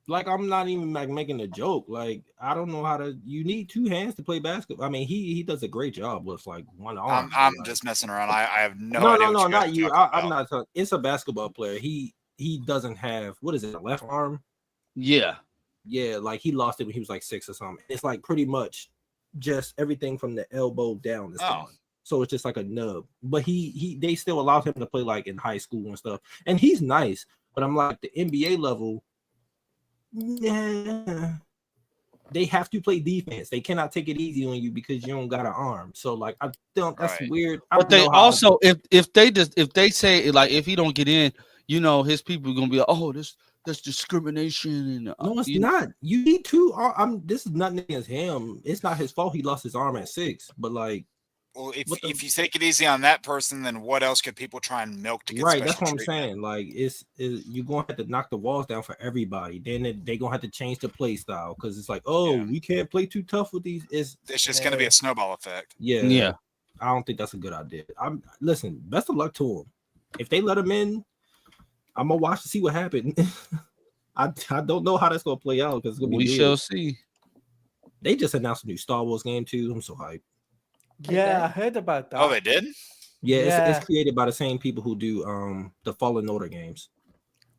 Like I'm not even like making a joke. Like I don't know how to. You need 2 hands to play basketball. I mean, he does a great job with like one arm. I'm like, just messing around. I have no idea. no, what not guys you. are talking I'm about. not talking. It's a basketball player. He doesn't have what is it? A left arm? Yeah. Yeah, like he lost it when he was like 6 or something. It's like pretty much just everything from the elbow down is gone. So it's just like a nub. But they still allowed him to play like in high school and stuff. And he's nice. But I'm like the NBA level. Yeah, they have to play defense. They cannot take it easy on you because you don't got an arm. So like I don't. That's Right. weird. But they also, if they say like if he don't get in, his people are gonna be like, oh, that's discrimination. And No, it's not. You need 2. This is nothing against him. It's not his fault. He lost his arm at 6. But like, Well, if What the- you take it easy on that person, then what else could people try and milk to get right? special That's what I'm treatment? saying. Like, you're gonna have to knock the walls down for everybody. Then they gonna have to change the play style because it's like, oh, Yeah. we can't play too tough with these. It's just going to be a snowball effect. Yeah. I don't think that's a good idea. Listen. Best of luck to him. If they let him in, I'm gonna watch to see what happens. I don't know how that's gonna play out because it's gonna be We weird. shall see. They just announced a new Star Wars game too. I'm so hyped. Yeah, I heard about that. Oh, they did? Yeah, Yeah. It's created by the same people who do the Fallen Order games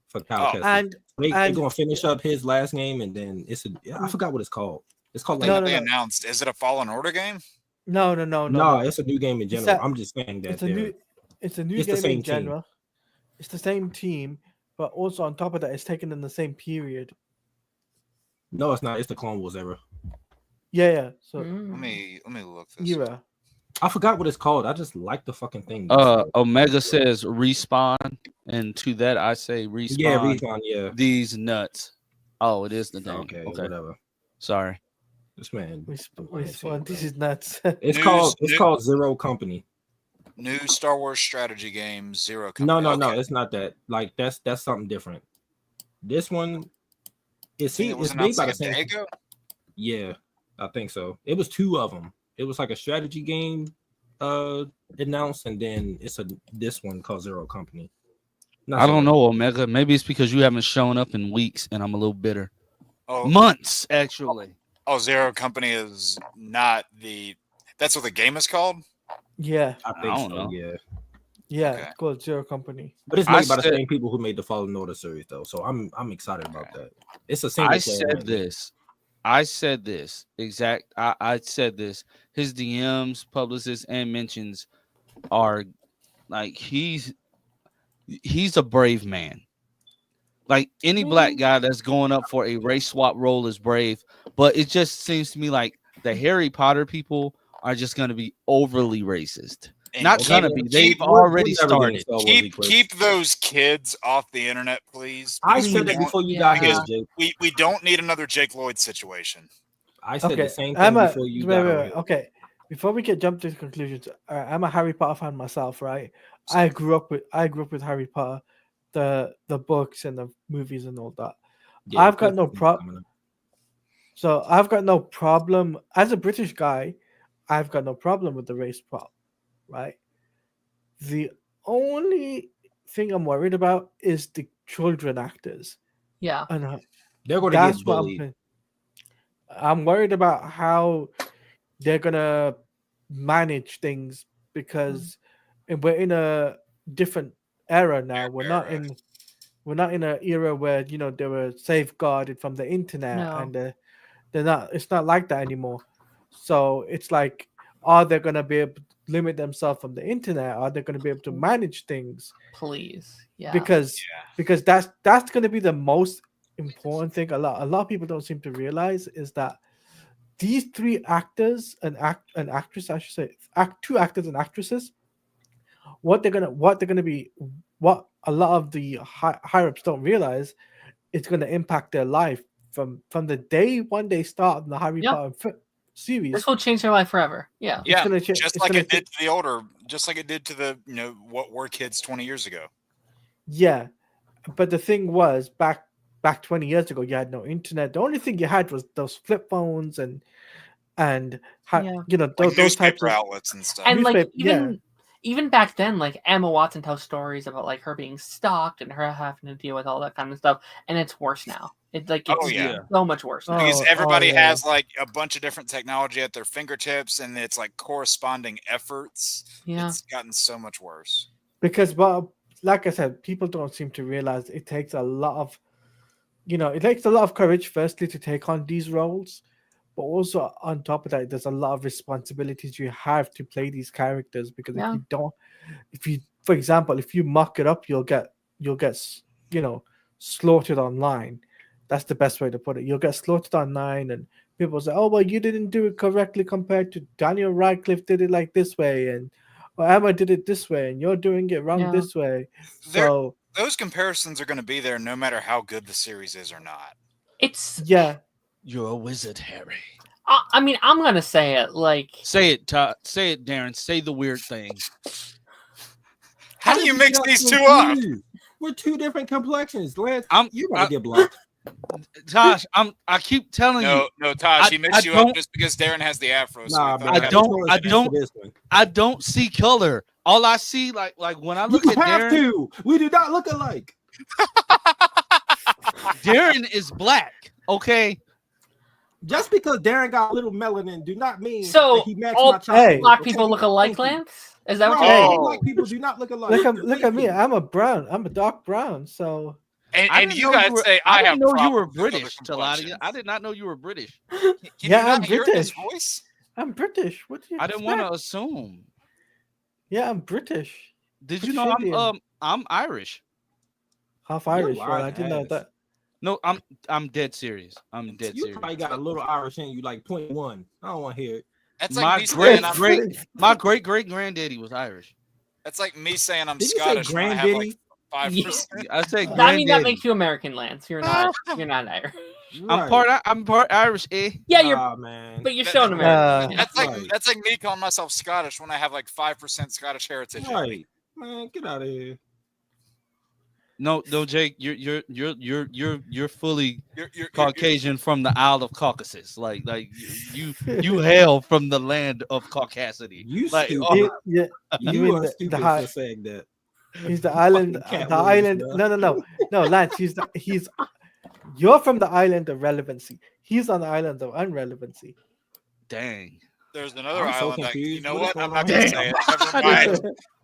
for Kyle Oh. Kestis. And They're and- gonna finish up his last game, and then I forgot what it's called. It's called like No, They no. announced. Is it a Fallen Order game? no, no, it's a new game in It's general. a- I'm just saying that it's a new it's a new It's the game same in team. general. It's the same team, but also on top of that, it's taken in the same period. no, it's not. It's the Clone Wars era. Yeah. So Let me look this. era. I forgot what it's called. I just like the fucking thing. Omega says respawn, and to that I say respawn. Yeah, Recon. Yeah. These nuts. Oh, it is the thing. Okay, Okay. whatever. Sorry. This man. This is nuts. It's News- called Zero Company. New Star Wars strategy game, Zero No, Company. no, Okay. it's not that. Like that's something different. This one, I think it was it's made announced by like the a same. day ago. Yeah, I think so. It was 2 of them. It was like a strategy game announced, and then it's this one called Zero Company. I don't know, Omega. Maybe it's because you haven't shown up in weeks, and I'm a little bitter. Oh, Months, actually. Zero Company is not the. That's what the game is called. Yeah, I think I don't so. know. Yeah, yeah. Okay. It's called Zero Company. but it's I made by the said- same people who made the Fallen Order series, though. So I'm excited about that. It's a single I player said game. this. I said this exact. I said this. His DMs, publicists, and mentions are like he's a brave man. Like any black guy that's going up for a race swap role is brave, but it just seems to me like the Harry Potter people are just going to be overly racist. And Not gonna be. They've already started. Keep those kids off the internet, please. I said that before you got here, Jake. We don't need another Jake Lloyd situation. I said the same thing before you got here. Okay, before we jump to the conclusions, I'm a Harry Potter fan myself, right? I grew up with Harry Potter, the books and the movies and all that. Yeah, I've got no problem. So I've got no problem as a British guy. I've got no problem with the race prop. Right. The only thing I'm worried about is the children actors. Yeah. And they're going to get bullied. I'm worried about how they're going to manage things because we're in a different era now. We're not in an era where, they were safeguarded from the internet and they're not. It's not like that anymore. So it's like, are they going to be able to limit themselves from the internet? Are they going to be able to manage things? Please, yeah. Because that's going to be the most important thing. A lot of people don't seem to realize is that these three actors and actress, I should say, two actors and actresses, what a lot of the higher ups don't realize, it's going to impact their life from the day one they start in the Harry Potter series. This will change their life forever. Yeah. Just like it did to the what were kids 20 years ago. Yeah. But the thing was back 20 years ago, you had no internet. The only thing you had was those flip phones and those types of outlets and stuff. And even back then, like Emma Watson tells stories about like her being stalked and her having to deal with all that kind of stuff, and it's worse now. It's so much worse now. Because everybody has like a bunch of different technology at their fingertips, and it's like corresponding efforts. Yeah, it's gotten so much worse. Because, like I said, people don't seem to realize it takes a lot of, courage, firstly, to take on these roles. But also on top of that, there's a lot of responsibilities you have to play these characters because for example, if you muck it up, you'll get slaughtered online. That's the best way to put it. You'll get slaughtered online, and people say, "Oh, well, you didn't do it correctly compared to Daniel Radcliffe did it like this way, and Emma did it this way, and you're doing it wrong this way." So those comparisons are going to be there no matter how good the series is or not. You're a wizard, Harry. I mean, I'm going to say it like... Say it, Todd. Say it, Darren. Say the weird thing. How do you mix these two up? We're two different complexions. Lance, you're going to get blocked. Tosh, I keep telling you. No, Tosh, he mixed you up just because Darren has the afro. So I don't see color. All I see, like when I look at Darren... We do not look alike. Darren is black. Okay. Just because Darren got a little melanin do not mean that he matched my chocolate. Black people look alike, Lance? Is that what you're saying? Black people do not look alike. Look at me. I'm a dark brown. So and you guys say I didn't know you were British, Talati. I did not know you were British. I'm British. Voice? I'm British. What do you? I didn't want to assume. Yeah, I'm British. Did you know I'm Irish? Half Irish, right? I didn't know that. No, I'm dead serious. I'm dead serious. You probably got a little Irish in you, like 0.1. I don't want to hear it. That's like my great granddaddy was Irish. That's like me saying I'm Did Scottish. You say granddaddy? I have like 5%. I say granddaddy. I mean that makes you American, Lance. You're not Irish. Right. I'm part Irish, eh? Yeah, man. But you're still an American. That's like me calling myself Scottish when I have like 5% Scottish heritage. Right, man, get out of here. No, Jake, you're fully Caucasian from the Isle of Caucasus. Like you hail from the land of Caucasity. You like, stupid. Yeah. You are stupid for saying that. He's the island. The island. No, Lance. He's. You're from the island of relevancy. He's on the island of unrelevancy. Dang. There's another island. You know what? I'm not gonna say it. Never mind.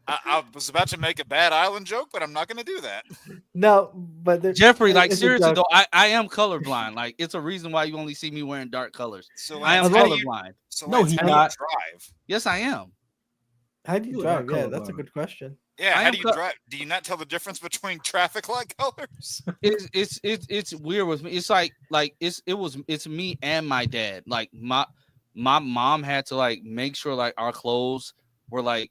I was about to make a bad island joke, but I'm not going to do that. No, but Jeffrey, like seriously though, I am colorblind. Like it's a reason why you only see me wearing dark colors. So I am colorblind. No, he's not. Drive. Yes, I am. How do you drive? Yeah, that's a good question. Yeah, how do you drive? Do you not tell the difference between traffic light colors? It's weird with me. It's like it's me and my dad. Like my mom had to like make sure like our clothes were like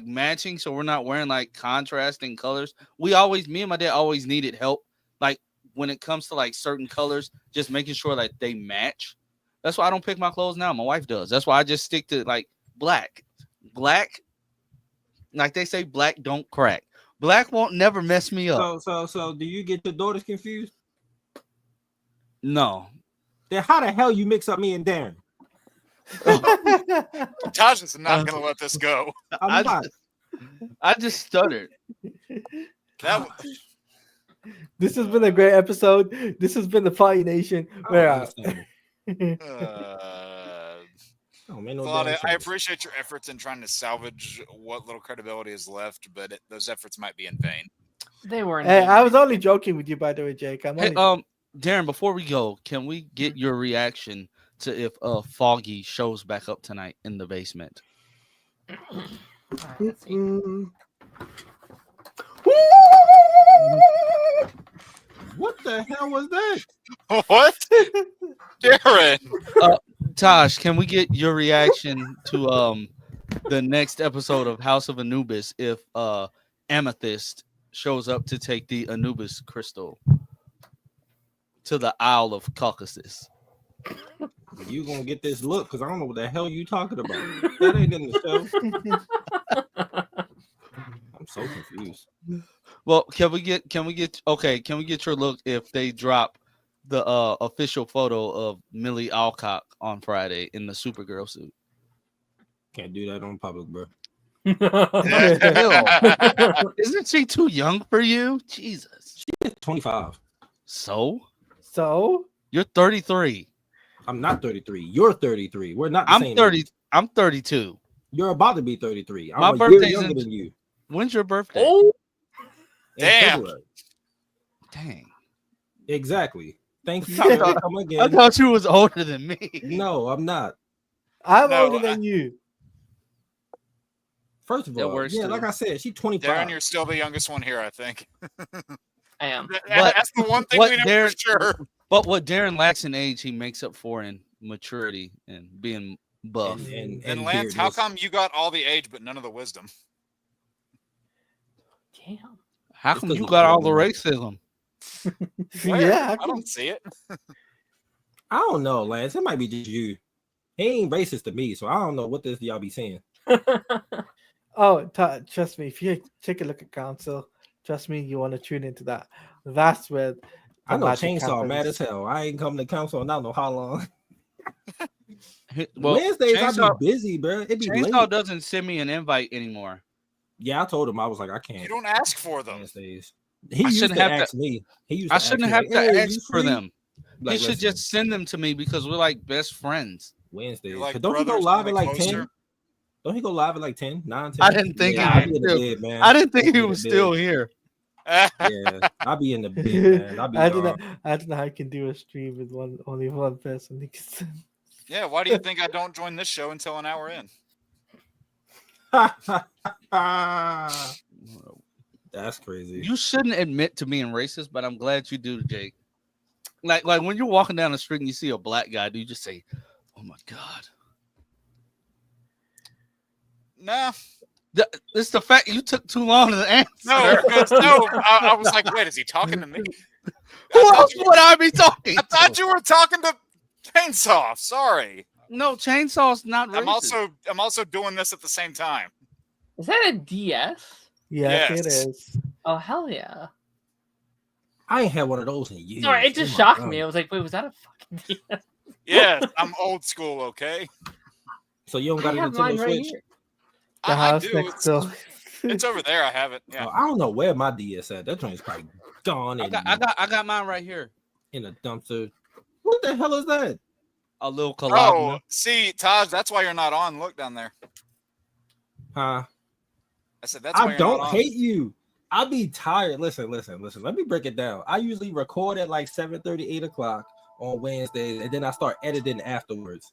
matching, so we're not wearing like contrasting colors. Me and my dad always needed help, like when it comes to like certain colors, just making sure that they match. That's why I don't pick my clothes now. My wife does. That's why I just stick to like black. Like they say, black don't crack. Black won't never mess me up. So do you get your daughters confused? No. Then how the hell you mix up me and Darren? Taj is not going to let this go. I just stuttered. This has been a great episode. This has been the Party Nation. I appreciate your efforts in trying to salvage what little credibility is left, but those efforts might be in vain. They weren't. Hey, I was only joking with you, by the way, Jake. Darren, before we go, can we get your reaction to if Foggy shows back up tonight in the basement? What the hell was that? What? Darren. Tosh, can we get your reaction to the next episode of House of Anubis if Amethyst shows up to take the Anubis crystal to the Isle of Caucasus? You gonna get this look because I don't know what the hell you talking about. That ain't in the show. I'm so confused. Well, can we get your look if they drop the official photo of Millie Alcock on Friday in the Supergirl suit? Can't do that on public, bro. Isn't she too young for you? Jesus. She's 25. So you're 33. I'm not 33. You're 33. We're not. I'm 30. Age. I'm 32. You're about to be 33. My birthday's younger than you. When's your birthday? Oh, damn. Dang. Exactly. Thank you. I thought you was older than me. No, I'm not. I'm older than you. First of all, like I said, she's 25. Darren, you're still the youngest one here, I think. I am. That's the one thing we know for sure. But what Darren lacks in age, he makes up for in maturity and being buff. And Lance, how come you got all the age but none of the wisdom? Damn. How come you got all the racism? Yeah, I don't see it. I don't know, Lance. It might be just you. He ain't racist to me, so I don't know what this y'all be saying. Trust me. If you take a look at Council, trust me, you want to tune into that. That's where I know Chainsaw mad as hell. I ain't come to Council in I don't know how long. Well, Wednesdays I be busy, bro. It be Chainsaw late. doesn't send me an invite anymore. Yeah, I told him I was like, I can't. You don't ask for them. Wednesdays. He used to ask me. I shouldn't have to ask for them. He should just send them to me because we're like best friends. Wednesdays. Like don't he go live at like 10? Don't he go live at like 10, 9, 10? I didn't think I didn't think he was still here. Yeah, I'll be in the bed, man. I don't know how I can do a stream with only one person. Yeah, why do you think I don't join this show until an hour in? That's crazy. You shouldn't admit to being racist, but I'm glad you do, Jake. Like when you're walking down the street and you see a black guy, do you just say, "Oh my god"? Nah. It's the fact you took too long to answer. No, because I was like, wait, is he talking to me? Who else would I be talking? I thought you were talking to Chainsaw. Sorry. No, Chainsaw's not racist. I'm also doing this at the same time. Is that a DS? Yes, it is. Oh hell yeah! I ain't had one of those in years. Sorry, it just shocked me. I was like, wait, was that a fucking DS? Yeah, I'm old school, okay? So you don't got a Nintendo Switch? The house I do. next door. It's over there. I have it. Yeah. I don't know where my DS at. That joint's probably gone. I got mine right here in a dumpster. What the hell is that? A little collage. Oh, see, Taj, that's why you're not on. Look down there. Huh? I said that's why I don't hate you. I'll be tired. Listen. Let me break it down. I usually record at like 7:30, 8 o'clock on Wednesdays, and then I start editing afterwards.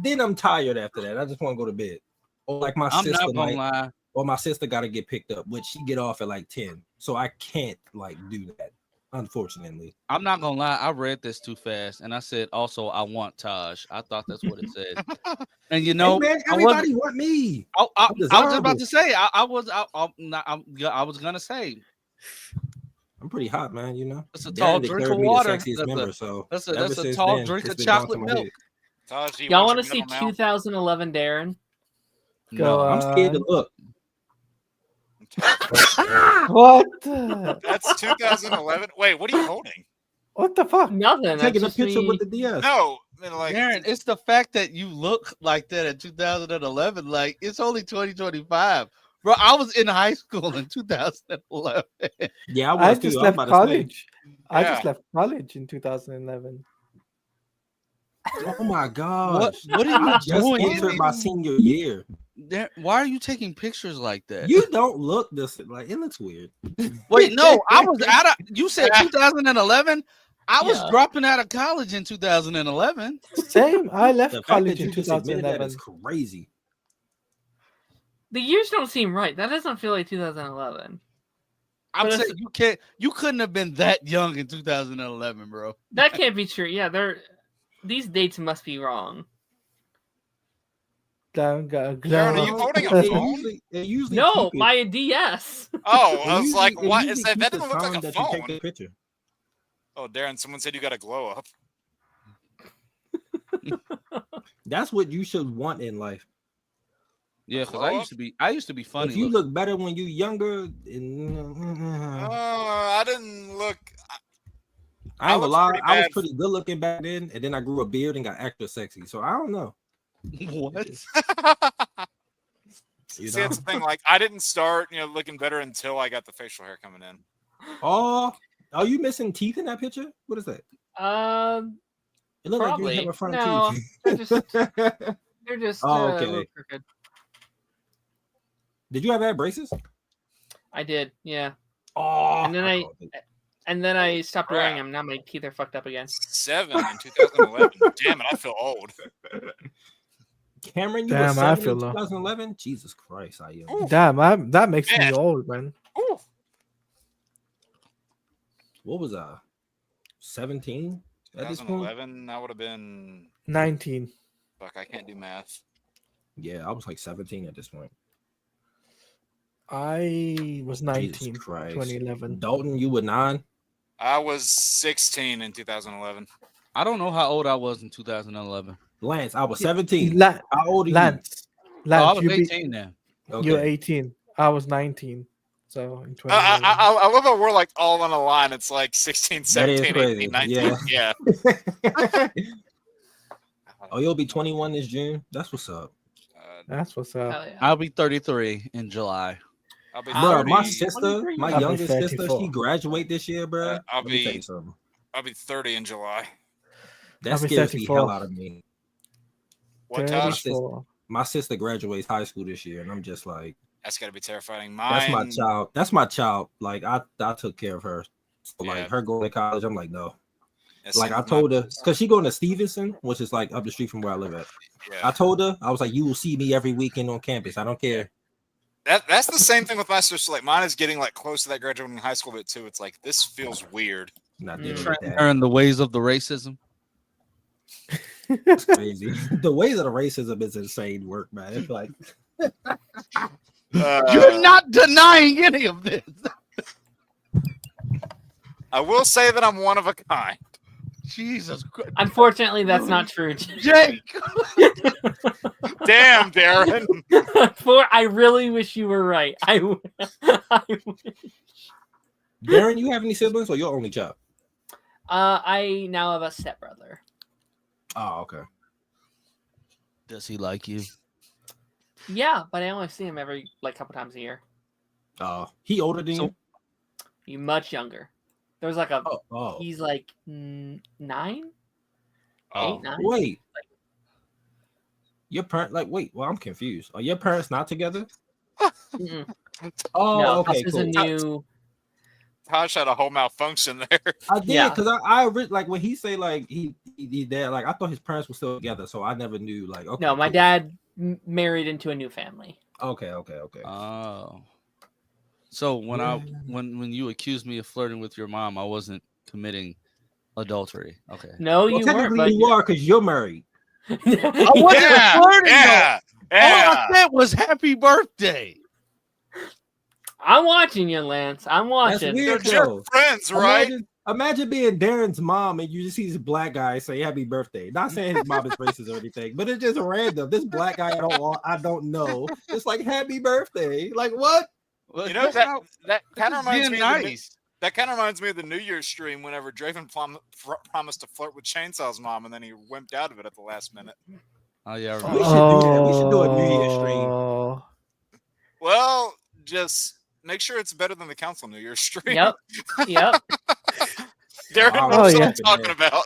Then I'm tired after that. I just want to go to bed. Or like I'm not gonna lie. Or my sister got to get picked up, which she get off at like 10. So I can't like do that, unfortunately. I'm not gonna lie. I read this too fast, and I said also I want Taj. I thought that's what it said. And you know, hey man, everybody want me. I was just about to say I was gonna say. I'm pretty hot, man. You know, that's a tall drink of water. That's a tall drink of chocolate milk. Taj, y'all want to see 2011 Darren? Go. I'm scared to look. What? That's 2011. Wait, what are you holding? What the fuck? Nothing. Taking a picture with the DS. No, I mean, like Aaron, it's the fact that you look like that in 2011. Like it's only 2025, bro. I was in high school in 2011. Yeah, I just left college. I just left college in 2011. Oh my god! What are you doing? Just entered my senior year. Why are you taking pictures like that? You don't look this like it looks weird. Wait, no, I was out of. You said 2011. I was dropping out of college in 2011. Same. I left college in 2011. That is crazy. The years don't seem right. That doesn't feel like 2011. I'm saying you couldn't have been that young in 2011, bro. That can't be true. Yeah, these dates must be wrong. Aaron, are you holding a phone? No, my DS. Oh, I was like, what is that? That doesn't look like a phone. Oh, Darren, someone said you got a glow up. That's what you should want in life. Yeah, because I used to be funny. If you look better when you're younger, I didn't look. I ain't gonna lie, I was pretty good looking back then, and then I grew a beard and got extra sexy. So I don't know. What? See, that's the thing. Like, I didn't start, looking better until I got the facial hair coming in. Oh, are you missing teeth in that picture? What is that? It looks like you have a front teeth. They're just okay. crooked. Did you ever have braces? I did, yeah. Oh, and then I stopped wearing them. Now my teeth are fucked up again. 7 in 2011. Damn it, I feel old. Cameron, you were 7 in 2011? Jesus Christ, I am. Damn, that makes me old, man. Oof. What was I? 17? 2011, that would have been 19. Fuck, I can't do math. Yeah, I was like 17 at this point. I was 19 2011. Dalton, you were 9? I was 16 in 2011. I don't know how old I was in 2011. Lance, I was 17. How old are you? Lance, I was 18 now. Okay. You're 18. I was 19. So in 2011. I love how we're like all on a line. It's like 16, 17, 18, 19. Yeah. Oh, you'll be 21 this June? That's what's up. That's what's up. Yeah. I'll be 33 in July. I'll be bro, 30. my sister, my I'll youngest be sister, she graduate this year, bro. I'll be 30 in July. That scares the hell out of me. What, Tosh? My sister graduates high school this year, and I'm just like, that's gotta be terrifying. That's my child. That's my child. Like I took care of her. So, like her going to college, I'm like, no. Like I told her, because she going to Stevenson, which is like up the street from where I live at. Yeah. I told her, I was like, you will see me every weekend on campus. I don't care. That's the same thing with my sister. Like mine is getting like close to that graduating high school bit too. It's like this feels weird. Not dealing with that. Learn the ways of the racism. It's crazy. The ways of the racism is insane work, man. It's like you're not denying any of this. I will say that I'm one of a kind. Jesus Christ. Unfortunately, that's not true. Jake. Damn, Darren. I really wish you were right. I wish. Darren, you have any siblings or your only child? I now have a stepbrother. Oh, okay. Does he like you? Yeah, but I only see him every couple times a year. He older than you? He's much younger. There's like a he's like 9? 8, 9. Wait. Your parent well, I'm confused. Are your parents not together? Oh, no, okay, this cool. is a new. Tosh had a whole malfunction there. I did Yeah. because I like when he say like he dad, like I thought his parents were still together, so I never knew like okay. No, my cool. dad married into a new family. Okay. Oh. So when you accused me of flirting with your mom, I wasn't committing adultery. Okay. No, Well, you weren't. technically But you are because you're married. I wasn't flirting Yeah. though. All I said was happy birthday. I'm watching you, Lance. I'm That's watching. weird They're though. friends, right? Imagine being Darren's mom and you just see this black guy say happy birthday. Not saying his mom is racist or anything, but it's just random. This black guy I don't know. It's like happy birthday. Like what? Well, You know that kind of reminds being me. nice. That kind of reminds me of the New Year's stream whenever Draven promised to flirt with Chainsaw's mom, and then he wimped out of it at the last minute. Oh yeah. I We remember. should do that. We should do a New Year's stream. Oh. Well, just make sure it's better than the council New Year's stream. Yep. Darren Oh, knows what yeah. I'm talking about.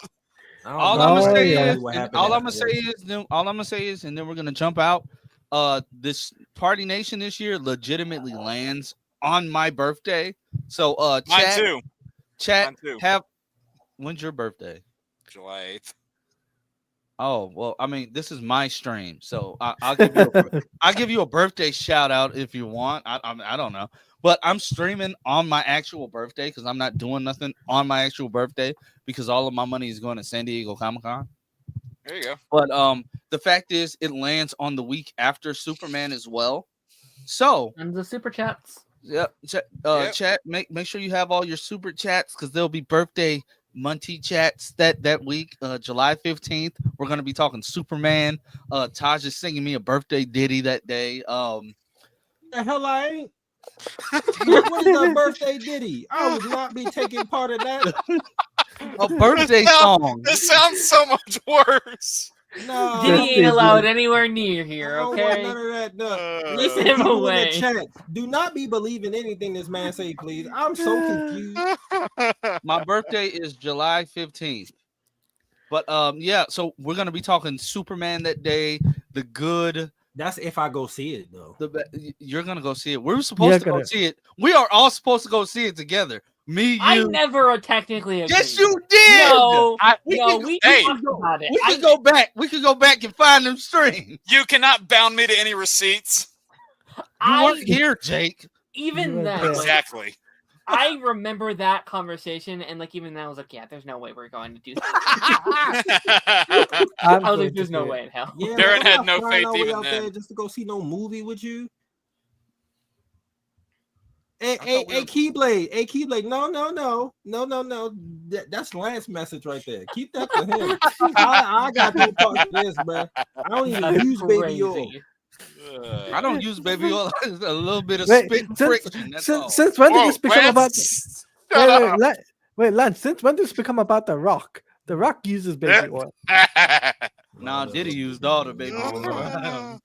All know. I'm gonna Oh, say yeah. is, all I'm gonna say is, and then we're gonna jump out. This Party Nation this year legitimately lands on my birthday. So, Mine chat, too. have. When's your birthday? July 8th. Oh well, I mean, this is my stream, so I'll give you I'll give you a birthday shout out if you want. I don't know, but I'm streaming on my actual birthday because I'm not doing nothing on my actual birthday because all of my money is going to San Diego Comic-Con. There you go. But the fact is, it lands on the week after Superman as well. So And the super chats. yep, chat. Make sure you have all your super chats because there'll be birthday Munty chats that week, July 15th. We're gonna be talking Superman. Taj is singing me a birthday ditty that day. The hell I ain't. What is a birthday ditty? I would not be taking part of that. A birthday song. This sounds so much worse. No, Diddy ain't allowed anywhere near here, I don't want okay? none of that. No. Uh, Listen, Him people in away. the chat, do not be believing anything this man say, please. I'm so confused. My birthday is July 15th. But yeah, so we're gonna be talking Superman that day. The good. That's if I go see it though. You're gonna go see it. We're supposed to go see it. We are all supposed to go see it together. Me, you. I never technically agreed. Yes, you did. No, we hey, talked about it. We can go back. We can go back and find them streams. You cannot bound me to any receipts. You weren't here, Jake. Even You then, weren't like, Exactly. I remember that conversation, and like even then, I was like, "Yeah, there's no way we're going to do that." I was like, "There's no way in hell." Yeah, Darren I'm had not no flying faith all the way even out then. there just to go see no movie with you. thought we Hey, were- Keyblade, no. That's Lance's message right there. Keep that to him. I got no part of this, bro. I don't even That's use baby crazy. oil. I don't use baby oil. A little bit of Wait, spit friction. That's all. since when did Whoa, this become about? Lance, shut up. Wait, Lance. Since when did this become about The Rock? The Rock uses baby oil. Nah, Diddy used all the baby Oh, oil.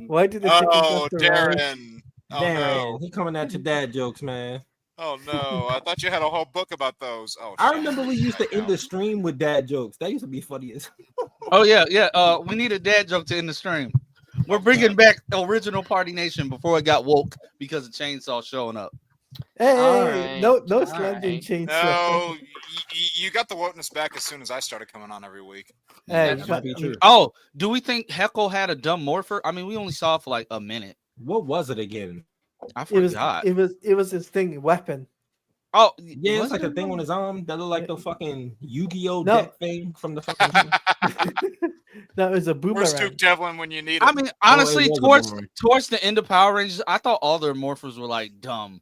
Why did the Oh, chicken just arrive? Darren. Oh, Darren, no. he coming at your dad jokes, man. Oh, no. I thought you had a whole book about those. Oh, I shit. remember we used to end the stream with dad jokes. That used to be funny as. Oh yeah. We need a dad joke to end the stream. We're bringing back original Party Nation before it got woke because of Chainsaw showing up. Hey, Alright, no alright. slandering chainsaw. No, you got the wokeness back as soon as I started coming on every week. Hey, That might be true. Oh, do we think Heckle had a dumb morpher? I mean, we only saw it for like a minute. What was it again? I it was forgot. it was his thing weapon. Oh, Yeah, it's was like it? a thing on his arm that looked like the fucking Yu-Gi-Oh No. deck thing from the fucking. That was a Where's Duke boomerang. Devlin when you need him? I mean, honestly, it was a boomerang. towards the end of Power Rangers, I thought all their morphers were like dumb.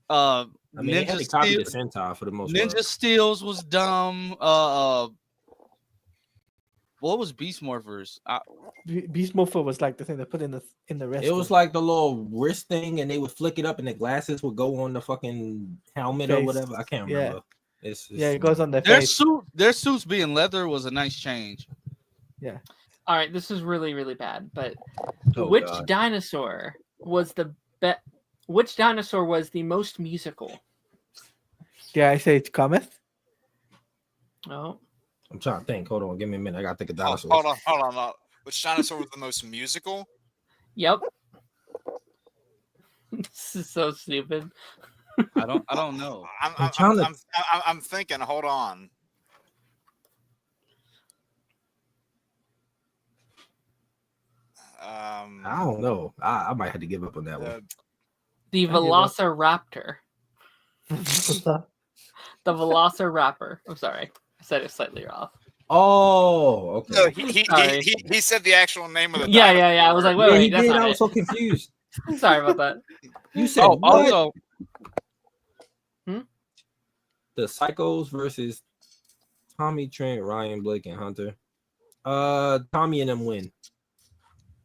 I mean, they had Ninja to copy Steel, the Centaur for the most Ninja part. Steels was dumb. What was Beast Morphers? Beast Morpher was like the thing they put in the wrist. It was like the little wrist thing, and they would flick it up, and the glasses would go on the fucking helmet or Face. whatever. I can't Yeah. remember. It's yeah, it goes on their Their face. their suits being leather was a nice change. All right, this is really, really bad. But Oh, which God. dinosaur was the Which dinosaur was the most musical? Yeah, I say it's Cometh. Oh, I'm trying to think. Hold on, give me a minute. I gotta think of Oh, dinosaurs. hold on. Which dinosaur was the most musical? yep. This is so stupid. I don't know. I'm thinking. Hold on. I don't know. I might have to give up on that one. The Velociraptor. The Velociraptor. I'm sorry, I said it slightly off. Oh, okay. No, he said the actual name of the. Yeah. I was like, wait, he that's did. not I it. was so confused. Sorry about that. You said what? Also, The Psychos versus Tommy, Trent, Ryan, Blake, and Hunter. Tommy and them win.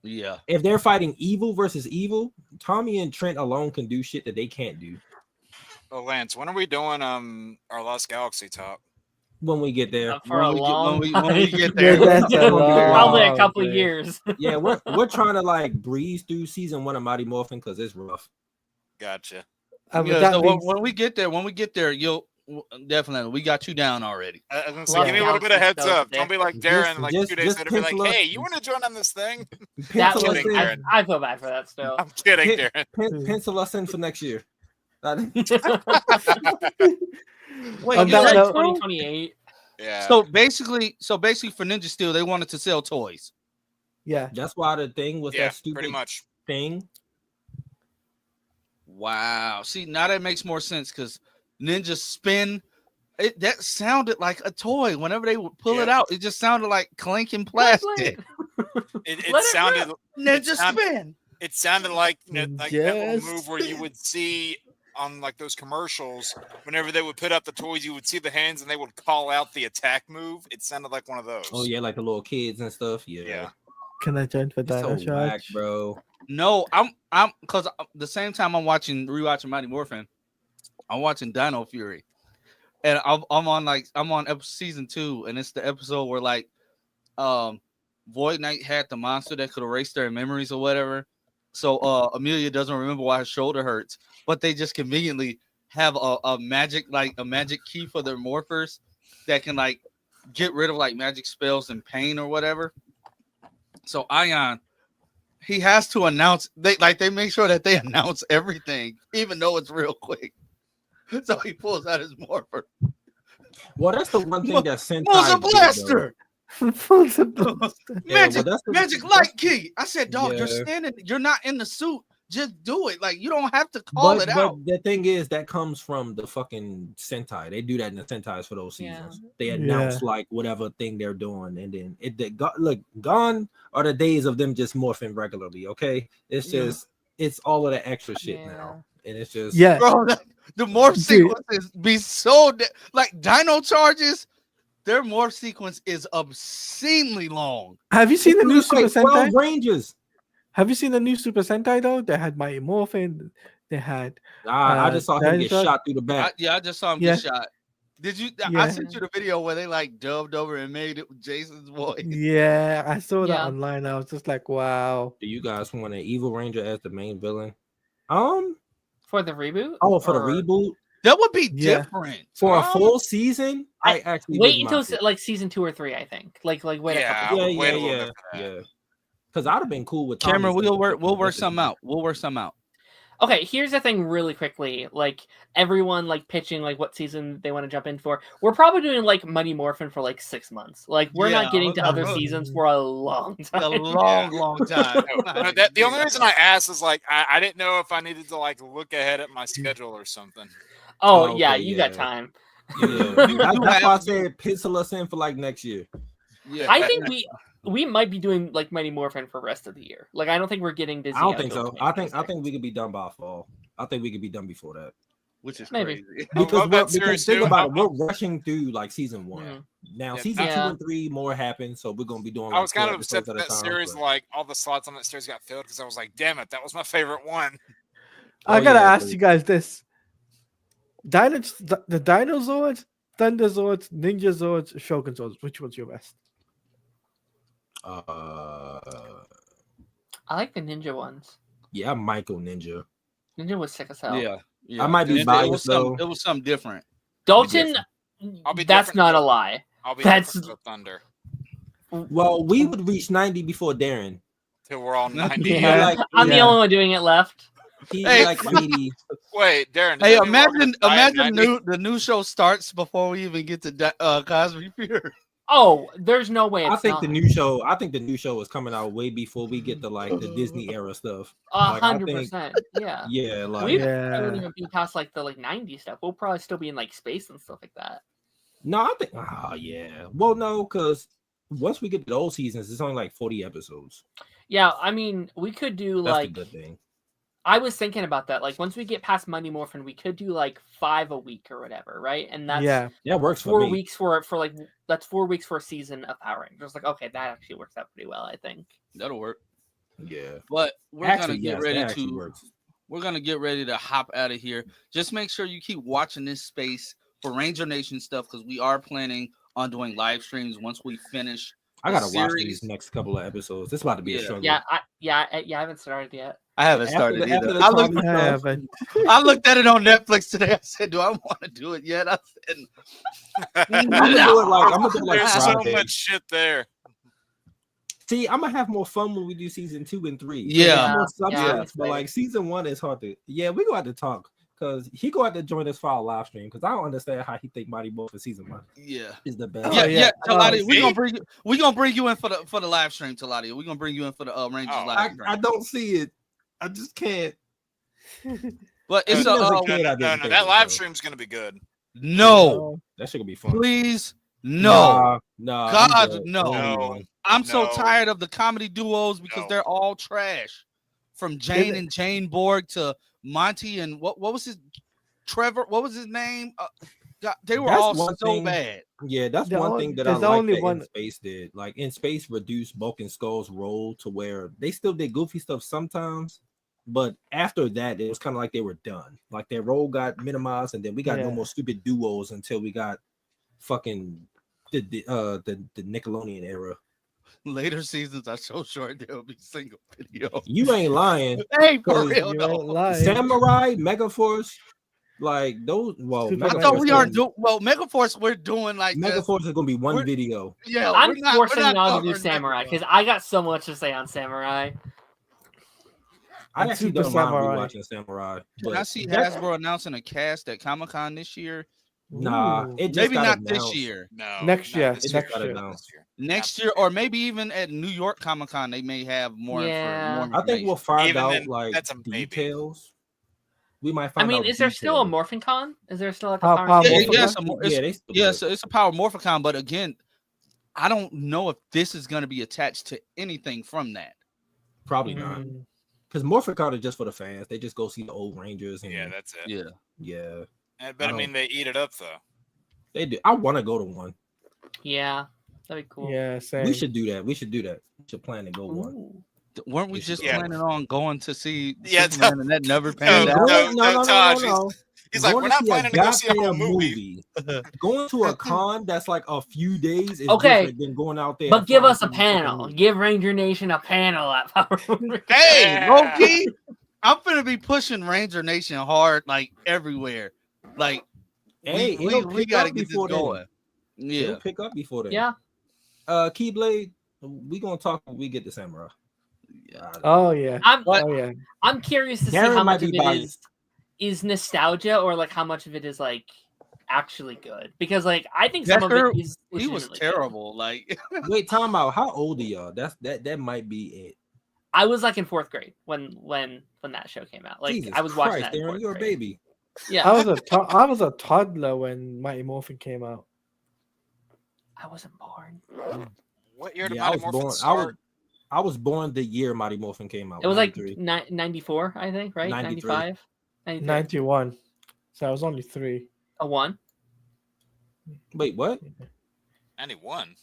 yeah. If they're fighting evil versus evil, Tommy and Trent alone can do shit that they can't do. Oh, Lance, when are we doing our Lost Galaxy talk? When we get there. For a long when time. we get there, That's a Probably a long couple way. years. Yeah, we're trying to like breeze through season 1 of Mighty Morphin because it's rough. Gotcha. With yeah, that so being when we get there, you'll definitely we got you down already. I was gonna say, give me a little bit of heads up. Don't be like Darren, like Just 2 days later, be like, pencil up- hey, you want to join on this thing? That Pencil was, us in, Darren. I feel bad for that still. I'm kidding, Darren. pencil us in for next year. Wait, On you that said- note- 2028. Yeah. so basically for Ninja Steel, they wanted to sell toys. Yeah. That's why the thing was yeah, that stupid pretty much. thing. Wow. See, now that makes more sense because Ninja Spin, that sounded like a toy. Whenever they would pull it out, it just sounded like clanking plastic. It sounded Ninja Spin. It sounded like like that little Just move where you would see on like those commercials. Whenever they would put up the toys, you would see the hands and they would call out the attack move. It sounded like one of those. Oh yeah, like the little kids and stuff. Yeah. Can I join for It's Dino so whack, Charge? bro. No, I'm because the same time I'm rewatching Mighty Morphin, I'm watching Dino Fury, and I'm on season 2, and it's the episode where like Void Knight had the monster that could erase their memories or whatever. So Amelia doesn't remember why her shoulder hurts, but they just conveniently have a magic key for their morphers that can like get rid of like magic spells and pain or whatever. So Ion, he has to announce they make sure that they announce everything, even though it's real quick. So he pulls out his morpher. Well, that's the one thing that Sentai Pulls a did, though. blaster. Pulls a blaster. Magic, that's the- magic light key. I said, dog, you're Yeah. standing, you're not in the suit. Just do it. Like you don't have to call it out. But the thing is, that comes from the fucking Sentai. They do that in the Sentais for those Yeah. seasons. They announce like whatever thing they're doing, and then gone are the days of them just morphing regularly. Okay, it's just it's all of the extra shit now, and it's just Bro, the morph sequences be so like Dino Charges. Their morph sequence is obscenely long. Have you seen the new Super like 12 Sentai? Rangers. Have you seen the new Super Sentai though? They had Mighty Morphin. They had. I just saw him get Dinosaur- shot through the back. I just saw him Yeah. get shot. Did you? I Yeah. sent you the video where they like dubbed over and made it with Jason's voice. Yeah, I saw that Yeah. online. I was just like, wow. Do you guys want an Evil Ranger as the main villain? For the reboot? For the Or- reboot That would be Yeah. different. for a full season. I actually Wait wouldn't until mind it. like season 2 or 3, I think. Like wait a Yeah. couple. I would wait a little bit for that. yeah. Because I'd have been cool with Cameron, Tommy's we'll work this something is- out. We'll work something out. Okay, here's the thing really quickly. Like everyone like pitching like what season they want to jump in for. We're probably doing like Mighty Morphin for like 6 months. Like we're Yeah, not getting to other uh-huh. seasons for a long A time. long time. No, the only reason I asked is like I didn't know if I needed to like look ahead at my schedule or something. Oh Oh, yeah, okay, you got yeah. time. Yeah, that's why I have- said pencil us in for like next year. Yeah, I think we might be doing like Mighty Morphin for the rest of the year. Like I don't think we're getting busy. I don't out think till so. I think we could be done by fall. I think we could be done before that. which is Maybe. crazy. Because, love that series think too. about it, we're rushing through like season 1. Mhm. Now Yeah. season 2 Yeah. and 3 more happen, so we're gonna be doing. I Like was kind 12 of upset episodes that at a that time, series, but- like all the slots on that series got filled because I was like, damn it, that was my favorite one. I Oh, gotta yeah, ask you guys this: the Dino Zords, Thunder Zords, Ninja Zords, Shogun Zords. Which one's your best? I like the ninja ones. Yeah, Michael Ninja. Ninja was sick as hell. Yeah, I might be It biased, was though. it was something different. Dalton, I'll be that's different, not a though. lie. I'll be That's- different with Thunder Well, we would reach 90 before Darren. till we're all 90. Yeah. like- I'm the yeah. only one doing it left. He Hey, like 80. Wait, Darren. does Hey, that mean we're gonna imagine die at 90? the new show starts before we even get to Cosby Fear. Oh, there's no way. It's I think not. the new show. I think the new show is coming out way before we get to like the Disney era stuff. Like, I think- 100%. Yeah. Yeah, like We Yeah. won't even be past like the 90s stuff. We'll probably still be in like space and stuff like that. no, I think. Oh yeah. Well, no, because once we get to the old seasons, it's only like 40 episodes. Yeah, I mean, we could do That's like the good thing. I was thinking about that. Like once we get past Mighty Morphin, we could do like 5 a week or whatever, right? And that's Yeah. That works for 4 me. weeks for like that's 4 weeks for a season of Power Rangers. Like, okay, that actually works out pretty well, I think. That'll work. Yeah. But we're Actually, gonna get yes, ready that actually to works. we're gonna get ready to hop out of here. Just make sure you keep watching this space for Ranger Nation stuff because we are planning on doing live streams once we finish. I gotta watch series. these next couple of episodes. This is about to be a Yeah. struggle. I haven't started yet. I haven't After started the- after either. the I looked, Cosby Yeah, stuff, but I looked at it on Netflix today. I said, "Do I want to do it yet?" I said, I'm gonna do it like There's so Friday. much shit there. See, I'm gonna have more fun when we do season 2 and 3. Yeah. There's more Yeah, substance, but excited. like season 1 is hard to. Yeah, we go have to talk because he go have to join us for our live stream because I don't understand how he think Mighty Morphin season 1 "Yeah, is the best. yeah, yeah. Talati, we see? gonna bring you in for the live stream, Talati. We gonna bring you in for the Rangers Oh, live stream." I don't see it. I just can't. But it's Even as a a kid, I No, didn't think that it, live so. stream's gonna be good. no, That shit gonna be fun. please, no. Nah, God, I'm good. no. No. I'm so No. tired of the comedy duos because No. they're all trash. From Jane it- and Jane Borg to Monty and what was his Trevor? What was his name? God, they were That's all one so thing- bad. Yeah, that's The one on- thing that I there's like only that one- In Space did. Like In Space reduced Bulk and Skull's role to where they still did goofy stuff sometimes, but after that, it was kind of like they were done. Like their role got minimized, and then we got no Yeah. more stupid duos until we got fucking the Nickelodeon era. Later seasons are so short there'll be single video. You ain't lying. Hey, for Cause real you though. ain't lying. Samurai, Megaforce, like those. Well, Super I Megaforce thought we is- are doing well. Megaforce, we're doing like this. Megaforce is gonna be one We're- video. Yeah, I'm we're not forcing y'all to do covering Samurai Megaforce. because I got so much to say on Samurai. I And actually Super don't mind Samurai. rewatching Samurai. Can I see that- Hasbro announcing a cast at Comic-Con this year? Nah, Ooh. it just Maybe got not this announced. year. No. Next not year, this It next just got year. announced. Next year, or maybe even at New York Comic-Con, they may have more. Yeah. more I think we'll information. find Even out then, like that's a maybe. details. We might I find out. mean, is there still a details. Morphin Con? Is there still like a Power- Power Power Yeah, Rangers? Morphin' yes, Con? it's, Yeah, they still yes, do it. it's a Power Morphicon, but again, I don't know if this is going to be attached to anything from that. Probably not. Mm. Because Morphicon is just for the fans. They just go see the old Rangers. And Yeah, that's it. Yeah, yeah, But I I mean, they eat it up though. they do. I want to go to one. Yeah, that'd be cool. Yeah, same. We should do that. We should do that. We should plan to go one. Ooh. weren't we Yes, just yeah. planning on going to see Yeah, Superman and that never panned No, out? no. Taj, He's like, Going we're not see planning to go see a whole goddamn movie. Going to a con that's like a few days is Okay, different than going out there. But and give flying us a through the fucking panel. movie. Give Ranger Nation a panel at Power Rangers. Hey, Yeah. low-key, I'm gonna be pushing Ranger Nation hard, like everywhere. Like, Hey, we it'll we pick gotta up get this before then. going. Yeah, It'll pick up before then. Yeah. Keyblade, we gonna talk when we get to Samurai. yeah. Oh yeah. I'm Oh yeah. I'm curious to see Darren how might much of be it biased. is nostalgia or like how much of it is like actually good. Because like I think some of Dexter, it is he was legitimately good. terrible. Like, Wait, time out. How old are y'all? That might be it. I was like in 4th grade when that show came out. Like Jesus I was watching Christ, that in Darren, 4th you're a grade. baby. Yeah. I was a toddler when Mighty Morphin came out. I wasn't born. What year did Yeah, I Mighty was Morphin born. start? I was born the year Mighty Morphin came out. It was like 93. 94, I think, right? 93. 95? 93. 91. So I was only 3. A 1? Wait, what? 91.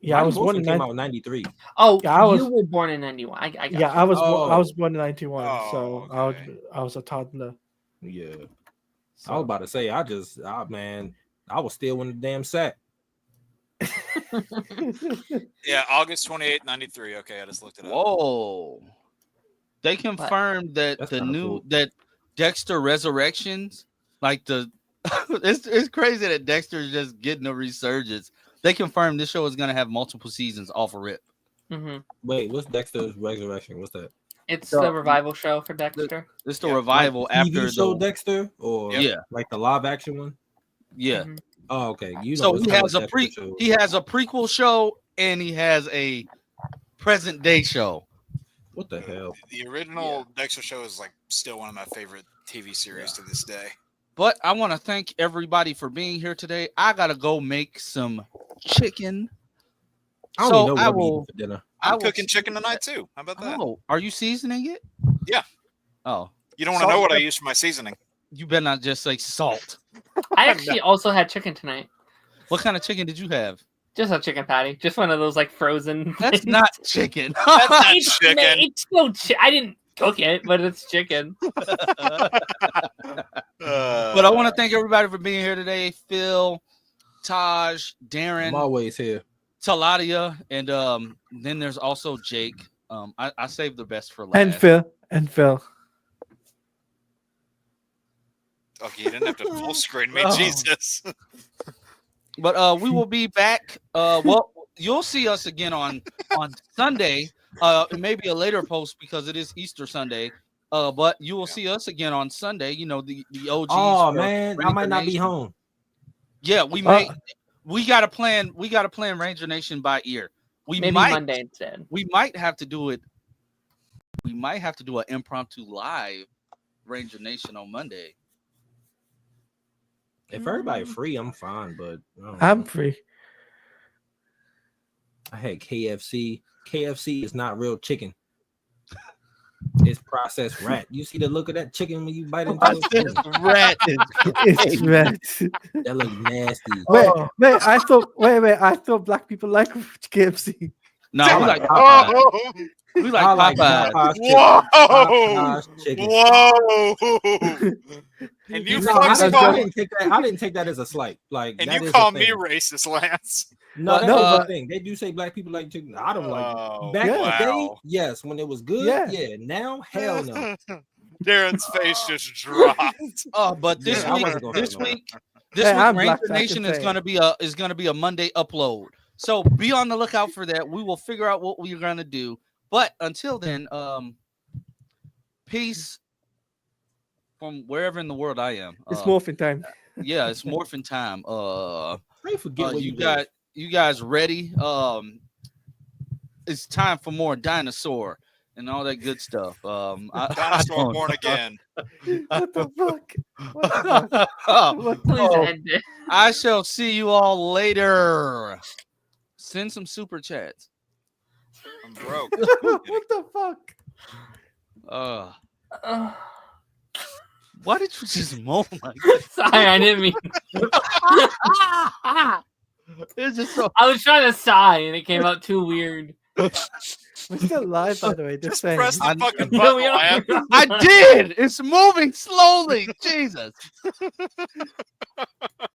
Yeah, I Mighty was born Morphin in came 90, out in 93. Oh, Yeah, I you was- were born in 91. I got Yeah, you. I Oh. was born in 91. So Oh, okay. I was a toddler. Yeah. So. I was about to say, man, I was still in the damn set. Yeah, August 28th, 93. Okay, I just looked it up. whoa! They confirmed that That's the kinda new cool. that Dexter Resurrections, like the, it's crazy that Dexter is just getting a resurgence. They confirmed this show is gonna have multiple seasons off a rip. hmm Wait, what's Dexter's Resurrection? What's that? It's the revival show for Dexter. It's the revival like after TV show the Dexter, or like the live action one. Yeah. Mhm. Oh, okay. You know, So it's he kinda has a Dexter show. he has a prequel show and he has a present day show. What the hell? The original Dexter show is like still one of my favorite TV series to this day. But I want to thank everybody for being here today. I gotta go make some chicken. I don't even know what we're eating for dinner. I'm cooking chicken tonight too. How about that? Oh, are you seasoning it? Yeah. Oh, you don't want to know what I use for my seasoning. You better not just say salt. I actually also had chicken tonight. What kind of chicken did you have? Just a chicken patty. Just one of those like frozen. That's not chicken. That's not it's, chicken. It's still I didn't cook it, but it's chicken. But I want to thank everybody for being here today. Phil, Taj, Darren. I'm always here. Taladia, and then there's also Jake. I saved the best for last. And Phil. Okay, you didn't have to full screen me, Jesus. But we will be back. Well, you'll see us again on Sunday. Maybe a later post because it is Easter Sunday. But you will see us again on Sunday. You know the OGs. Oh man, I might not be home. Yeah, we may. We gotta plan. We gotta plan Ranger Nation by ear. Maybe Monday instead. We might have to do it. We might have to do an impromptu live Ranger Nation on Monday. If everybody's free, I'm fine. But I'm free. I had KFC. KFC is not real chicken. It's processed rat. You see the look of that chicken when you bite into it? Rat. It's rat. That look nasty. Wait. I thought black people like KFC. No, we like Popeyes. Popeyes. We like Popeyes. Whoa! Chicken. Whoa! And you I didn't take that as a slight. Like, and that you is call a me thing. racist, Lance. No, that's No, the thing. They do say black people like chicken. I don't like it. Back Yeah. in the day, yes, when it was good, yeah. Now, hell no. Darren's face just dropped. Oh, but this Yeah, I week, wasn't gonna this have no. week, I'm Ranger black, I can Nation is say gonna be a Monday upload. So be on the lookout for that. We will figure out what we're gonna do. But until then, peace from wherever in the world I am. It's morphin' time. Yeah, it's morphin' time. I forget what you guys ready? It's time for more dinosaur and all that good stuff. Dinosaur born again. What the fuck? What the fuck? Please end it. I shall see you all later. Send some super chats. I'm broke. What the fuck? Why did you just moan like that? Sorry, I didn't mean. It's just so. I was trying to sigh and it came out too weird. We're still live, by the way. Just saying. Press the fucking No, button, we don't- Lance. I did. It's moving slowly. Jesus.